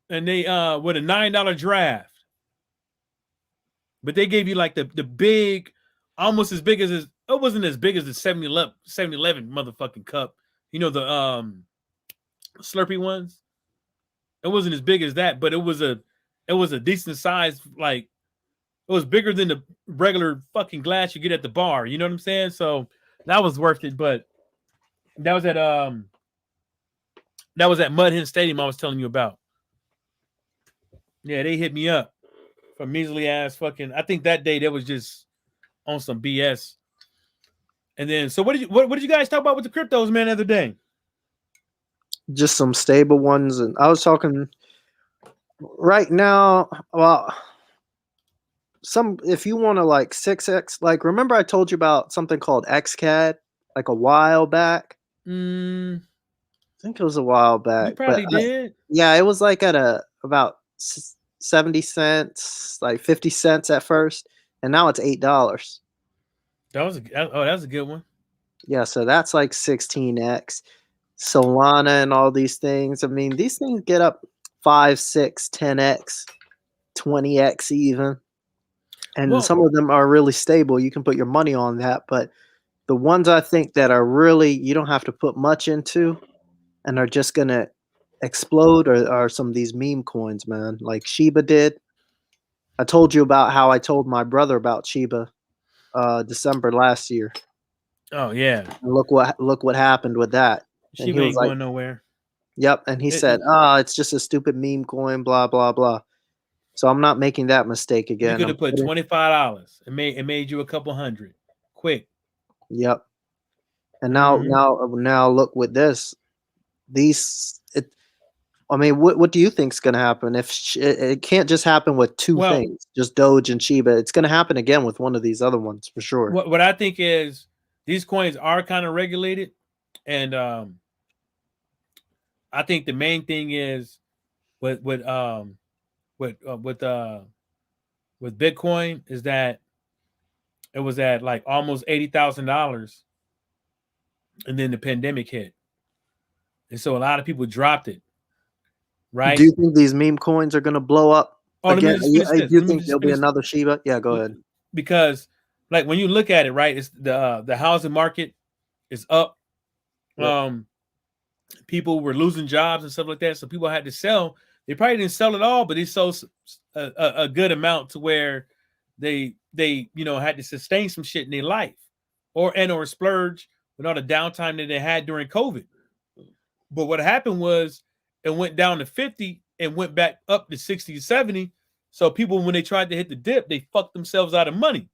they with a $9 draft. But they gave you like the big, almost as big as it wasn't as big as the 7-Eleven motherfucking cup. You know, the Slurpee ones. It wasn't as big as that, but it was a decent size, like it was bigger than the regular fucking glass you get at the bar. You know what I'm saying? So that was worth it. But that was at Mud Hen Stadium I was telling you about. Yeah, they hit me up for measly ass fucking. I think that day they was just on some BS. And then, so what did you guys talk about with the cryptos, man, the other day? Just some stable ones, and I was talking right now. Well, if you want to like 6x, like remember I told you about something called XCAD like a while back. I think it was a while back. You probably did. Yeah, it was like at about 70 cents, like 50 cents at first, and now it's $8. That was a good one. Yeah, so that's like 16x. Solana and all these things. I mean, these things get up 5, 6, 10x, 20x even. And some of them are really stable. You can put your money on that. But the ones I think that are really, you don't have to put much into and are just going to explode are some of these meme coins, man. Like Shiba did. I told you about how I told my brother about Shiba December last year. Oh, yeah. And look what happened with that. Shiba ain't going nowhere. Yep. And he said, it's just a stupid meme coin, blah, blah, blah. So I'm not making that mistake again. You could have put $25. It made you a couple hundred. Quick. Yep. And now look with this. I mean, what do you think is going to happen? If it can't just happen with two things, just Doge and Shiba, it's going to happen again with one of these other ones for sure. What I think is these coins are kind of regulated, and I think the main thing is with Bitcoin is that it was at like almost $80,000, and then the pandemic hit, and so a lot of people dropped it. Right? Do you think these meme coins are going to blow up again? Do you think there'll be another Shiba? Yeah, go ahead. Because, like, when you look at it, right, it's the housing market is up. Yep. People were losing jobs and stuff like that, so people had to sell. They probably didn't sell it all, but they sold a good amount to where they had to sustain some shit in their life, or splurge with all the downtime that they had during COVID. But what happened was, it went down to 50 and went back up to 60 to 70. So people, when they tried to hit the dip, they fucked themselves out of money.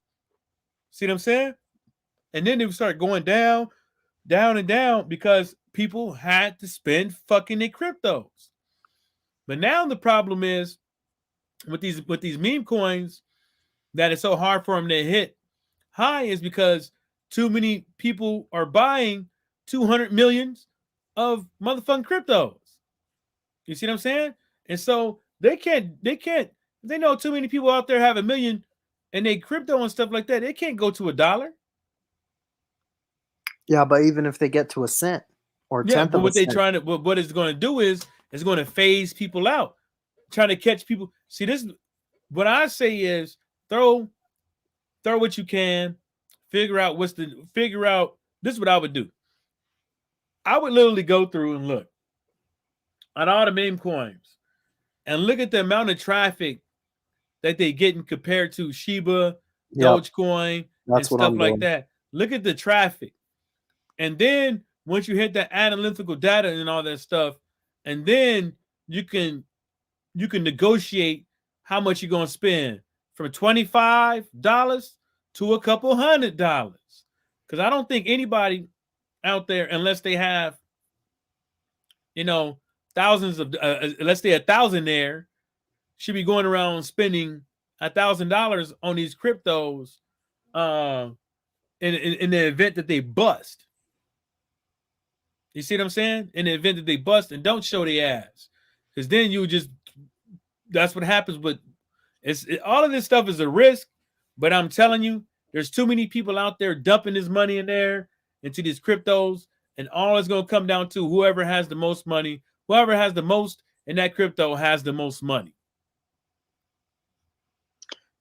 See what I'm saying? And then they would start going down, down and down because people had to spend fucking their cryptos. But now the problem is with these meme coins that it's so hard for them to hit high is because too many people are buying 200 millions of motherfucking cryptos. You see what I'm saying? And so they know too many people out there have $1 million and they crypto and stuff like that. They can't go to $1. Yeah, but even if they get to a cent or tenth of a cent. What it's going to do is it's going to phase people out, trying to catch people. See, this what I say is throw what you can, figure out This is what I would do. I would literally go through and look at all the meme coins and look at the amount of traffic that they getting compared to Shiba, Dogecoin, and That's what stuff I'm like doing. that. Look at the traffic. And then once you hit that analytical data and all that stuff, and then you can negotiate how much you're gonna spend from $25 to a couple $100. Because I don't think anybody out there, unless they have, thousands of, let's say 1,000 there, should be going around spending $1,000 on these cryptos in the event that they bust. You see what I'm saying? In the event that they bust, and don't show the ass, because then you just, that's what happens. But all of this stuff is a risk. But I'm telling you, there's too many people out there dumping this money in there into these cryptos, and all it's going to come down to whoever has the most money, whoever has the most in that crypto has the most money.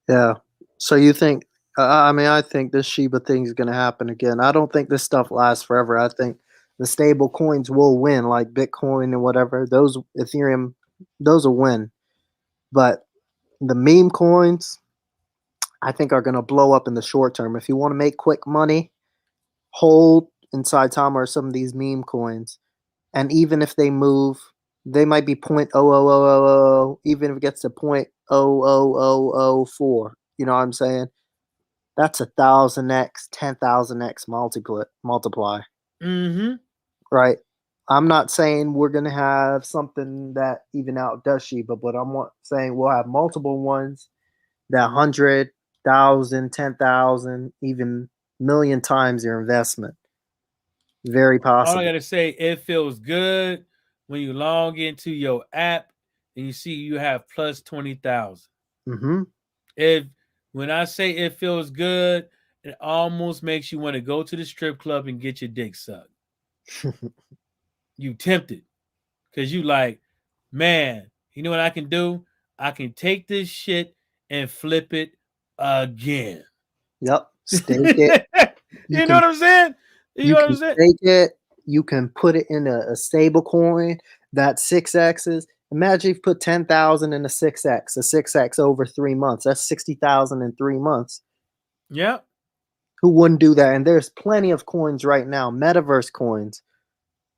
Yeah. So you think? I think this Shiba thing is going to happen again. I don't think this stuff lasts forever. I think the stable coins will win, like Bitcoin and whatever. Those Ethereum, those will win. But the meme coins, I think, are going to blow up in the short term. If you want to make quick money, hold inside time or some of these meme coins. And even if they move, they might be 0.00000, even if it gets to 0.00004. You know what I'm saying? That's 1,000x, 10,000x multiply. Mm-hmm. Right? I'm not saying we're going to have something that even outdoes Shiba, but I'm saying we'll have multiple ones that 100,000, 10,000, even million times your investment. Very possible. All I gotta say, it feels good when you log into your app and you see you have plus 20,000. Mm-hmm. When I say it feels good, it almost makes you want to go to the strip club and get your dick sucked. You tempted because you like, man, you know what I can do? I can take this shit and flip it again. Yep. Stake it. You know what I'm saying? You know what I'm saying? Stake it. You can put it in a stable coin that's 6x's. Imagine if you put 10,000 in a 6x over 3 months. That's 60,000 in 3 months. Yeah. Who wouldn't do that? And there's plenty of coins right now, metaverse coins.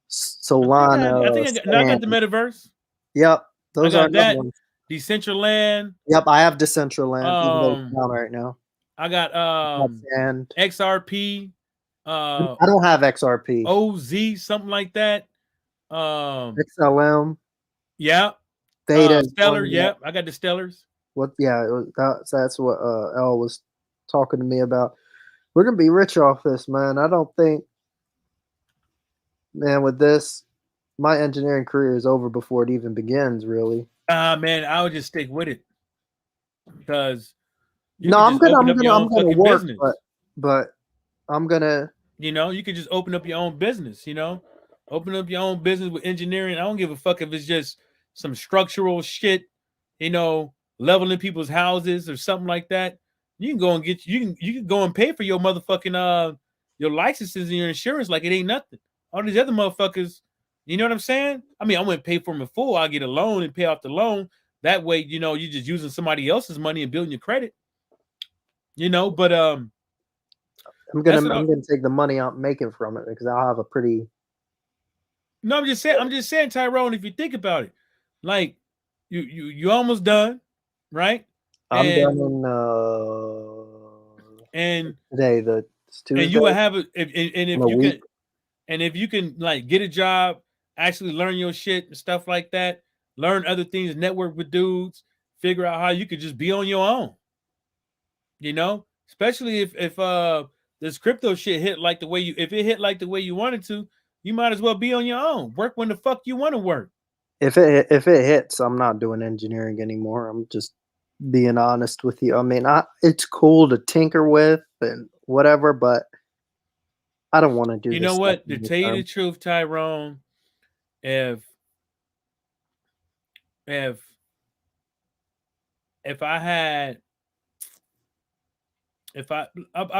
Solana. I got the metaverse. Yep. Those are that. Ones. Decentraland. Yep, I have Decentraland, even though it's down right now. I got XRP. I don't have XRP. OZ, something like that. XLM. Yeah. Theta. Stellar. Yep. I got the Stellars. What? Yeah, that's what L was talking to me about. We're gonna be rich off this, man. I don't think, man, with this, my engineering career is over before it even begins, really. Man, I would just stick with it because I'm gonna work, but I'm gonna. You could just open up your own business. Open up your own business with engineering. I don't give a fuck if it's just some structural shit. Leveling people's houses or something like that. You can go and you can go and pay for your motherfucking your licenses and your insurance like it ain't nothing. All these other motherfuckers, you know what I'm saying? I mean, I wouldn't pay for them in full. I'll get a loan and pay off the loan. That way, you're just using somebody else's money and building your credit. But I'm gonna take the money I'm making from it because I'll have a pretty. No, I'm just saying, Tyrone, if you think about it, like you almost done, right? I'm done in today, Tuesday. And you will have if you can like get a job, actually learn your shit and stuff like that, learn other things, network with dudes, figure out how you could just be on your own. Especially if this crypto shit hit like the way you wanted to, you might as well be on your own. Work when the fuck you want to work. If it hits, I'm not doing engineering anymore. I'm just being honest with you. I mean, it's cool to tinker with and whatever, but I don't want to do. You know what? To tell you the truth, Tyrone, if I'll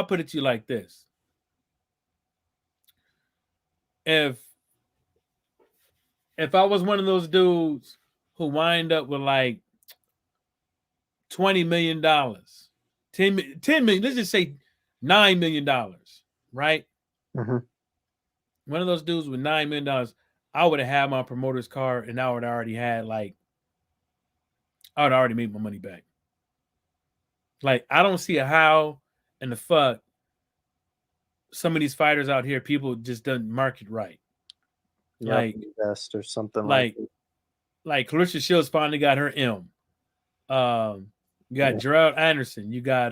put it to you like this. if I was one of those dudes who wind up with like $20 million, 10 million, let's just say $9 million, right? Mm-hmm. One of those dudes with $9 million, I would have had my promoter's card and I would have already had I would already made my money back. Like, I don't see how in the fuck some of these fighters out here, people just doesn't market right. Yep, Like invest or something like Clarissa Shields finally got her M. You got Gerald Anderson. You got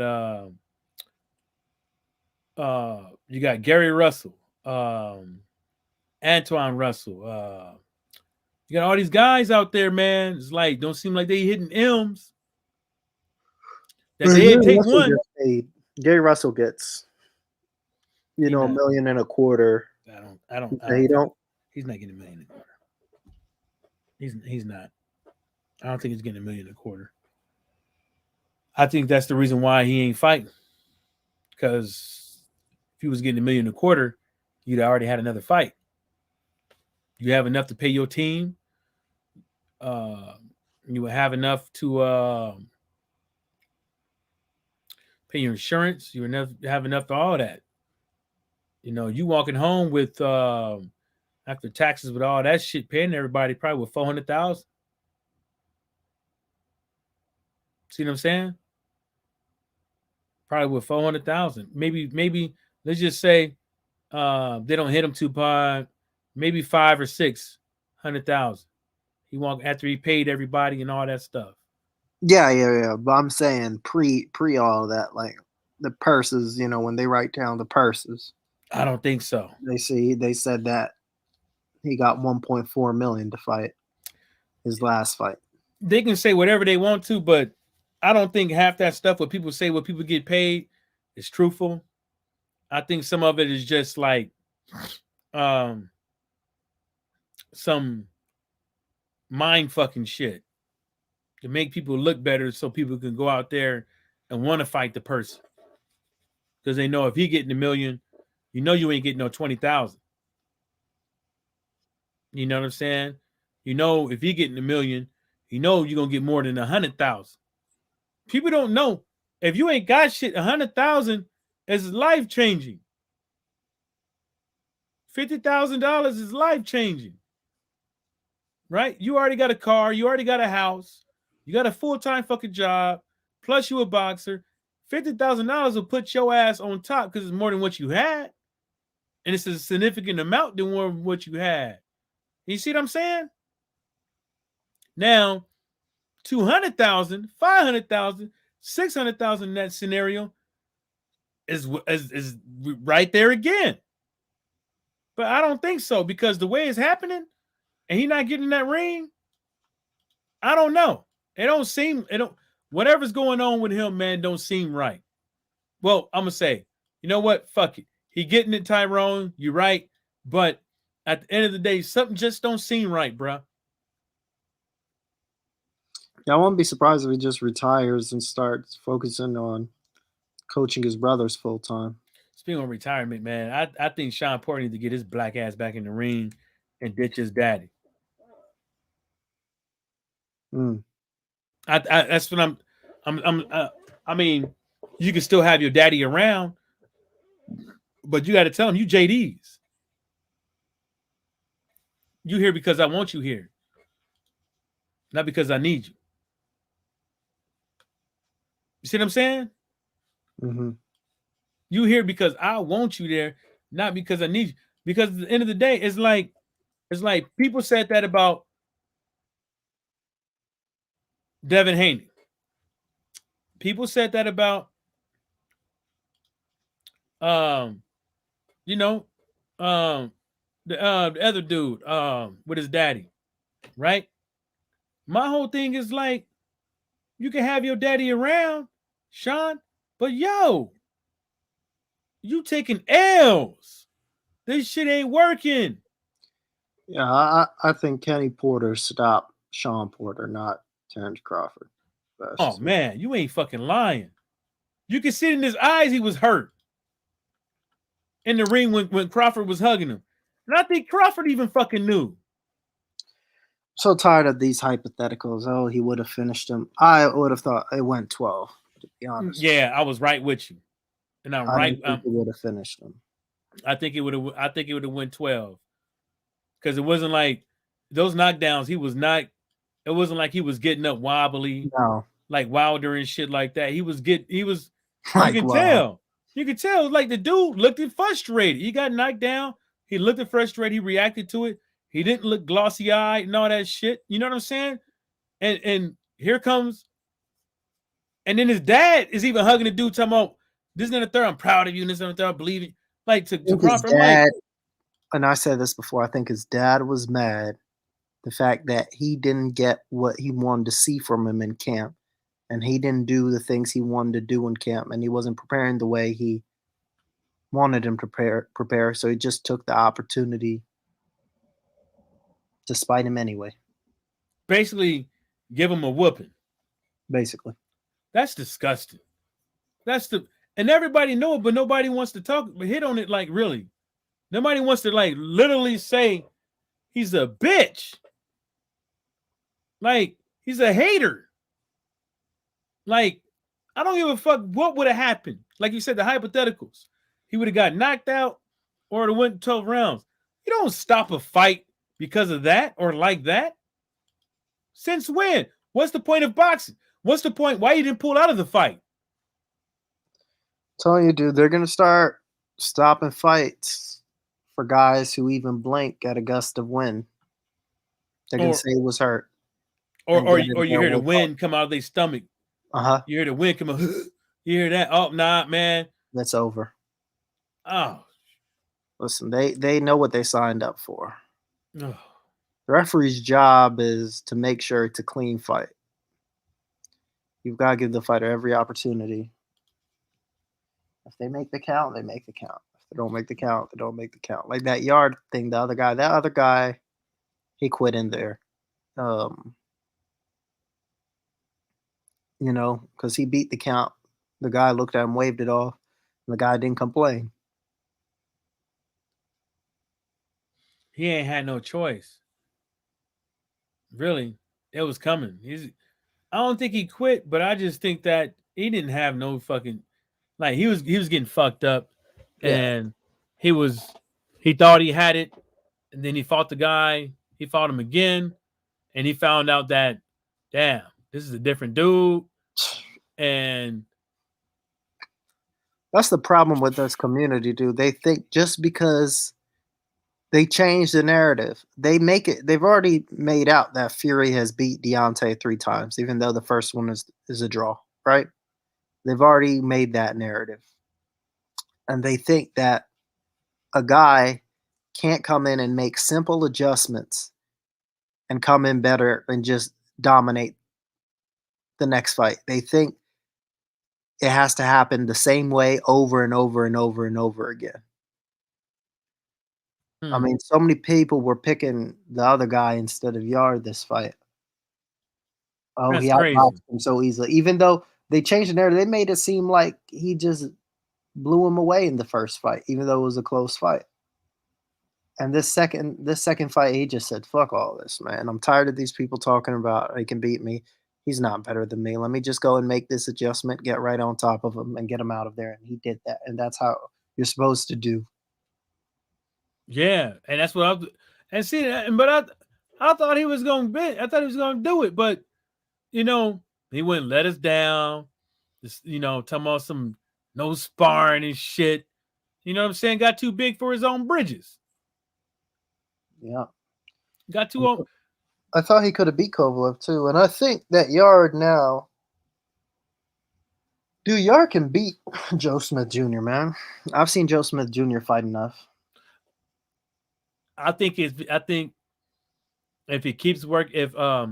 Gary Russell, Antoine Russell. You got all these guys out there, man. It's like don't seem like they hitting M's. That they take one. Gary Russell gets, $1.25 million. I don't. He's not getting $1 million a quarter. He's not. I don't think he's getting $1 million a quarter. I think that's the reason why he ain't fighting. Because if he was getting $1 million a quarter, you'd already had another fight. You have enough to pay your team. You would have enough to pay your insurance. You would have enough for all that. You walking home with after taxes with all that shit paying everybody probably with $400,000. See what I'm saying? Probably with $400,000. Maybe let's just say they don't hit him too hard. Maybe $500,000 or $600,000. He walk after he paid everybody and all that stuff. Yeah. But I'm saying pre all of that, like the purses. When they write down the purses. I don't think so. They said that he got $1.4 million to fight his last fight. They can say whatever they want to, but I don't think half that stuff what people say, what people get paid, is truthful. I think some of it is just like some mind fucking shit to make people look better so people can go out there and want to fight the person. Because they know if he getting $1 million, you ain't getting no 20,000. You know what I'm saying? If he getting $1 million, you're gonna get more than 100,000. People don't know. If you ain't got shit, 100,000 is life changing. $50,000 is life changing. Right? You already got a car, you already got a house, you got a full-time fucking job, plus you a boxer. $50,000 will put your ass on top because it's more than what you had. And it's a significant amount than more than what you had. You see what I'm saying? Now, 200,000, 500,000, 600,000 in that scenario is right there again. But I don't think so because the way it's happening and he not getting in that ring, I don't know. Whatever's going on with him, man, don't seem right. Well, I'm going to say, you know what? Fuck it. He getting it, Tyrone. You're right. But at the end of the day, something just don't seem right, bro. Yeah, I won't be surprised if he just retires and starts focusing on coaching his brothers full time. Speaking of retirement, man, I think Sean Porter needs to get his black ass back in the ring and ditch his daddy. That's what I mean, you can still have your daddy around, but you got to tell him you JD's. You here because I want you here, not because I need you. You see what I'm saying? Mm-hmm. You here because I want you there, not because I need you. Because at the end of the day, it's like people said that about Devin Haney. People said that about the other dude with his daddy, right? My whole thing is like, you can have your daddy around, Sean, but you taking L's. This shit ain't working. Yeah, I think Kenny Porter stopped Sean Porter, not Terrence Crawford. Oh man, you ain't fucking lying. You can see it in his eyes he was hurt in the ring when Crawford was hugging him. And I think Crawford even fucking knew. So tired of these hypotheticals. Oh, he would have finished him. I would have thought it went 12, to be honest. Yeah, I was right with you. And I'm I right. didn't think he would have finished him. I think it would have went 12. Because it wasn't like those knockdowns, it wasn't like he was getting up wobbly, No. like Wilder and shit like that. You Like, can wow. tell. You can tell, like the dude looked frustrated. He got knocked down. He looked frustrated. He reacted to it. He didn't look glossy-eyed and all that shit. You know what I'm saying? And here comes, and then his dad is even hugging the dude, talking about this and the third. I'm proud of you. And this and the third. I believe it. Like to Crawford, dad, and I said this before. I think his dad was mad the fact that he didn't get what he wanted to see from him in camp, and he didn't do the things he wanted to do in camp, and he wasn't preparing the way he wanted him to prepare. So he just took the opportunity to spite him anyway. Basically, give him a whooping. Basically, that's disgusting. And everybody know it, but nobody wants to talk, but hit on it like really. Nobody wants to like literally say he's a bitch. Like he's a hater. Like I don't give a fuck what would have happened. Like you said, the hypotheticals. He would have got knocked out or it went 12 rounds. You don't stop a fight because of that or like that. Since when? What's the point of boxing? What's the point? Why you didn't pull out of the fight? I'm telling you, dude, they're gonna start stopping fights for guys who even blink at a gust of wind. They're gonna say he was hurt. Or you hear the wind come out of their stomach. Uh-huh. You hear the wind come out. You hear that? Oh, nah, man. That's over. Oh. Listen, they know what they signed up for. Oh. The referee's job is to make sure it's a clean fight. You've got to give the fighter every opportunity. If they make the count, they make the count. If they don't make the count, they don't make the count. Like that Yard thing, that other guy, he quit in there. You know, because he beat the count. The guy looked at him, waved it off, and the guy didn't complain. He ain't had no choice. Really, it was coming. I don't think he quit, but I just think that he didn't have no fucking like he was getting fucked up, and he thought he had it, and then he fought the guy. He fought him again, and he found out that damn, this is a different dude, and that's the problem with this community, dude. They think just because they change the narrative, they've already made out that Fury has beat Deontay 3 times, even though the first one is a draw, right? They've already made that narrative. And they think that a guy can't come in and make simple adjustments and come in better and just dominate the next fight. They think it has to happen the same way over and over and over and over again. I mean, so many people were picking the other guy instead of Yard this fight. Oh, that's he outboxed him so easily. Even though they changed the narrative, they made it seem like he just blew him away in the first fight, even though it was a close fight. And this second fight, he just said, "Fuck all this, man. I'm tired of these people talking about he can beat me. He's not better than me. Let me just go and make this adjustment, get right on top of him, and get him out of there." And he did that, and that's how you're supposed to do. Yeah, and that's what but I thought he was gonna do it, but you know, he wouldn't let us down. Just, you know, talking about some no sparring and shit. You know what I'm saying? Got too big for his own bridges. Yeah. Got too old. I thought he could have beat Kovalev too, and I think that Yard now. Dude, Yard can beat Joe Smith Jr., man. I've seen Joe Smith Jr. fight enough. I think if he keeps work, if I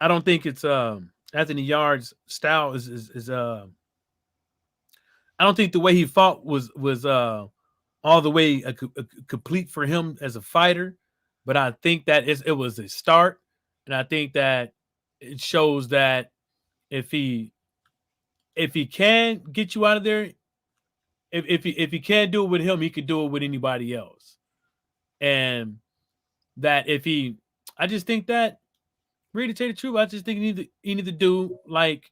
don't think it's Anthony Yard's style is I don't think the way he fought was all the way complete for him as a fighter, but I think that it was a start, and I think that it shows that if he can get you out of there, if he can't do it with him, he could do it with anybody else. And that I just think that, really to tell you the truth, I just think he need to do like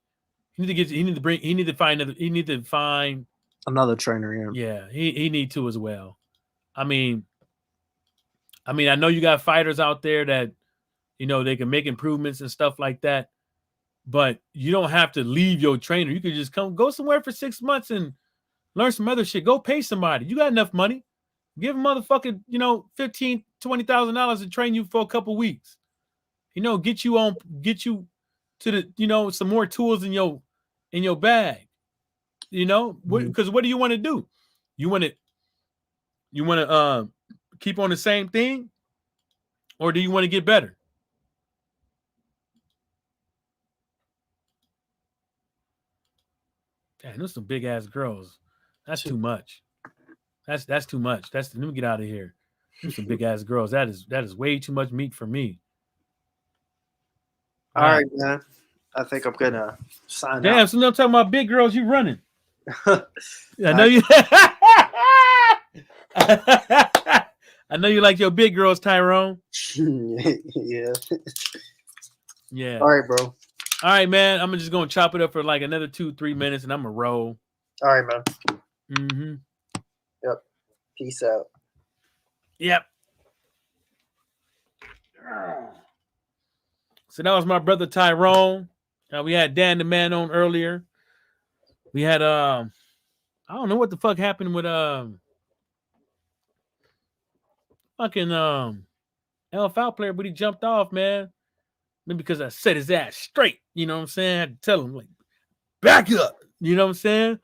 he need to find another trainer. Yeah, he need to as well. I mean, I know you got fighters out there that they can make improvements and stuff like that, but you don't have to leave your trainer. You could just go somewhere for 6 months and learn some other shit. Go pay somebody. You got enough money. Give a motherfucker, $15,000, $20,000 to train you for a couple weeks. Get you to the, some more tools in your bag. Because what do you want to do? You want to keep on the same thing, or do you want to get better? Damn, those some big ass girls. That's too much. That's too much. Let me get out of here. There's some big ass girls. That is way too much meat for me. All right, man. I think I'm gonna sign out. Damn, so now I'm talking about big girls. You running? I know you. I know you like your big girls, Tyrone. Yeah. Yeah. All right, bro. All right, man. I'm just gonna chop it up for like another 2-3 minutes, and I'm gonna roll. All right, man. Mm-hmm. Yep. Peace out. Yep. So that was my brother Tyrone. We had Dan the Man on earlier. We had I don't know what the fuck happened with fucking LFL player, but he jumped off, man. Maybe because I set his ass straight. You know what I'm saying? I had to tell him, like, back up. You know what I'm saying?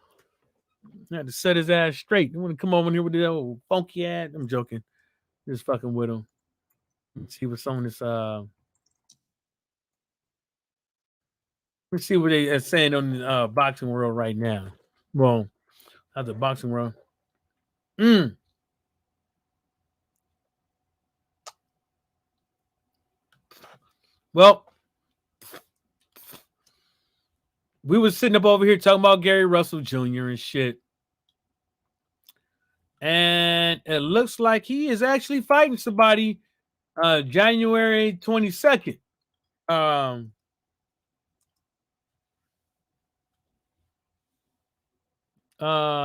I had to set his ass straight. You want to come over here with that old funky ass? I'm joking. Just fucking with him. Let's see what some of this let's see what they are saying on the boxing world right now. Well, not the boxing world. Well, we was sitting up over here talking about Gary Russell Jr. and shit. And it looks like he is actually fighting somebody January 22nd.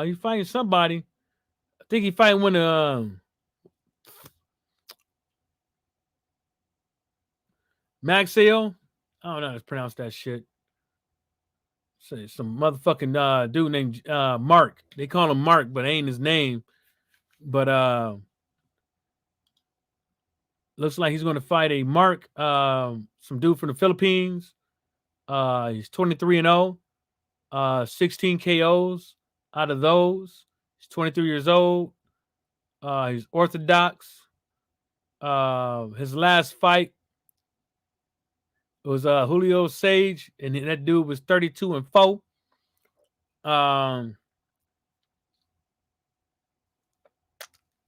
He's fighting somebody. I think he fighting one Maxwell. I don't know how to pronounce that shit. Say some motherfucking dude named Mark. They call him Mark, but ain't his name. But looks like he's going to fight a Mark, some dude from the Philippines. He's 23-0, 16 KOs out of those. He's 23 years old. He's orthodox. His last fight was Julio Sage, and that dude was 32-4.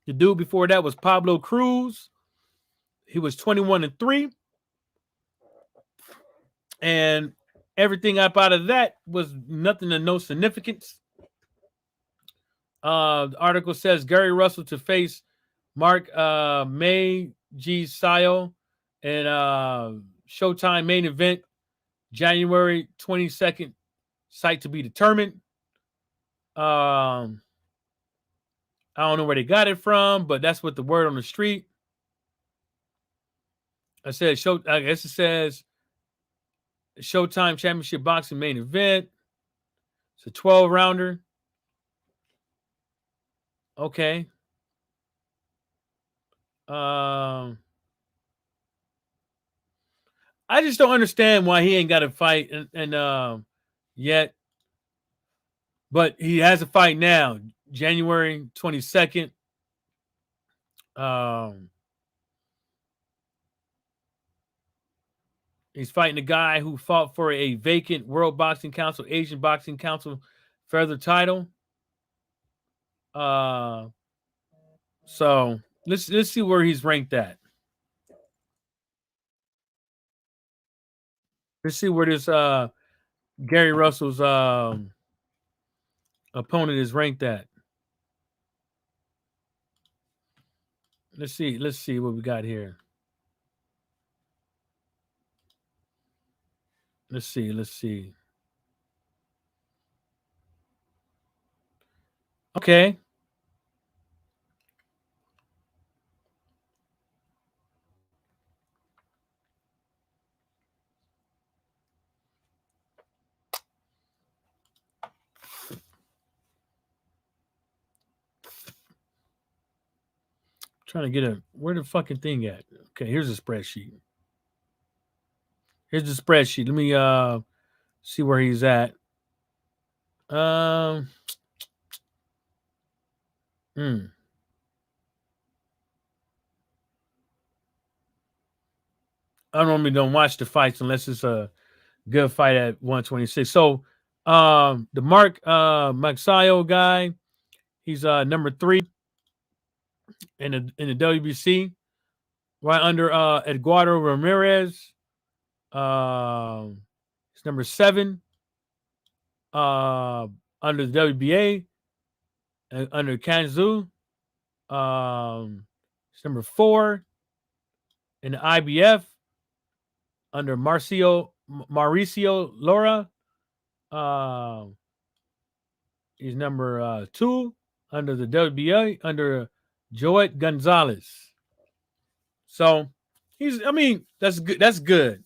The dude before that was Pablo Cruz. He was 21-3. And everything up out of that was nothing of no significance. The article says Gary Russell to face Mark May G. Sayo and Showtime main event January 22nd. Site to be determined. I don't know where they got it from, but that's what the word on the street. I guess it says Showtime Championship Boxing main event. It's a 12-rounder. Okay. I just don't understand why he ain't got a fight and yet. But he has a fight now, January 22nd. He's fighting a guy who fought for a vacant World Boxing Council, Asian Boxing Council feather title. So let's see where he's ranked at. Let's see where this Gary Russell's opponent is ranked at. Let's see what we got here. Let's see. Okay. Trying to get where the fucking thing at? Okay, here's a spreadsheet. Here's the spreadsheet. Let me see where he's at. Hmm. I normally don't watch the fights unless it's a good fight at 126. So the Mark Magsayo guy, he's number 3 in the WBC, right under Eduardo Ramirez. He's number 7 under the WBA, under Kanzu. He's number 4 in the IBF under Mauricio Lora. He's number 2 under the WBA under Joet Gonzalez. So that's good. That's good.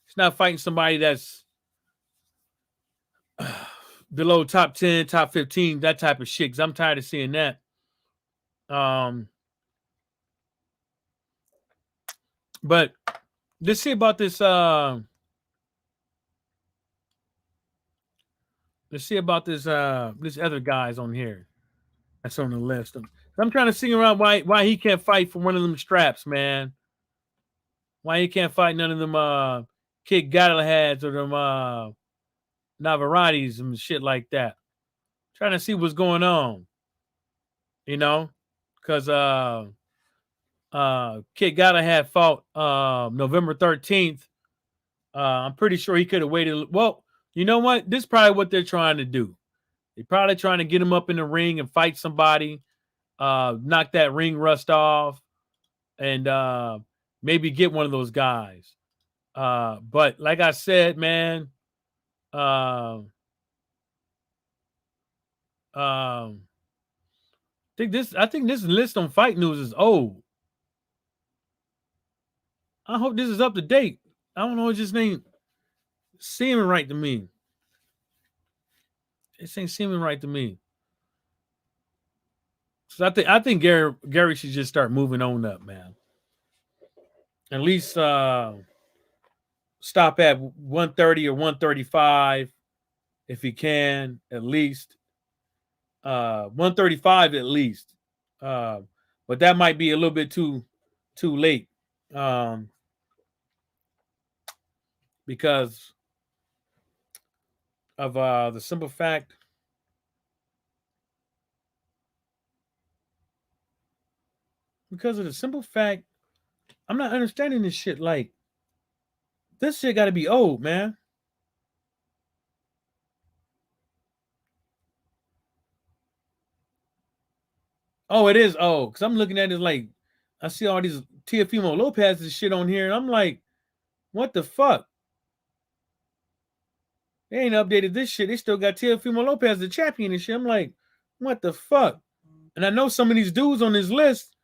He's not fighting somebody that's below top 10, top 15, that type of shit. Because I'm tired of seeing that. But let's see about this. Let's see about this. This other guys on here that's on the list. I'm trying to figure out why he can't fight for one of them straps, man. Why he can't fight none of them Kid Galahads or them Navaratis and shit like that. Trying to see what's going on. You know? Because Kid Galahad fought November 13th. I'm pretty sure he could have waited. Well, you know what? This is probably what they're trying to do. They're probably trying to get him up in the ring and fight somebody, knock that ring rust off, and maybe get one of those guys. But like I said, man, I think this list on Fight News is old. I hope this is up to date. I don't know, it just ain't seeming right to me. This ain't seeming right to me. So I think Gary should just start moving on up, man. At least stop at 130 or 135 if he can, at least. 135 at least. But that might be a little bit too late. Because of the simple fact I'm not understanding this shit. Like, this shit got to be old, man. Oh, it is old. Because I'm looking at it like, I see all these Teofimo Lopez's shit on here, and I'm like, what the fuck? They ain't updated this shit. They still got Teofimo Lopez the champion and shit. I'm like, what the fuck? And I know some of these dudes on this list,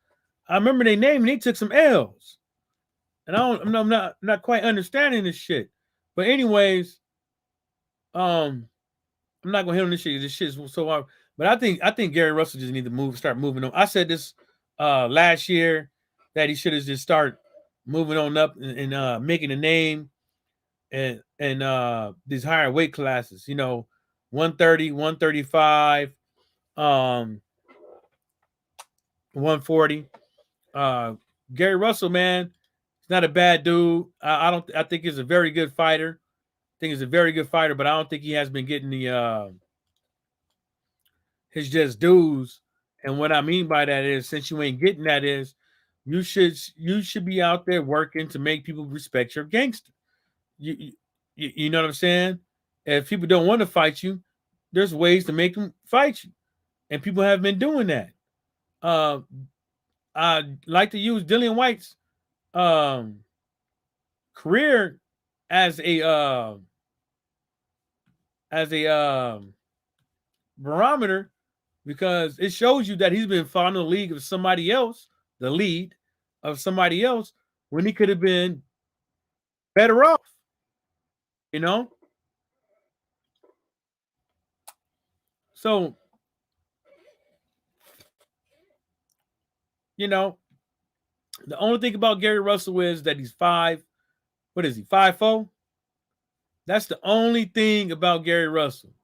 I remember their name and they took some L's. And I'm not quite understanding this shit. But anyways, I'm not gonna hit on this shit. This shit's so hard. But I think Gary Russell just need to start moving on. I said this last year that he should have just start moving on up and making a name and these higher weight classes, 130, 135, 140. Gary Russell, man, he's not a bad dude. I think he's a very good fighter. But I don't think he has been getting the his just dues. And what I mean by that is, since you ain't getting that, is you should be out there working to make people respect your gangster. You know what I'm saying? If people don't want to fight you, there's ways to make them fight you, and people have been doing that. I like to use Dillian Whyte's career as a barometer, because it shows you that he's been following the league of somebody else, the lead of somebody else, when he could have been better off, you know? So, you know, the only thing about Gary Russell is that he's 5'4"? That's the only thing about Gary Russell.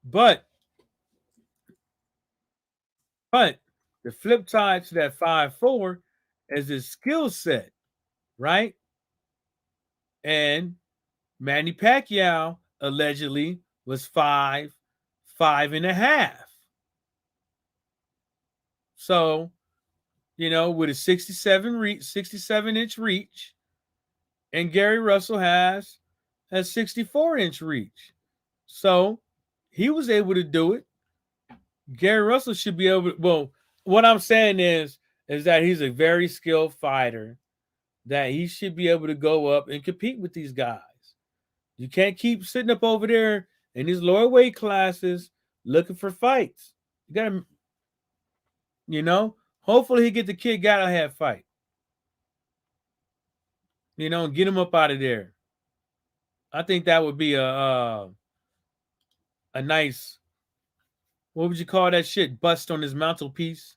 But the flip side to that 5'4" is his skill set, right? And Manny Pacquiao allegedly was 5'5.5". So, you know, with a 67-inch reach, and Gary Russell has a 64-inch reach. So he was able to do it. Gary Russell should be able to, well, what I'm saying is that he's a very skilled fighter, that he should be able to go up and compete with these guys. You can't keep sitting up over there in these lower weight classes looking for fights. You gotta, you know, hopefully he get the Kid Galahad fight. You know, get him up out of there. I think that would be a nice, what would you call that shit? Bust on his mantelpiece.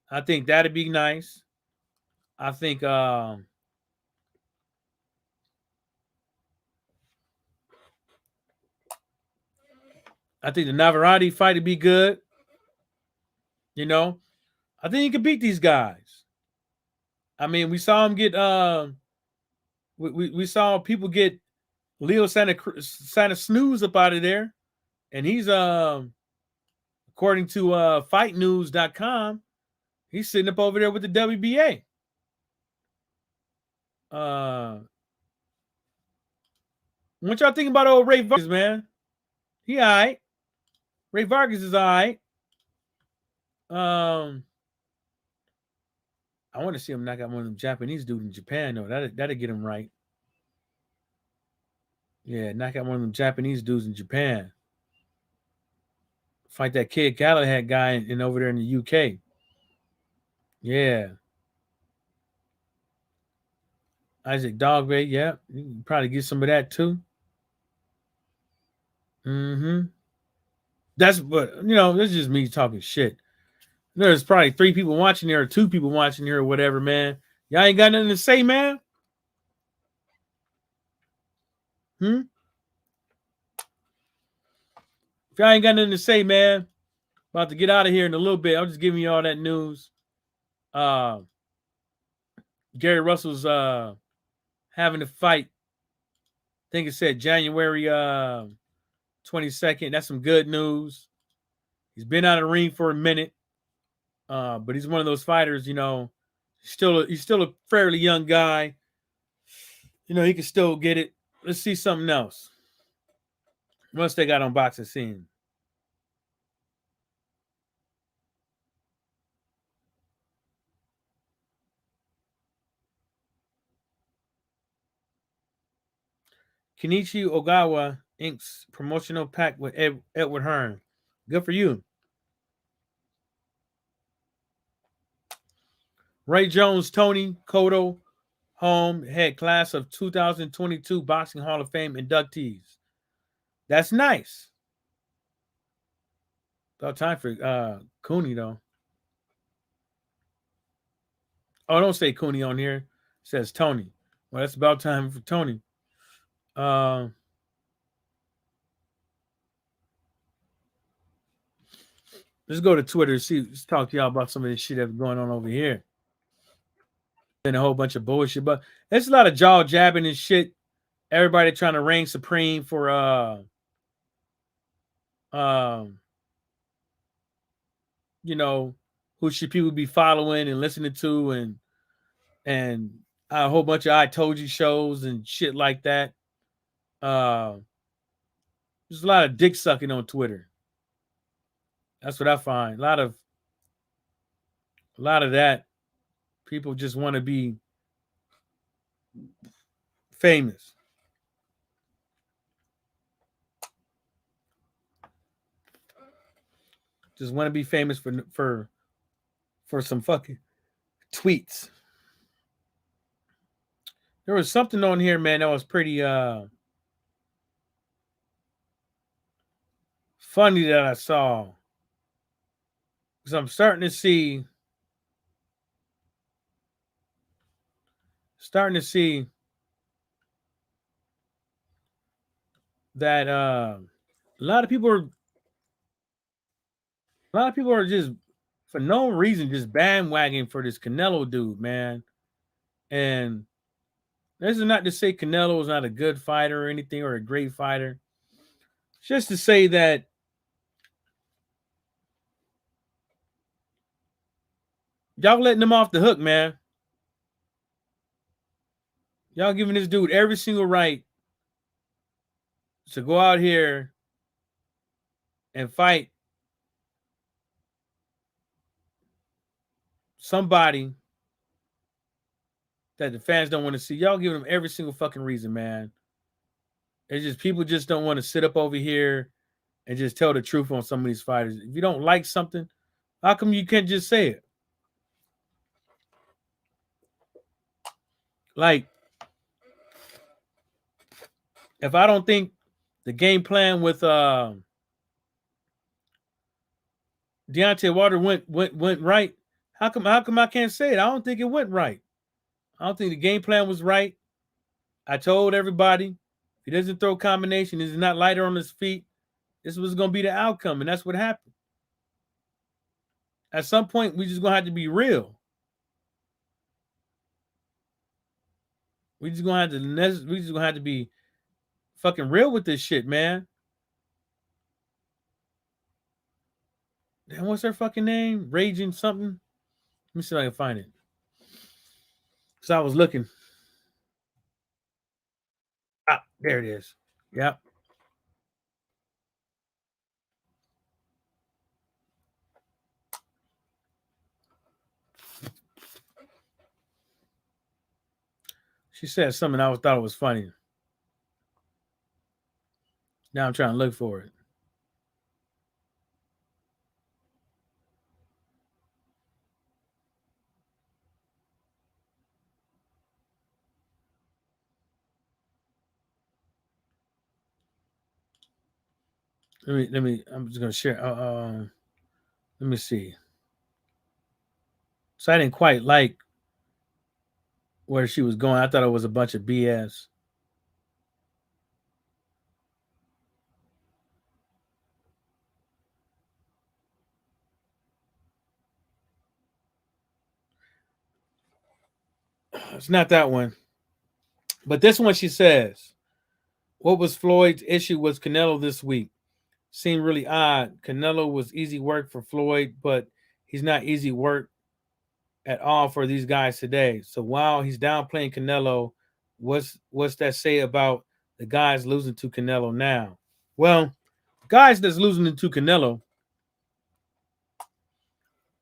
I think that'd be nice. I think the Navarrete fight would be good. You know, I think he could beat these guys. I mean, we saw him get we saw people get Leo Santa Snooze up out of there, and he's according to fightnews.com, he's sitting up over there with the WBA. What y'all think about old Ray Vargas, man? He all right. Ray Vargas is all right. I want to see him knock out one of them Japanese dudes in Japan, though. That'll get him right. Yeah, knock out one of them Japanese dudes in Japan. Fight that Kid Galahad guy in over there in the UK. Yeah. Isaac Dogbay, yeah. You can probably get some of that too. Mm-hmm. That's what, you know, this is just me talking shit. There's probably 3 people watching here or 2 people watching here or whatever, man. Y'all ain't got nothing to say, man? If y'all ain't got nothing to say, man, about to get out of here in a little bit. I'm just giving you all that news. Gary Russell's having a fight. I think it said January 22nd. That's some good news. He's been out of the ring for a minute. But he's one of those fighters, you know, he's still a fairly young guy. You know, he can still get it. Let's see something else. Once they got on Boxing Scene. Kenichi Ogawa Inc.'s promotional pack with Edward Hearn. Good for you. Ray Jones, Tony Cotto, home head class of 2022 Boxing Hall of Fame inductees. That's nice. About time for Cooney, though. Oh, don't say Cooney on here. It says Tony. Well, that's about time for Tony. Let's go to Twitter and let's talk to y'all about some of this shit that's going on over here. And a whole bunch of bullshit, but there's a lot of jaw jabbing and shit. Everybody trying to reign supreme for you know, who should people be following and listening to, and a whole bunch of I Told You shows and shit like that. There's a lot of dick sucking on Twitter. That's what I find. A lot of A lot of that, people just want to be famous. Just want to be famous for some fucking tweets. There was something on here, man, that was pretty funny that I saw. Because I'm starting to see that a lot of people are just for no reason just bandwagoning for this Canelo dude, man. And this is not to say Canelo is not a good fighter or anything or a great fighter. It's just to say that y'all letting him off the hook, man. Y'all giving this dude every single right to go out here and fight somebody that the fans don't want to see. Y'all giving him every single fucking reason, man. It's just people just don't want to sit up over here and just tell the truth on some of these fighters. If you don't like something, how come you can't just say it? Like, if I don't think the game plan with Deontay Wilder went right, how come I can't say it? I don't think it went right. I don't think the game plan was right. I told everybody, if he doesn't throw combination, he's not lighter on his feet, this was going to be the outcome, and that's what happened. At some point, we just going to have to be real. We just going to have to be fucking real with this shit, man. Damn, what's her fucking name? Raging something? Let me see if I can find it. So I was looking. Ah, there it is. Yep. She said something I thought it was funny. Now I'm trying to look for it. Let me. I'm just gonna share. Let me see. So I didn't quite like where she was going. I thought it was a bunch of BS. It's not that one. But this one, she says, what was Floyd's issue with Canelo this week? Seemed really odd. Canelo was easy work for Floyd, but he's not easy work at all for these guys today. So while he's downplaying Canelo, what's that say about the guys losing to Canelo now? Well, guys that's losing to Canelo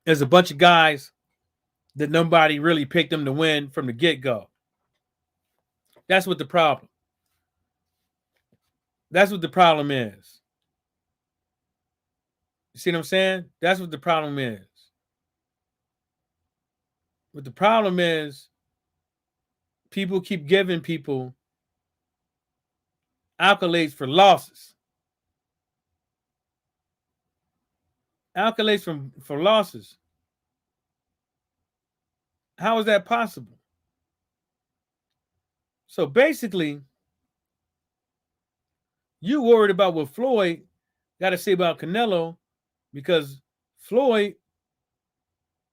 is a bunch of guys that nobody really picked them to win from the get-go. That's what the problem. That's what the problem is. You see what I'm saying? That's what the problem is. What the problem is, people keep giving people accolades for losses. Accolades for losses. How is that possible? So basically, you worried about what Floyd got to say about Canelo because Floyd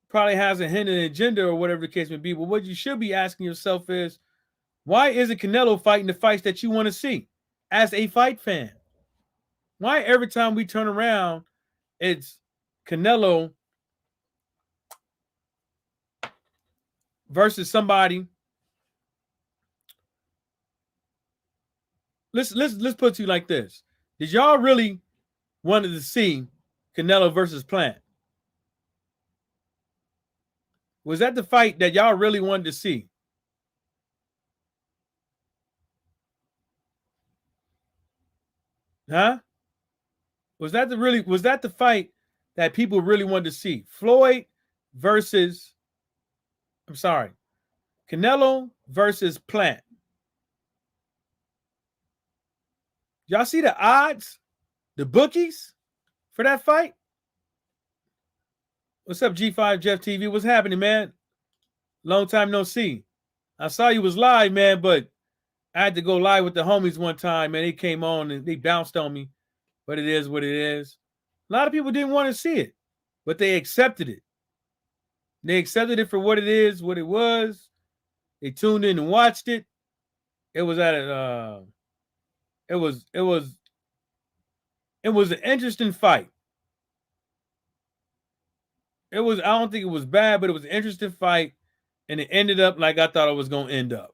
probably has a hidden agenda or whatever the case may be. But what you should be asking yourself is, why isn't Canelo fighting the fights that you want to see as a fight fan? Why every time we turn around, it's Canelo versus somebody? Let's put it to you like this. Did y'all really wanted to see Canelo versus Plant? Was that the fight that y'all really wanted to see? Huh? Was that the fight that people really wanted to see? Floyd versus, I'm sorry, Canelo versus Plant. Y'all see the odds, the bookies for that fight? What's up, G5 Jeff TV? What's happening, man? Long time no see. I saw you was live, man, but I had to go live with the homies one time, man. They came on and they bounced on me, but it is what it is. A lot of people didn't want to see it, but they accepted it. They accepted it for what it is, what it was. They tuned in and watched it. It was at a it was an interesting fight. I don't think it was bad, but it was an interesting fight, and it ended up like I thought it was gonna end up.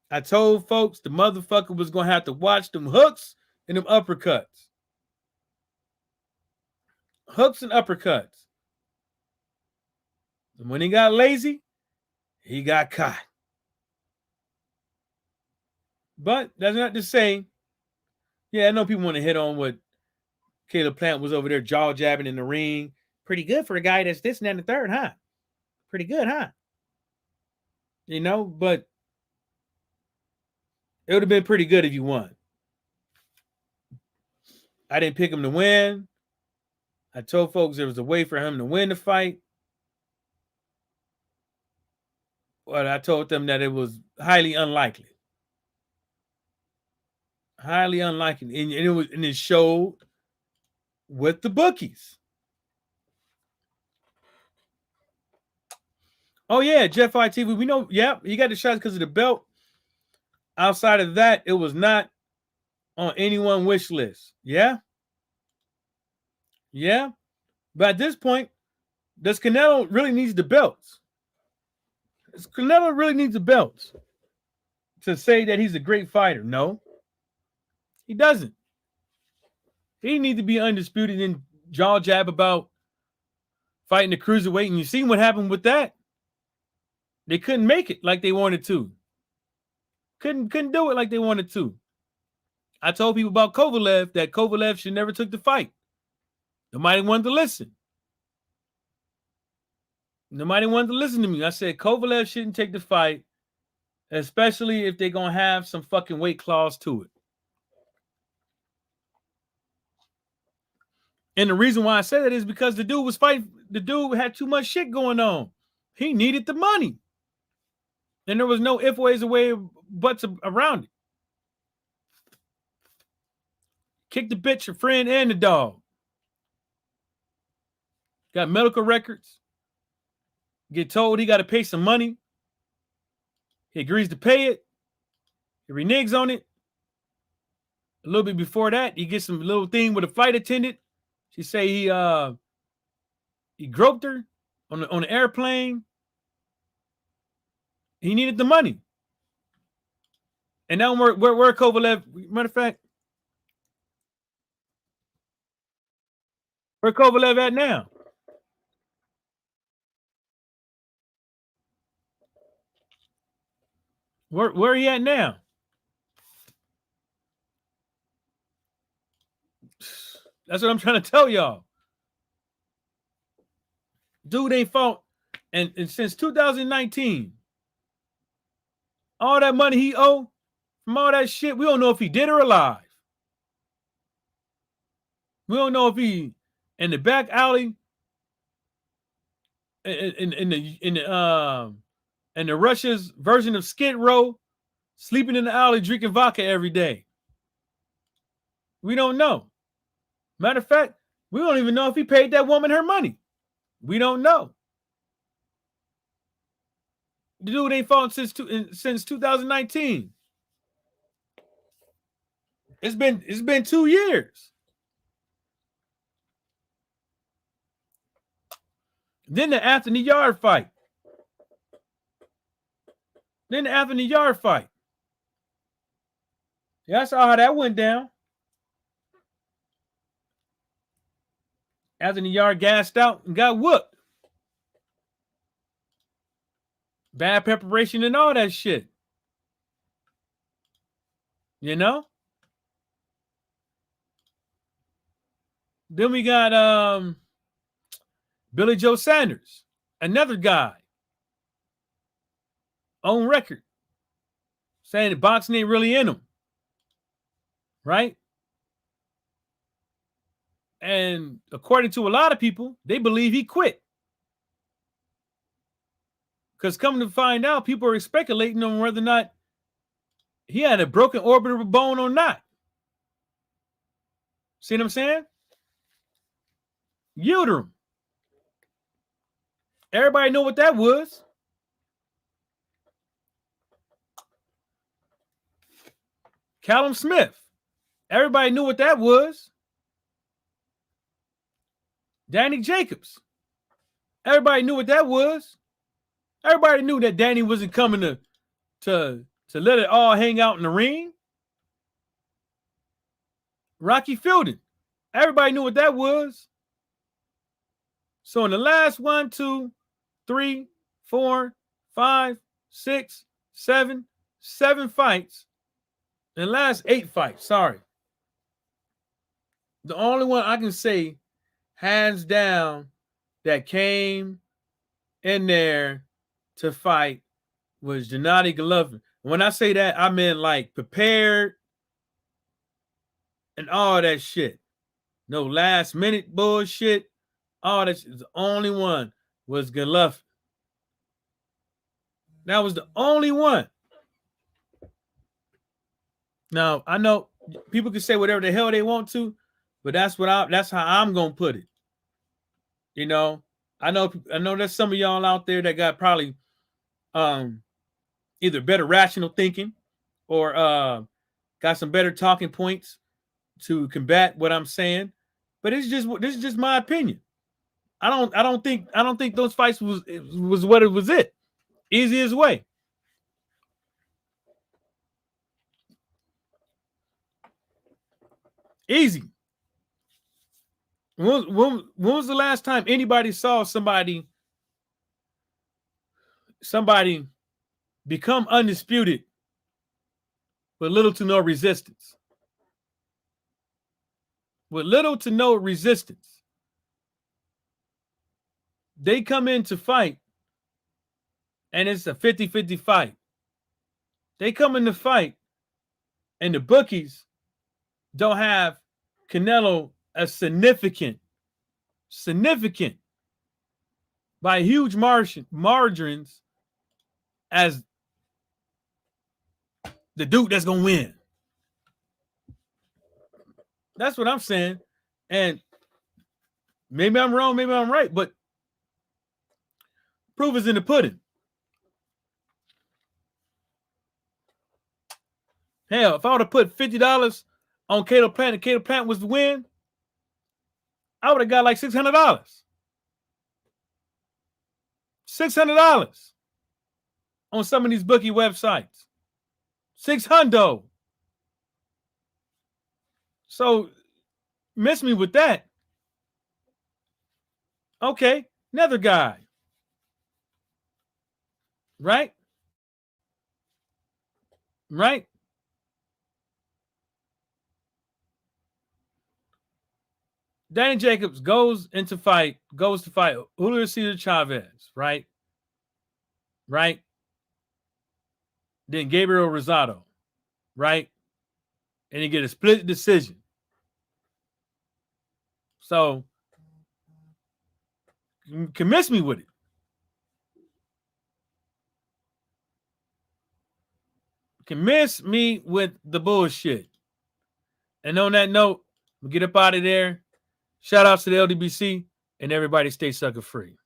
I told folks the motherfucker was gonna have to watch them hooks and them uppercuts. Hooks and uppercuts. And when he got lazy, he got caught. But that's not to say, yeah, I know people want to hit on what Caleb Plant was over there jaw jabbing in the ring. Pretty good for a guy that's this and that and the third, huh? Pretty good, huh? You know, but it would have been pretty good if you won. I didn't pick him to win. I told folks there was a way for him to win the fight. But I told them that it was highly unlikely. Highly unlikely. And it showed with the bookies. Oh, yeah, Jeff ITV. We know, yeah, he got the shots because of the belt. Outside of that, it was not on anyone's wish list. Yeah? Yeah? But at this point, does Canelo really needs the belts? Does Canelo really needs the belts to say that he's a great fighter? No. He doesn't. He needs to be undisputed and jaw jab about fighting the cruiserweight. And you see what happened with that. They couldn't make it like they wanted to. Couldn't do it like they wanted to. I told people about Kovalev that Kovalev should never took the fight. Nobody wanted to listen. Nobody wanted to listen to me. I said Kovalev shouldn't take the fight, especially if they're going to have some fucking weight clause to it. And the reason why I said that is because the dude was fighting. The dude had too much shit going on. He needed the money. And there was no if, ways, or way, buts around it. Kick the bitch, your friend, and the dog. Got medical records. Get told he got to pay some money. He agrees to pay it. He reneges on it. A little bit before that, he gets some little thing with a flight attendant. She say he groped her on the airplane. He needed the money. And now where Kovalev, matter of fact, where Kovalev at now? Where he at now? That's what I'm trying to tell y'all. Dude ain't fought, and since 2019, all that money he owe from all that shit, we don't know if he dead or alive. We don't know if he in the back alley in the Russia's version of Skid Row, sleeping in the alley, drinking vodka every day. We don't know. Matter of fact, we don't even know if he paid that woman her money. We don't know. The dude ain't fought since 2019. It's been 2 years. Then the Anthony Yard fight. Yeah, I saw how that went down. Anthony Yard gassed out and got whooped. Bad preparation and all that shit. You know? Then we got Billy Joe Sanders, another guy on record saying that boxing ain't really in him. Right? And according to a lot of people, they believe he quit. Because coming to find out, people are speculating on whether or not he had a broken orbital bone or not. See what I'm saying? Uterine. Everybody know what that was. Callum Smith. Everybody knew what that was. Danny Jacobs. Everybody knew what that was. Everybody knew that Danny wasn't coming to let it all hang out in the ring. Rocky Fielding. Everybody knew what that was. So in the last 1, 2, 3, 4, 5, 6, 7 fights, in the last 8 fights, sorry. The only one I can say hands down that came in there to fight was Gennady Golovkin. When I say that, I mean like prepared and all that shit. No last minute bullshit. All that shit. The only one was Golovkin. That was the only one. Now, I know people can say whatever the hell they want to, but that's how I'm gonna put it. You know, I know there's some of y'all out there that got probably either better rational thinking or got some better talking points to combat what I'm saying. But this is just my opinion. I don't think those fights was what it was. Easiest way. Easy. When was the last time anybody saw somebody become undisputed with little to no resistance? With little to no resistance. They come in to fight, and it's a 50-50 fight. They come in to fight, and the bookies don't have Canelo as significant by huge margins as the dude that's gonna win. That's what I'm saying. And maybe I'm wrong, maybe I'm right, but proof is in the pudding. Hell, if I would have put $50 on Cato Plant and Cato Plant was to win, I would have got like $600. $600 on some of these bookie websites. $600. So miss me with that. Okay, another guy. Right? Right? Danny Jacobs goes to fight Julio Cesar Chavez, right? Right? Then Gabriel Rosado, right? And he get a split decision. So, you can miss me with it. You can miss me with the bullshit. And on that note, we'll get up out of there. Shout out to the LDBC and everybody stay sucker free.